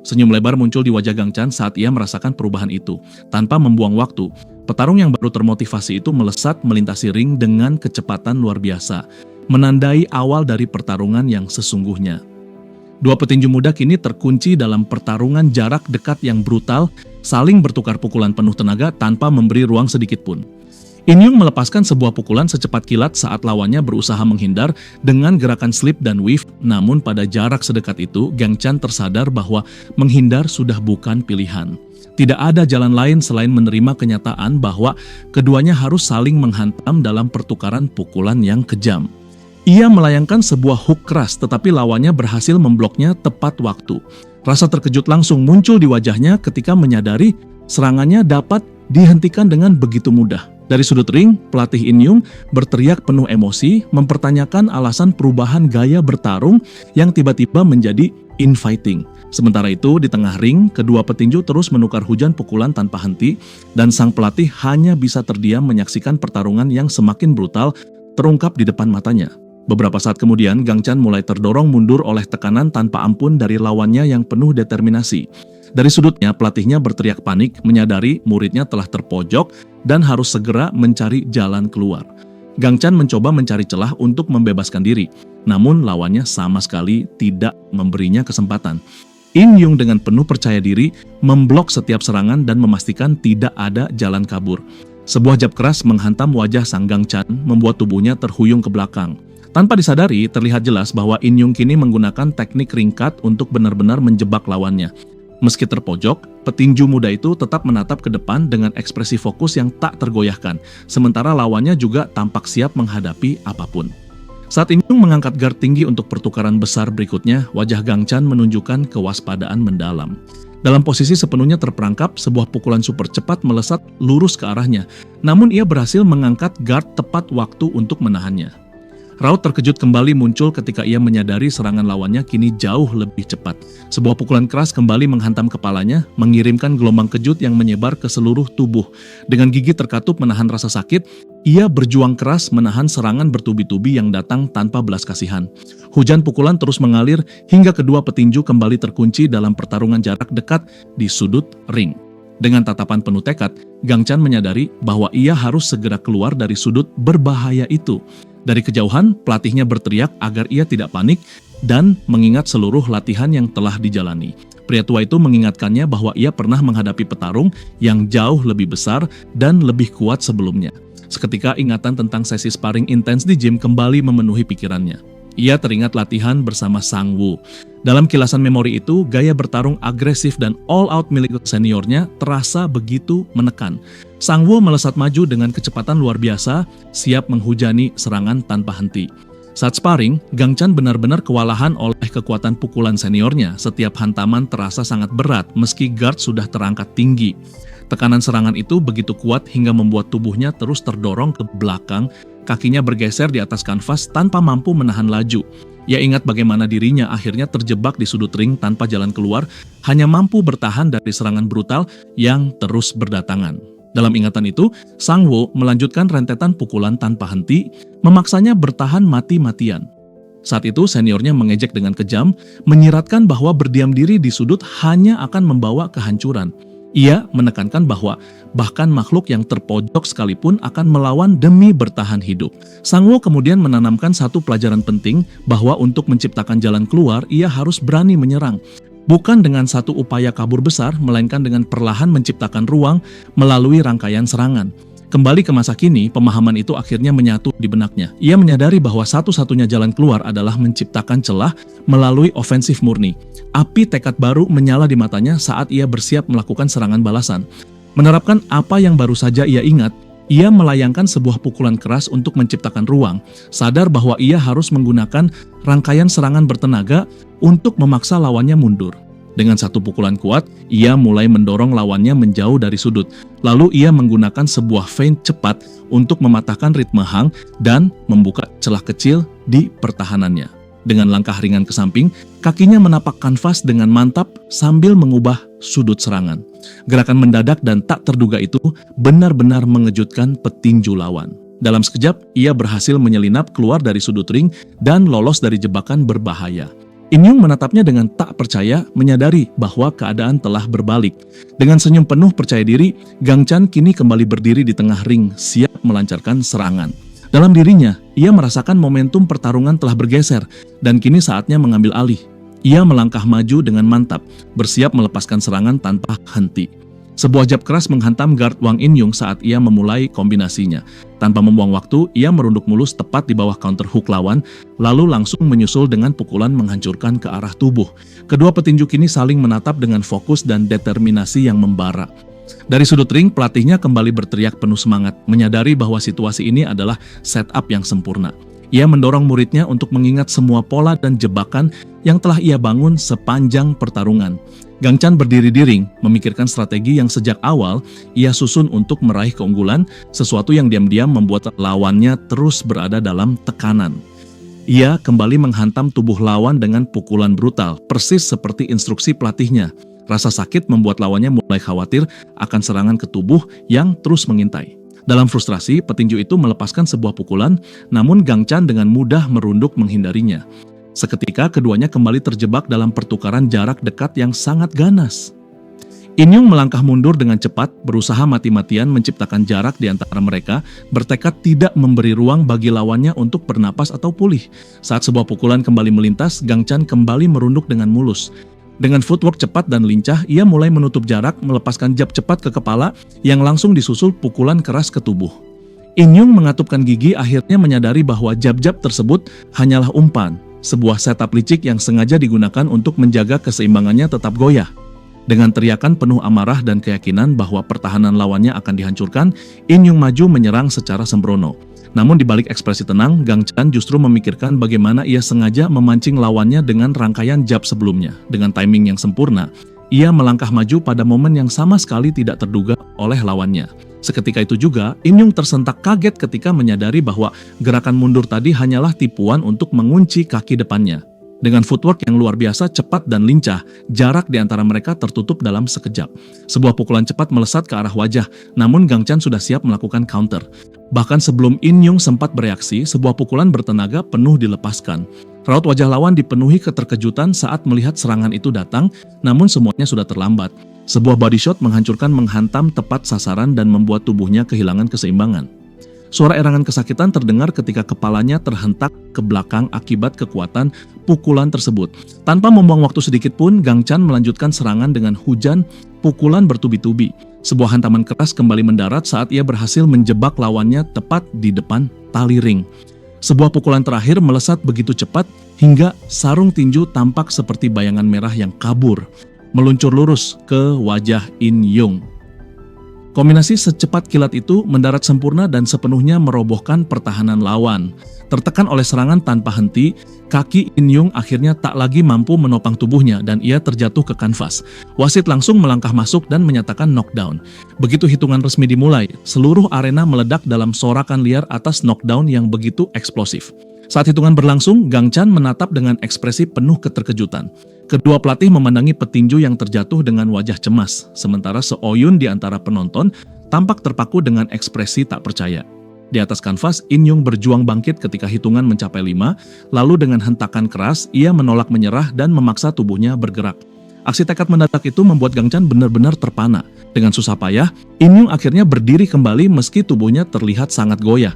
Senyum lebar muncul di wajah Gang Chan saat ia merasakan perubahan itu. Tanpa membuang waktu, petarung yang baru termotivasi itu melesat melintasi ring dengan kecepatan luar biasa, menandai awal dari pertarungan yang sesungguhnya. Dua petinju muda kini terkunci dalam pertarungan jarak dekat yang brutal, saling bertukar pukulan penuh tenaga tanpa memberi ruang sedikit pun. In-yung melepaskan sebuah pukulan secepat kilat saat lawannya berusaha menghindar dengan gerakan slip dan weave, namun pada jarak sedekat itu, Gang Chan tersadar bahwa menghindar sudah bukan pilihan. Tidak ada jalan lain selain menerima kenyataan bahwa keduanya harus saling menghantam dalam pertukaran pukulan yang kejam. Ia melayangkan sebuah hook keras, tetapi lawannya berhasil membloknya tepat waktu. Rasa terkejut langsung muncul di wajahnya ketika menyadari serangannya dapat dihentikan dengan begitu mudah. Dari sudut ring, pelatih In-yung berteriak penuh emosi, mempertanyakan alasan perubahan gaya bertarung yang tiba-tiba menjadi infighting. Sementara itu, di tengah ring, kedua petinju terus menukar hujan pukulan tanpa henti, dan sang pelatih hanya bisa terdiam menyaksikan pertarungan yang semakin brutal terungkap di depan matanya. Beberapa saat kemudian, Gang Chan mulai terdorong mundur oleh tekanan tanpa ampun dari lawannya yang penuh determinasi. Dari sudutnya, pelatihnya berteriak panik, menyadari muridnya telah terpojok dan harus segera mencari jalan keluar. Gang Chan mencoba mencari celah untuk membebaskan diri, namun lawannya sama sekali tidak memberinya kesempatan. In-yung dengan penuh percaya diri memblok setiap serangan dan memastikan tidak ada jalan kabur. Sebuah jab keras menghantam wajah sang Gang Chan, membuat tubuhnya terhuyung ke belakang. Tanpa disadari, terlihat jelas bahwa In-yung kini menggunakan teknik ringkat untuk benar-benar menjebak lawannya. Meski terpojok, petinju muda itu tetap menatap ke depan dengan ekspresi fokus yang tak tergoyahkan, sementara lawannya juga tampak siap menghadapi apapun. Saat In-yung mengangkat guard tinggi untuk pertukaran besar berikutnya, wajah Gang Chan menunjukkan kewaspadaan mendalam. Dalam posisi sepenuhnya terperangkap, sebuah pukulan super cepat melesat lurus ke arahnya, namun ia berhasil mengangkat guard tepat waktu untuk menahannya. Raut terkejut kembali muncul ketika ia menyadari serangan lawannya kini jauh lebih cepat. Sebuah pukulan keras kembali menghantam kepalanya, mengirimkan gelombang kejut yang menyebar ke seluruh tubuh. Dengan gigi terkatup menahan rasa sakit, ia berjuang keras menahan serangan bertubi-tubi yang datang tanpa belas kasihan. Hujan pukulan terus mengalir hingga kedua petinju kembali terkunci dalam pertarungan jarak dekat di sudut ring. Dengan tatapan penuh tekad, Gang Chan menyadari bahwa ia harus segera keluar dari sudut berbahaya itu. Dari kejauhan, pelatihnya berteriak agar ia tidak panik dan mengingat seluruh latihan yang telah dijalani. Pria tua itu mengingatkannya bahwa ia pernah menghadapi petarung yang jauh lebih besar dan lebih kuat sebelumnya. Seketika ingatan tentang sesi sparring intens di gym kembali memenuhi pikirannya. Ia teringat latihan bersama Sang Woo. Dalam kilasan memori itu, gaya bertarung agresif dan all-out milik seniornya terasa begitu menekan. Sang Woo melesat maju dengan kecepatan luar biasa, siap menghujani serangan tanpa henti. Saat sparring, Gang Chan benar-benar kewalahan oleh kekuatan pukulan seniornya. Setiap hantaman terasa sangat berat meski guard sudah terangkat tinggi. Tekanan serangan itu begitu kuat hingga membuat tubuhnya terus terdorong ke belakang, kakinya bergeser di atas kanvas tanpa mampu menahan laju. Ia ingat bagaimana dirinya akhirnya terjebak di sudut ring tanpa jalan keluar, hanya mampu bertahan dari serangan brutal yang terus berdatangan. Dalam ingatan itu, Sang Woo melanjutkan rentetan pukulan tanpa henti, memaksanya bertahan mati-matian. Saat itu seniornya mengejek dengan kejam, menyiratkan bahwa berdiam diri di sudut hanya akan membawa kehancuran. Ia menekankan bahwa bahkan makhluk yang terpojok sekalipun akan melawan demi bertahan hidup. Sang Woo kemudian menanamkan satu pelajaran penting bahwa untuk menciptakan jalan keluar, ia harus berani menyerang. Bukan dengan satu upaya kabur besar, melainkan dengan perlahan menciptakan ruang melalui rangkaian serangan. Kembali ke masa kini, pemahaman itu akhirnya menyatu di benaknya. Ia menyadari bahwa satu-satunya jalan keluar adalah menciptakan celah melalui ofensif murni. Api tekad baru menyala di matanya saat ia bersiap melakukan serangan balasan. Menerapkan apa yang baru saja ia ingat, ia melayangkan sebuah pukulan keras untuk menciptakan ruang, sadar bahwa ia harus menggunakan rangkaian serangan bertenaga untuk memaksa lawannya mundur. Dengan satu pukulan kuat, ia mulai mendorong lawannya menjauh dari sudut. Lalu ia menggunakan sebuah feint cepat untuk mematahkan ritme Hang dan membuka celah kecil di pertahanannya. Dengan langkah ringan ke samping, kakinya menapak kanvas dengan mantap sambil mengubah sudut serangan. Gerakan mendadak dan tak terduga itu benar-benar mengejutkan petinju lawan. Dalam sekejap, ia berhasil menyelinap keluar dari sudut ring dan lolos dari jebakan berbahaya. In Yung menatapnya dengan tak percaya, menyadari bahwa keadaan telah berbalik. Dengan senyum penuh percaya diri, Gang Chan kini kembali berdiri di tengah ring, siap melancarkan serangan. Dalam dirinya, ia merasakan momentum pertarungan telah bergeser, dan kini saatnya mengambil alih. Ia melangkah maju dengan mantap, bersiap melepaskan serangan tanpa henti. Sebuah jab keras menghantam guard Wang In Yung saat ia memulai kombinasinya. Tanpa membuang waktu, ia merunduk mulus tepat di bawah counter hook lawan, lalu langsung menyusul dengan pukulan menghancurkan ke arah tubuh. Kedua petinju kini saling menatap dengan fokus dan determinasi yang membara. Dari sudut ring, pelatihnya kembali berteriak penuh semangat, menyadari bahwa situasi ini adalah setup yang sempurna. Ia mendorong muridnya untuk mengingat semua pola dan jebakan yang telah ia bangun sepanjang pertarungan. Gang Chan berdiri di ring, memikirkan strategi yang sejak awal ia susun untuk meraih keunggulan, sesuatu yang diam-diam membuat lawannya terus berada dalam tekanan. Ia kembali menghantam tubuh lawan dengan pukulan brutal, persis seperti instruksi pelatihnya. Rasa sakit membuat lawannya mulai khawatir akan serangan ke tubuh yang terus mengintai. Dalam frustrasi, petinju itu melepaskan sebuah pukulan, namun Gang Chan dengan mudah merunduk menghindarinya. Seketika keduanya kembali terjebak dalam pertukaran jarak dekat yang sangat ganas. In Yung melangkah mundur dengan cepat, berusaha mati-matian menciptakan jarak di antara mereka, bertekad tidak memberi ruang bagi lawannya untuk bernapas atau pulih. Saat sebuah pukulan kembali melintas, Gang Chan kembali merunduk dengan mulus. Dengan footwork cepat dan lincah, ia mulai menutup jarak, melepaskan jab cepat ke kepala yang langsung disusul pukulan keras ke tubuh. In Yung mengatupkan gigi, akhirnya menyadari bahwa jab-jab tersebut hanyalah umpan, sebuah setup licik yang sengaja digunakan untuk menjaga keseimbangannya tetap goyah. Dengan teriakan penuh amarah dan keyakinan bahwa pertahanan lawannya akan dihancurkan, In Yung maju menyerang secara sembrono. Namun di balik ekspresi tenang, Gang Chan justru memikirkan bagaimana ia sengaja memancing lawannya dengan rangkaian jab sebelumnya. Dengan timing yang sempurna, ia melangkah maju pada momen yang sama sekali tidak terduga oleh lawannya. Seketika itu juga, In Yung tersentak kaget ketika menyadari bahwa gerakan mundur tadi hanyalah tipuan untuk mengunci kaki depannya. Dengan footwork yang luar biasa cepat dan lincah, jarak di antara mereka tertutup dalam sekejap. Sebuah pukulan cepat melesat ke arah wajah, namun Gang Chan sudah siap melakukan counter. Bahkan sebelum In Yung sempat bereaksi, sebuah pukulan bertenaga penuh dilepaskan. Raut wajah lawan dipenuhi keterkejutan saat melihat serangan itu datang, namun semuanya sudah terlambat. Sebuah body shot menghantam tepat sasaran dan membuat tubuhnya kehilangan keseimbangan. Suara erangan kesakitan terdengar ketika kepalanya terhentak ke belakang akibat kekuatan pukulan tersebut. Tanpa membuang waktu sedikit pun, Gang Chan melanjutkan serangan dengan hujan pukulan bertubi-tubi. Sebuah hantaman keras kembali mendarat saat ia berhasil menjebak lawannya tepat di depan tali ring. Sebuah pukulan terakhir melesat begitu cepat hingga sarung tinju tampak seperti bayangan merah yang kabur, meluncur lurus ke wajah In Yung. Kombinasi secepat kilat itu mendarat sempurna dan sepenuhnya merobohkan pertahanan lawan. Tertekan oleh serangan tanpa henti, kaki In Yung akhirnya tak lagi mampu menopang tubuhnya dan ia terjatuh ke kanvas. Wasit langsung melangkah masuk dan menyatakan knockdown. Begitu hitungan resmi dimulai, seluruh arena meledak dalam sorakan liar atas knockdown yang begitu eksplosif. Saat hitungan berlangsung, Gang Chan menatap dengan ekspresi penuh keterkejutan. Kedua pelatih memandangi petinju yang terjatuh dengan wajah cemas, sementara Se-Oyun di antara penonton tampak terpaku dengan ekspresi tak percaya. Di atas kanvas, In Yung berjuang bangkit ketika hitungan mencapai 5, lalu dengan hentakan keras, ia menolak menyerah dan memaksa tubuhnya bergerak. Aksi tekad mendadak itu membuat Gang Chan benar-benar terpana. Dengan susah payah, In Yung akhirnya berdiri kembali meski tubuhnya terlihat sangat goyah.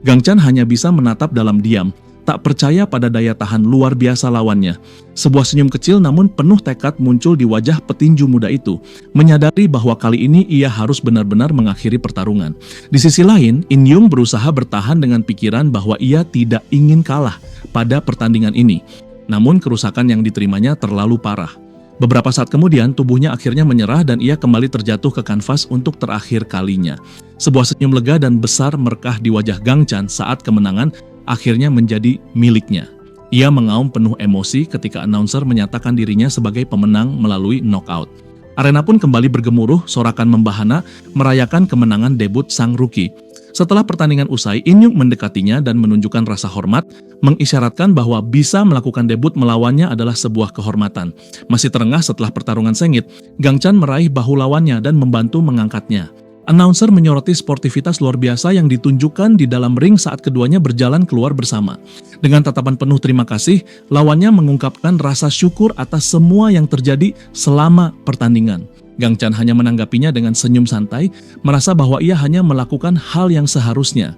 Gang Chan hanya bisa menatap dalam diam, tak percaya pada daya tahan luar biasa lawannya. Sebuah senyum kecil namun penuh tekad muncul di wajah petinju muda itu, menyadari bahwa kali ini ia harus benar-benar mengakhiri pertarungan. Di sisi lain, In Yung berusaha bertahan dengan pikiran bahwa ia tidak ingin kalah pada pertandingan ini. Namun kerusakan yang diterimanya terlalu parah. Beberapa saat kemudian, tubuhnya akhirnya menyerah dan ia kembali terjatuh ke kanvas untuk terakhir kalinya. Sebuah senyum lega dan besar merekah di wajah Gang Chan saat kemenangan akhirnya menjadi miliknya. Ia mengaum penuh emosi ketika announcer menyatakan dirinya sebagai pemenang melalui knockout. Arena pun kembali bergemuruh, sorakan membahana, merayakan kemenangan debut sang rookie. Setelah pertandingan usai, In Yung mendekatinya dan menunjukkan rasa hormat, mengisyaratkan bahwa bisa melakukan debut melawannya adalah sebuah kehormatan. Masih terengah setelah pertarungan sengit, Gang Chan meraih bahu lawannya dan membantu mengangkatnya. Announcer menyoroti sportivitas luar biasa yang ditunjukkan di dalam ring saat keduanya berjalan keluar bersama. Dengan tatapan penuh terima kasih, lawannya mengungkapkan rasa syukur atas semua yang terjadi selama pertandingan. Gang Chan hanya menanggapinya dengan senyum santai, merasa bahwa ia hanya melakukan hal yang seharusnya.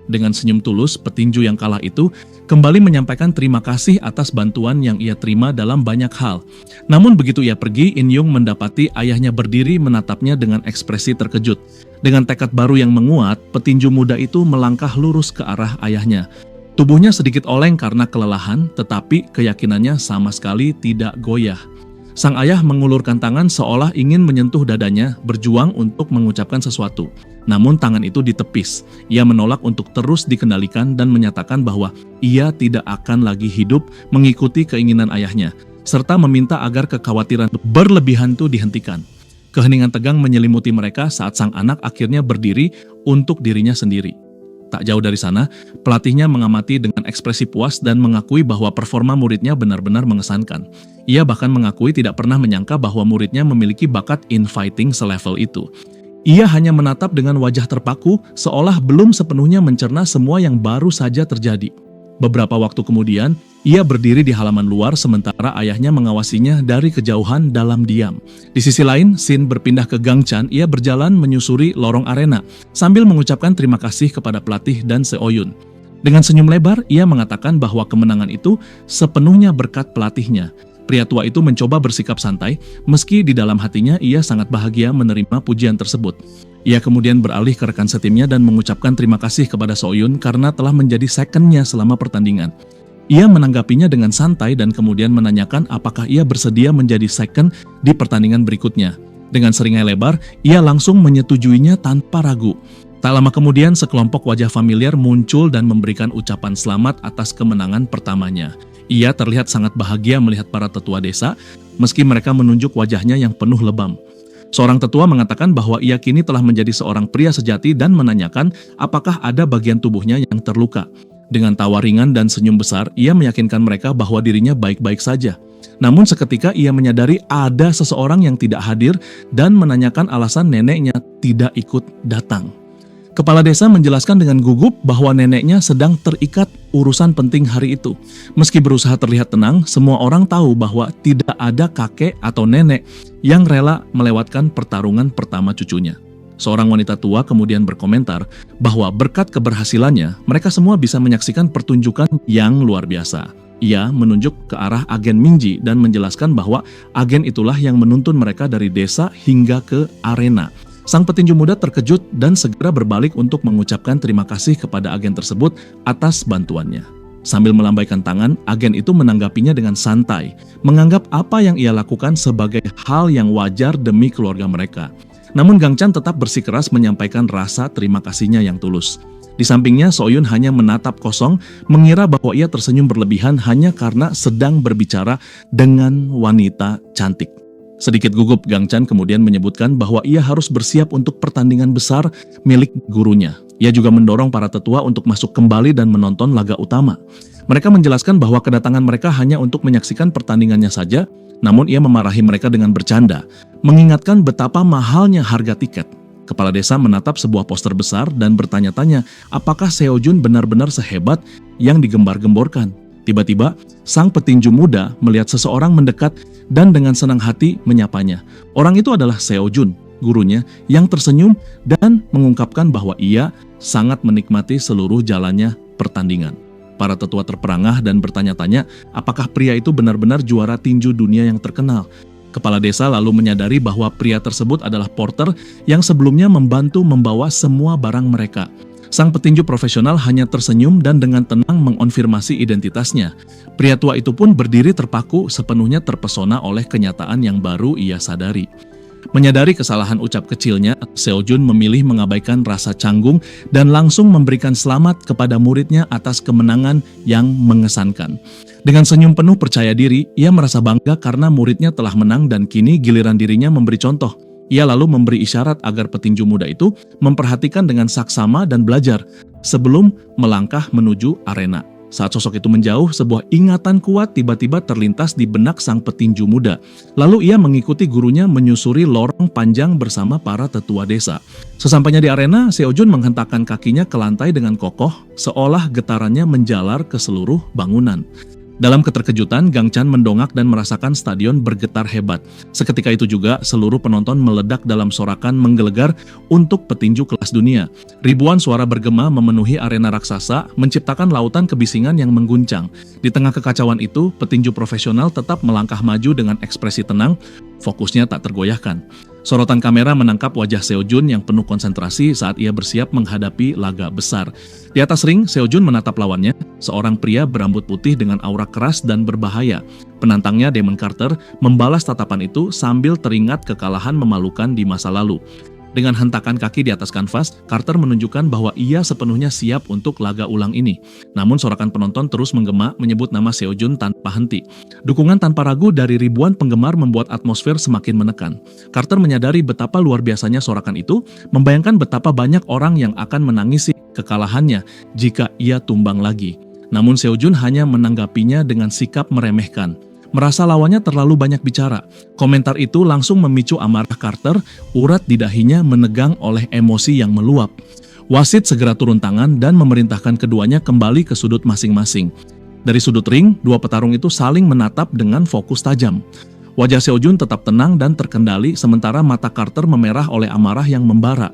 Dengan senyum tulus, petinju yang kalah itu kembali menyampaikan terima kasih atas bantuan yang ia terima dalam banyak hal. Namun begitu ia pergi, In Yung mendapati ayahnya berdiri menatapnya dengan ekspresi terkejut. Dengan tekad baru yang menguat, petinju muda itu melangkah lurus ke arah ayahnya. Tubuhnya sedikit oleng karena kelelahan, tetapi keyakinannya sama sekali tidak goyah. Sang ayah mengulurkan tangan seolah ingin menyentuh dadanya, berjuang untuk mengucapkan sesuatu. Namun tangan itu ditepis. Ia menolak untuk terus dikendalikan dan menyatakan bahwa ia tidak akan lagi hidup mengikuti keinginan ayahnya, serta meminta agar kekhawatiran berlebihan itu dihentikan. Keheningan tegang menyelimuti mereka saat sang anak akhirnya berdiri untuk dirinya sendiri. Tak jauh dari sana, pelatihnya mengamati dengan ekspresi puas dan mengakui bahwa performa muridnya benar-benar mengesankan. Ia bahkan mengakui tidak pernah menyangka bahwa muridnya memiliki bakat infighting selevel itu. Ia hanya menatap dengan wajah terpaku, seolah belum sepenuhnya mencerna semua yang baru saja terjadi. Beberapa waktu kemudian, ia berdiri di halaman luar sementara ayahnya mengawasinya dari kejauhan dalam diam. Di sisi lain, Shin berpindah ke Gang Chan, ia berjalan menyusuri lorong arena, sambil mengucapkan terima kasih kepada pelatih dan Se-Oyun. Dengan senyum lebar, ia mengatakan bahwa kemenangan itu sepenuhnya berkat pelatihnya. Pria tua itu mencoba bersikap santai, meski di dalam hatinya ia sangat bahagia menerima pujian tersebut. Ia kemudian beralih ke rekan setimnya dan mengucapkan terima kasih kepada Se-Oyun karena telah menjadi second-nya selama pertandingan. Ia menanggapinya dengan santai dan kemudian menanyakan apakah ia bersedia menjadi second di pertandingan berikutnya. Dengan seringai lebar, ia langsung menyetujuinya tanpa ragu. Tak lama kemudian, sekelompok wajah familiar muncul dan memberikan ucapan selamat atas kemenangan pertamanya. Ia terlihat sangat bahagia melihat para tetua desa, meski mereka menunjuk wajahnya yang penuh lebam. Seorang tetua mengatakan bahwa ia kini telah menjadi seorang pria sejati dan menanyakan apakah ada bagian tubuhnya yang terluka. Dengan tawa ringan dan senyum besar, ia meyakinkan mereka bahwa dirinya baik-baik saja. Namun seketika ia menyadari ada seseorang yang tidak hadir dan menanyakan alasan neneknya tidak ikut datang. Kepala desa menjelaskan dengan gugup bahwa neneknya sedang terikat urusan penting hari itu. Meski berusaha terlihat tenang, semua orang tahu bahwa tidak ada kakek atau nenek yang rela melewatkan pertarungan pertama cucunya. Seorang wanita tua kemudian berkomentar bahwa berkat keberhasilannya, mereka semua bisa menyaksikan pertunjukan yang luar biasa. Ia menunjuk ke arah agen Mingji dan menjelaskan bahwa agen itulah yang menuntun mereka dari desa hingga ke arena. Sang petinju muda terkejut dan segera berbalik untuk mengucapkan terima kasih kepada agen tersebut atas bantuannya. Sambil melambaikan tangan, agen itu menanggapinya dengan santai, menganggap apa yang ia lakukan sebagai hal yang wajar demi keluarga mereka. Namun Gang Chan tetap bersikeras menyampaikan rasa terima kasihnya yang tulus. Di sampingnya, Soyun hanya menatap kosong, mengira bahwa ia tersenyum berlebihan hanya karena sedang berbicara dengan wanita cantik. Sedikit gugup, Gang Chan kemudian menyebutkan bahwa ia harus bersiap untuk pertandingan besar milik gurunya. Ia juga mendorong para tetua untuk masuk kembali dan menonton laga utama. Mereka menjelaskan bahwa kedatangan mereka hanya untuk menyaksikan pertandingannya saja, namun ia memarahi mereka dengan bercanda, mengingatkan betapa mahalnya harga tiket. Kepala desa menatap sebuah poster besar dan bertanya-tanya apakah Seo Jun benar-benar sehebat yang digembar-gemborkan. Tiba-tiba, sang petinju muda melihat seseorang mendekat dan dengan senang hati menyapanya. Orang itu adalah Seo Jun, gurunya, yang tersenyum dan mengungkapkan bahwa ia sangat menikmati seluruh jalannya pertandingan. Para tetua terperangah dan bertanya-tanya apakah pria itu benar-benar juara tinju dunia yang terkenal. Kepala desa lalu menyadari bahwa pria tersebut adalah porter yang sebelumnya membantu membawa semua barang mereka. Sang petinju profesional hanya tersenyum dan dengan tenang mengonfirmasi identitasnya. Pria tua itu pun berdiri terpaku, sepenuhnya terpesona oleh kenyataan yang baru ia sadari. Menyadari kesalahan ucap kecilnya, Seo Jun memilih mengabaikan rasa canggung dan langsung memberikan selamat kepada muridnya atas kemenangan yang mengesankan. Dengan senyum penuh percaya diri, ia merasa bangga karena muridnya telah menang dan kini giliran dirinya memberi contoh. Ia lalu memberi isyarat agar petinju muda itu memperhatikan dengan saksama dan belajar sebelum melangkah menuju arena. Saat sosok itu menjauh, sebuah ingatan kuat tiba-tiba terlintas di benak sang petinju muda. Lalu ia mengikuti gurunya menyusuri lorong panjang bersama para tetua desa. Sesampainya di arena, Seo Jun menghentakkan kakinya ke lantai dengan kokoh, seolah getarannya menjalar ke seluruh bangunan. Dalam keterkejutan, Gang Chan mendongak dan merasakan stadion bergetar hebat. Seketika itu juga, seluruh penonton meledak dalam sorakan menggelegar untuk petinju kelas dunia. Ribuan suara bergema memenuhi arena raksasa, menciptakan lautan kebisingan yang mengguncang. Di tengah kekacauan itu, petinju profesional tetap melangkah maju dengan ekspresi tenang, fokusnya tak tergoyahkan. Sorotan kamera menangkap wajah Seo Jun yang penuh konsentrasi saat ia bersiap menghadapi laga besar. Di atas ring, Seo Jun menatap lawannya, seorang pria berambut putih dengan aura keras dan berbahaya. Penantangnya, Damon Carter, membalas tatapan itu sambil teringat kekalahan memalukan di masa lalu. Dengan hentakan kaki di atas kanvas, Carter menunjukkan bahwa ia sepenuhnya siap untuk laga ulang ini. Namun sorakan penonton terus menggema menyebut nama Seo Jun tanpa henti. Dukungan tanpa ragu dari ribuan penggemar membuat atmosfer semakin menekan. Carter menyadari betapa luar biasanya sorakan itu, membayangkan betapa banyak orang yang akan menangisi kekalahannya jika ia tumbang lagi. Namun Seo Jun hanya menanggapinya dengan sikap meremehkan. Merasa lawannya terlalu banyak bicara. Komentar itu langsung memicu amarah Carter, urat di dahinya menegang oleh emosi yang meluap. Wasit segera turun tangan dan memerintahkan keduanya kembali ke sudut masing-masing. Dari sudut ring, dua petarung itu saling menatap dengan fokus tajam. Wajah Seo Jun tetap tenang dan terkendali sementara mata Carter memerah oleh amarah yang membara.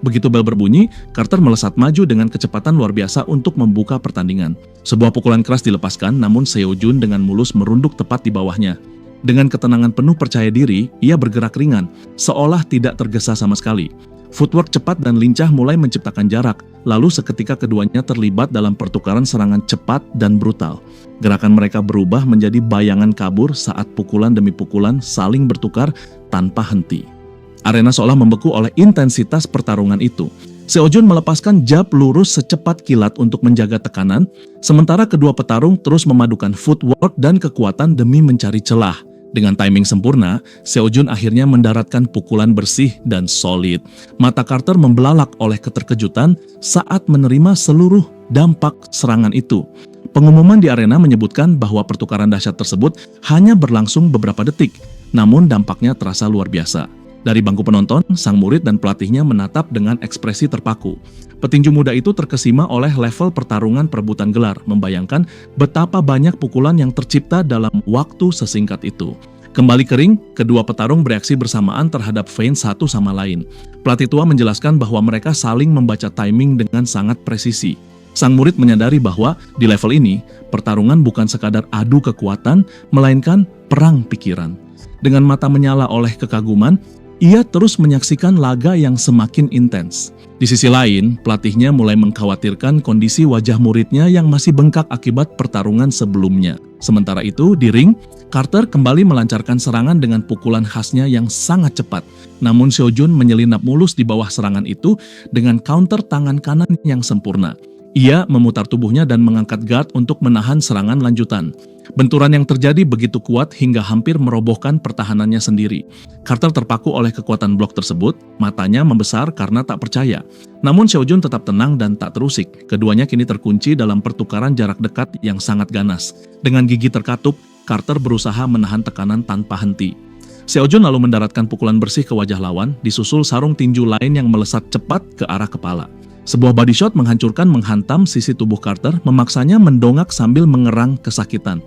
Begitu bel berbunyi, Carter melesat maju dengan kecepatan luar biasa untuk membuka pertandingan. Sebuah pukulan keras dilepaskan, namun Seo Jun dengan mulus merunduk tepat di bawahnya. Dengan ketenangan penuh percaya diri, ia bergerak ringan, seolah tidak tergesa sama sekali. Footwork cepat dan lincah mulai menciptakan jarak, lalu seketika keduanya terlibat dalam pertukaran serangan cepat dan brutal. Gerakan mereka berubah menjadi bayangan kabur saat pukulan demi pukulan saling bertukar tanpa henti. Arena seolah membeku oleh intensitas pertarungan itu. Seo Jun melepaskan jab lurus secepat kilat untuk menjaga tekanan, sementara kedua petarung terus memadukan footwork dan kekuatan demi mencari celah. Dengan timing sempurna, Seo-jun akhirnya mendaratkan pukulan bersih dan solid. Mata Carter membelalak oleh keterkejutan saat menerima seluruh dampak serangan itu. Pengumuman di arena menyebutkan bahwa pertukaran dahsyat tersebut hanya berlangsung beberapa detik, namun dampaknya terasa luar biasa. Dari bangku penonton, sang murid dan pelatihnya menatap dengan ekspresi terpaku. Petinju muda itu terkesima oleh level pertarungan perebutan gelar, membayangkan betapa banyak pukulan yang tercipta dalam waktu sesingkat itu. Kembali kering, kedua petarung bereaksi bersamaan terhadap feint satu sama lain. Pelatih tua menjelaskan bahwa mereka saling membaca timing dengan sangat presisi. Sang murid menyadari bahwa di level ini, pertarungan bukan sekadar adu kekuatan, melainkan perang pikiran. Dengan mata menyala oleh kekaguman, ia terus menyaksikan laga yang semakin intens. Di sisi lain, pelatihnya mulai mengkhawatirkan kondisi wajah muridnya yang masih bengkak akibat pertarungan sebelumnya. Sementara itu, di ring, Carter kembali melancarkan serangan dengan pukulan khasnya yang sangat cepat. Namun Seo-jun menyelinap mulus di bawah serangan itu dengan counter tangan kanan yang sempurna. Ia memutar tubuhnya dan mengangkat guard untuk menahan serangan lanjutan. Benturan yang terjadi begitu kuat hingga hampir merobohkan pertahanannya sendiri. Carter terpaku oleh kekuatan blok tersebut, matanya membesar karena tak percaya. Namun Seo-jun tetap tenang dan tak terusik. Keduanya kini terkunci dalam pertukaran jarak dekat yang sangat ganas. Dengan gigi terkatup, Carter berusaha menahan tekanan tanpa henti. Seo-jun lalu mendaratkan pukulan bersih ke wajah lawan, disusul sarung tinju lain yang melesat cepat ke arah kepala. Sebuah body shot menghantam sisi tubuh Carter, memaksanya mendongak sambil mengerang kesakitan.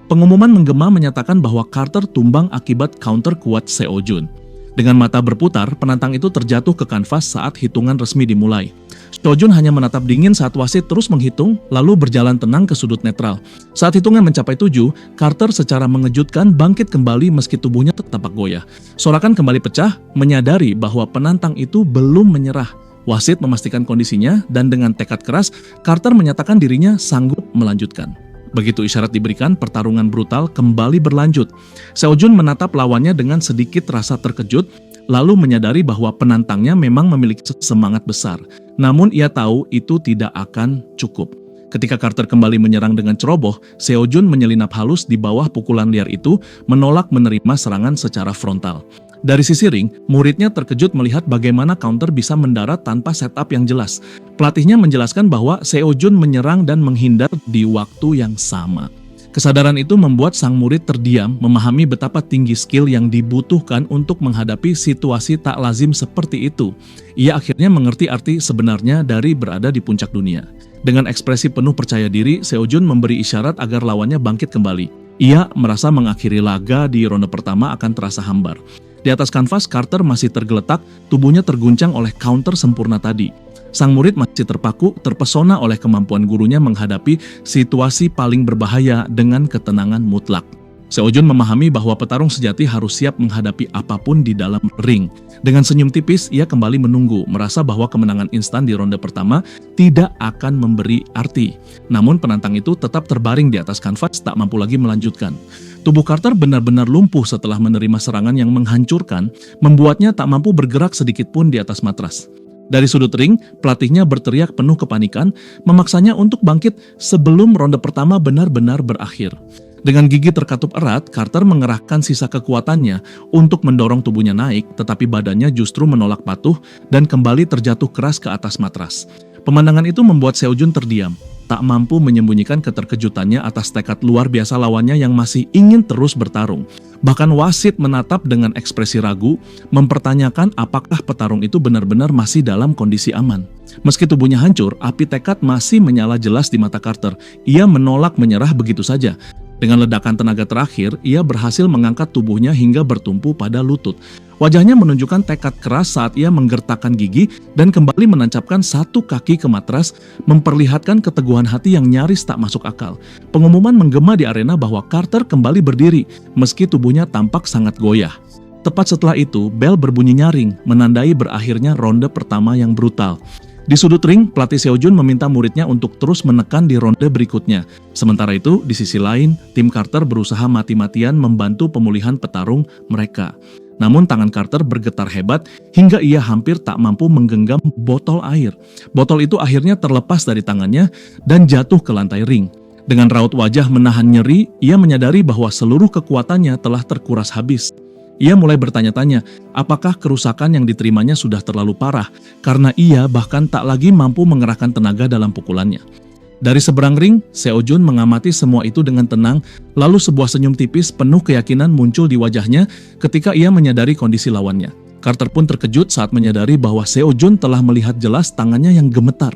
Pengumuman menggema menyatakan bahwa Carter tumbang akibat counter kuat Seo-jun. Dengan mata berputar, penantang itu terjatuh ke kanvas saat hitungan resmi dimulai. Seo-jun hanya menatap dingin saat wasit terus menghitung, lalu berjalan tenang ke sudut netral. Saat hitungan mencapai 7, Carter secara mengejutkan bangkit kembali meski tubuhnya tetap goyah. Sorakan kembali pecah, menyadari bahwa penantang itu belum menyerah. Wasit memastikan kondisinya dan dengan tekad keras, Carter menyatakan dirinya sanggup melanjutkan. Begitu isyarat diberikan, pertarungan brutal kembali berlanjut. Seo-jun menatap lawannya dengan sedikit rasa terkejut, lalu menyadari bahwa penantangnya memang memiliki semangat besar. Namun ia tahu itu tidak akan cukup. Ketika Carter kembali menyerang dengan ceroboh, Seo-jun menyelinap halus di bawah pukulan liar itu, menolak menerima serangan secara frontal. Dari sisi ring, muridnya terkejut melihat bagaimana counter bisa mendarat tanpa setup yang jelas. Pelatihnya menjelaskan bahwa Seo-jun menyerang dan menghindar di waktu yang sama. Kesadaran itu membuat sang murid terdiam, memahami betapa tinggi skill yang dibutuhkan untuk menghadapi situasi tak lazim seperti itu. Ia akhirnya mengerti arti sebenarnya dari berada di puncak dunia. Dengan ekspresi penuh percaya diri, Seo-jun memberi isyarat agar lawannya bangkit kembali. Ia merasa mengakhiri laga di ronde pertama akan terasa hambar. Di atas kanvas, Carter masih tergeletak, tubuhnya terguncang oleh counter sempurna tadi. Sang murid masih terpaku, terpesona oleh kemampuan gurunya menghadapi situasi paling berbahaya dengan ketenangan mutlak. Seo-jun memahami bahwa petarung sejati harus siap menghadapi apapun di dalam ring. Dengan senyum tipis, ia kembali menunggu, merasa bahwa kemenangan instan di ronde pertama tidak akan memberi arti. Namun penantang itu tetap terbaring di atas kanvas, tak mampu lagi melanjutkan. Tubuh Carter benar-benar lumpuh setelah menerima serangan yang menghancurkan, membuatnya tak mampu bergerak sedikit pun di atas matras. Dari sudut ring, pelatihnya berteriak penuh kepanikan, memaksanya untuk bangkit sebelum ronde pertama benar-benar berakhir. Dengan gigi terkatup erat, Carter mengerahkan sisa kekuatannya untuk mendorong tubuhnya naik, tetapi badannya justru menolak patuh dan kembali terjatuh keras ke atas matras. Pemandangan itu membuat Seo-jun terdiam, tak mampu menyembunyikan keterkejutannya atas tekad luar biasa lawannya yang masih ingin terus bertarung. Bahkan wasit menatap dengan ekspresi ragu, mempertanyakan apakah petarung itu benar-benar masih dalam kondisi aman. Meski tubuhnya hancur, api tekad masih menyala jelas di mata Carter. Ia menolak menyerah begitu saja. Dengan ledakan tenaga terakhir, ia berhasil mengangkat tubuhnya hingga bertumpu pada lutut. Wajahnya menunjukkan tekad keras saat ia menggertakkan gigi dan kembali menancapkan satu kaki ke matras, memperlihatkan keteguhan hati yang nyaris tak masuk akal. Pengumuman menggema di arena bahwa Carter kembali berdiri, meski tubuhnya tampak sangat goyah. Tepat setelah itu, bel berbunyi nyaring, menandai berakhirnya ronde pertama yang brutal. Di sudut ring, pelatih Seo-jun meminta muridnya untuk terus menekan di ronde berikutnya. Sementara itu, di sisi lain, tim Carter berusaha mati-matian membantu pemulihan petarung mereka. Namun tangan Carter bergetar hebat hingga ia hampir tak mampu menggenggam botol air. Botol itu akhirnya terlepas dari tangannya dan jatuh ke lantai ring. Dengan raut wajah menahan nyeri, ia menyadari bahwa seluruh kekuatannya telah terkuras habis. Ia mulai bertanya-tanya, apakah kerusakan yang diterimanya sudah terlalu parah, karena ia bahkan tak lagi mampu mengerahkan tenaga dalam pukulannya. Dari seberang ring, Seo Jun mengamati semua itu dengan tenang, lalu sebuah senyum tipis penuh keyakinan muncul di wajahnya ketika ia menyadari kondisi lawannya. Carter pun terkejut saat menyadari bahwa Seo Jun telah melihat jelas tangannya yang gemetar.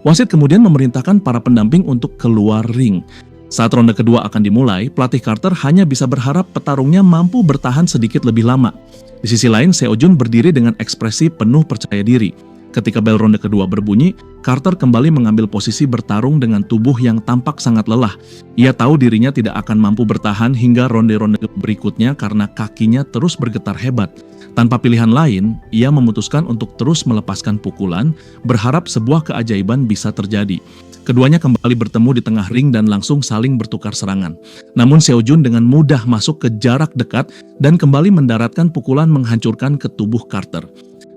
Wasit kemudian memerintahkan para pendamping untuk keluar ring. Saat ronde kedua akan dimulai, pelatih Carter hanya bisa berharap petarungnya mampu bertahan sedikit lebih lama. Di sisi lain, Seo Jun berdiri dengan ekspresi penuh percaya diri. Ketika bel ronde kedua berbunyi, Carter kembali mengambil posisi bertarung dengan tubuh yang tampak sangat lelah. Ia tahu dirinya tidak akan mampu bertahan hingga ronde-ronde berikutnya karena kakinya terus bergetar hebat. Tanpa pilihan lain, ia memutuskan untuk terus melepaskan pukulan, berharap sebuah keajaiban bisa terjadi. Keduanya kembali bertemu di tengah ring dan langsung saling bertukar serangan. Namun Seo Jun dengan mudah masuk ke jarak dekat dan kembali mendaratkan pukulan menghancurkan ke tubuh Carter.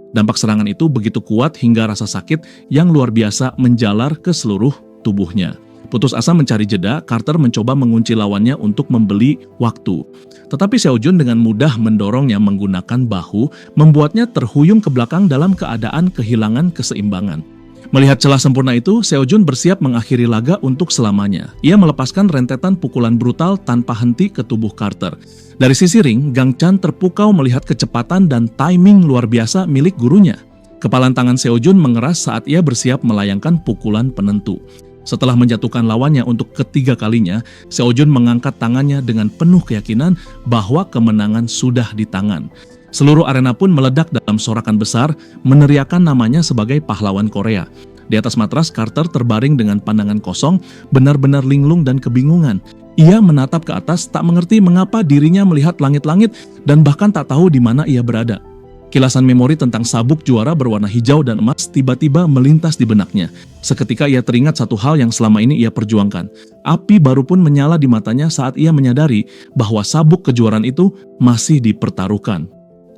Dampak serangan itu begitu kuat hingga rasa sakit yang luar biasa menjalar ke seluruh tubuhnya. Putus asa mencari jeda, Carter mencoba mengunci lawannya untuk membeli waktu. Tetapi Seo Jun dengan mudah mendorongnya menggunakan bahu, membuatnya terhuyung ke belakang dalam keadaan kehilangan keseimbangan. Melihat celah sempurna itu, Seo Jun bersiap mengakhiri laga untuk selamanya. Ia melepaskan rentetan pukulan brutal tanpa henti ke tubuh Carter. Dari sisi ring, Gang Chan terpukau melihat kecepatan dan timing luar biasa milik gurunya. Kepalan tangan Seo Jun mengeras saat ia bersiap melayangkan pukulan penentu. Setelah menjatuhkan lawannya untuk ketiga kalinya, Seo Jun mengangkat tangannya dengan penuh keyakinan bahwa kemenangan sudah di tangan. Seluruh arena pun meledak dalam sorakan besar, meneriakan namanya sebagai pahlawan Korea. Di atas matras, Carter terbaring dengan pandangan kosong, benar-benar linglung dan kebingungan. Ia menatap ke atas, tak mengerti mengapa dirinya melihat langit-langit dan bahkan tak tahu di mana ia berada. Kilasan memori tentang sabuk juara berwarna hijau dan emas tiba-tiba melintas di benaknya. Seketika ia teringat satu hal yang selama ini ia perjuangkan. Api baru pun menyala di matanya saat ia menyadari bahwa sabuk kejuaraan itu masih dipertaruhkan.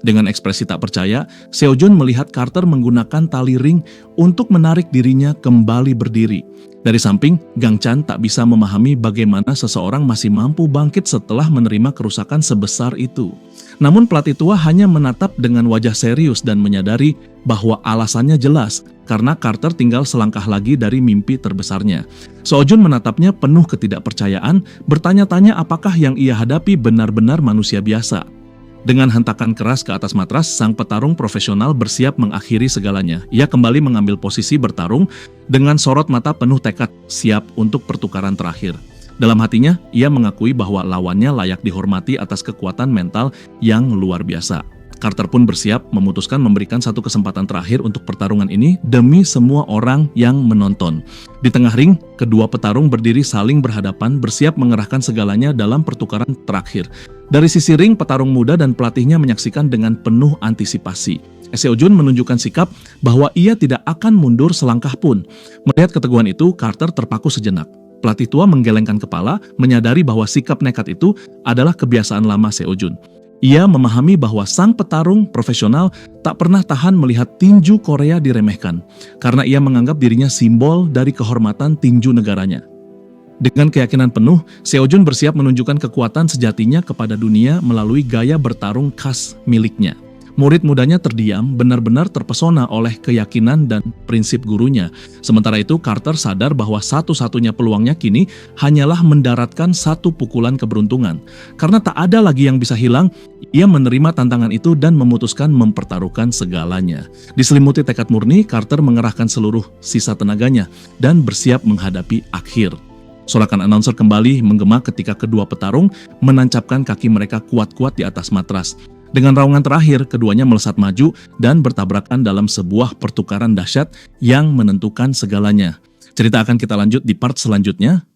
Dengan ekspresi tak percaya, Seo Jun melihat Carter menggunakan tali ring untuk menarik dirinya kembali berdiri. Dari samping, Gang Chan tak bisa memahami bagaimana seseorang masih mampu bangkit setelah menerima kerusakan sebesar itu. Namun pelatih tua hanya menatap dengan wajah serius dan menyadari bahwa alasannya jelas, karena Carter tinggal selangkah lagi dari mimpi terbesarnya. Seo Jun menatapnya penuh ketidakpercayaan, bertanya-tanya apakah yang ia hadapi benar-benar manusia biasa. Dengan hentakan keras ke atas matras, sang petarung profesional bersiap mengakhiri segalanya. Ia kembali mengambil posisi bertarung dengan sorot mata penuh tekad, siap untuk pertukaran terakhir. Dalam hatinya, ia mengakui bahwa lawannya layak dihormati atas kekuatan mental yang luar biasa. Carter pun bersiap memutuskan memberikan satu kesempatan terakhir untuk pertarungan ini demi semua orang yang menonton. Di tengah ring, kedua petarung berdiri saling berhadapan, bersiap mengerahkan segalanya dalam pertukaran terakhir. Dari sisi ring, petarung muda dan pelatihnya menyaksikan dengan penuh antisipasi. Seo Jun menunjukkan sikap bahwa ia tidak akan mundur selangkah pun. Melihat keteguhan itu, Carter terpaku sejenak. Pelatih tua menggelengkan kepala, menyadari bahwa sikap nekat itu adalah kebiasaan lama Seo Jun. Ia memahami bahwa sang petarung profesional tak pernah tahan melihat tinju Korea diremehkan, karena ia menganggap dirinya simbol dari kehormatan tinju negaranya. Dengan keyakinan penuh, Seo Jun bersiap menunjukkan kekuatan sejatinya kepada dunia melalui gaya bertarung khas miliknya. Murid mudanya terdiam, benar-benar terpesona oleh keyakinan dan prinsip gurunya. Sementara itu, Carter sadar bahwa satu-satunya peluangnya kini hanyalah mendaratkan satu pukulan keberuntungan. Karena tak ada lagi yang bisa hilang, ia menerima tantangan itu dan memutuskan mempertaruhkan segalanya. Diselimuti tekad murni, Carter mengerahkan seluruh sisa tenaganya dan bersiap menghadapi akhir. Sorakan announcer kembali menggema ketika kedua petarung menancapkan kaki mereka kuat-kuat di atas matras. Dengan raungan terakhir, keduanya melesat maju dan bertabrakan dalam sebuah pertukaran dahsyat yang menentukan segalanya. Cerita akan kita lanjut di part selanjutnya.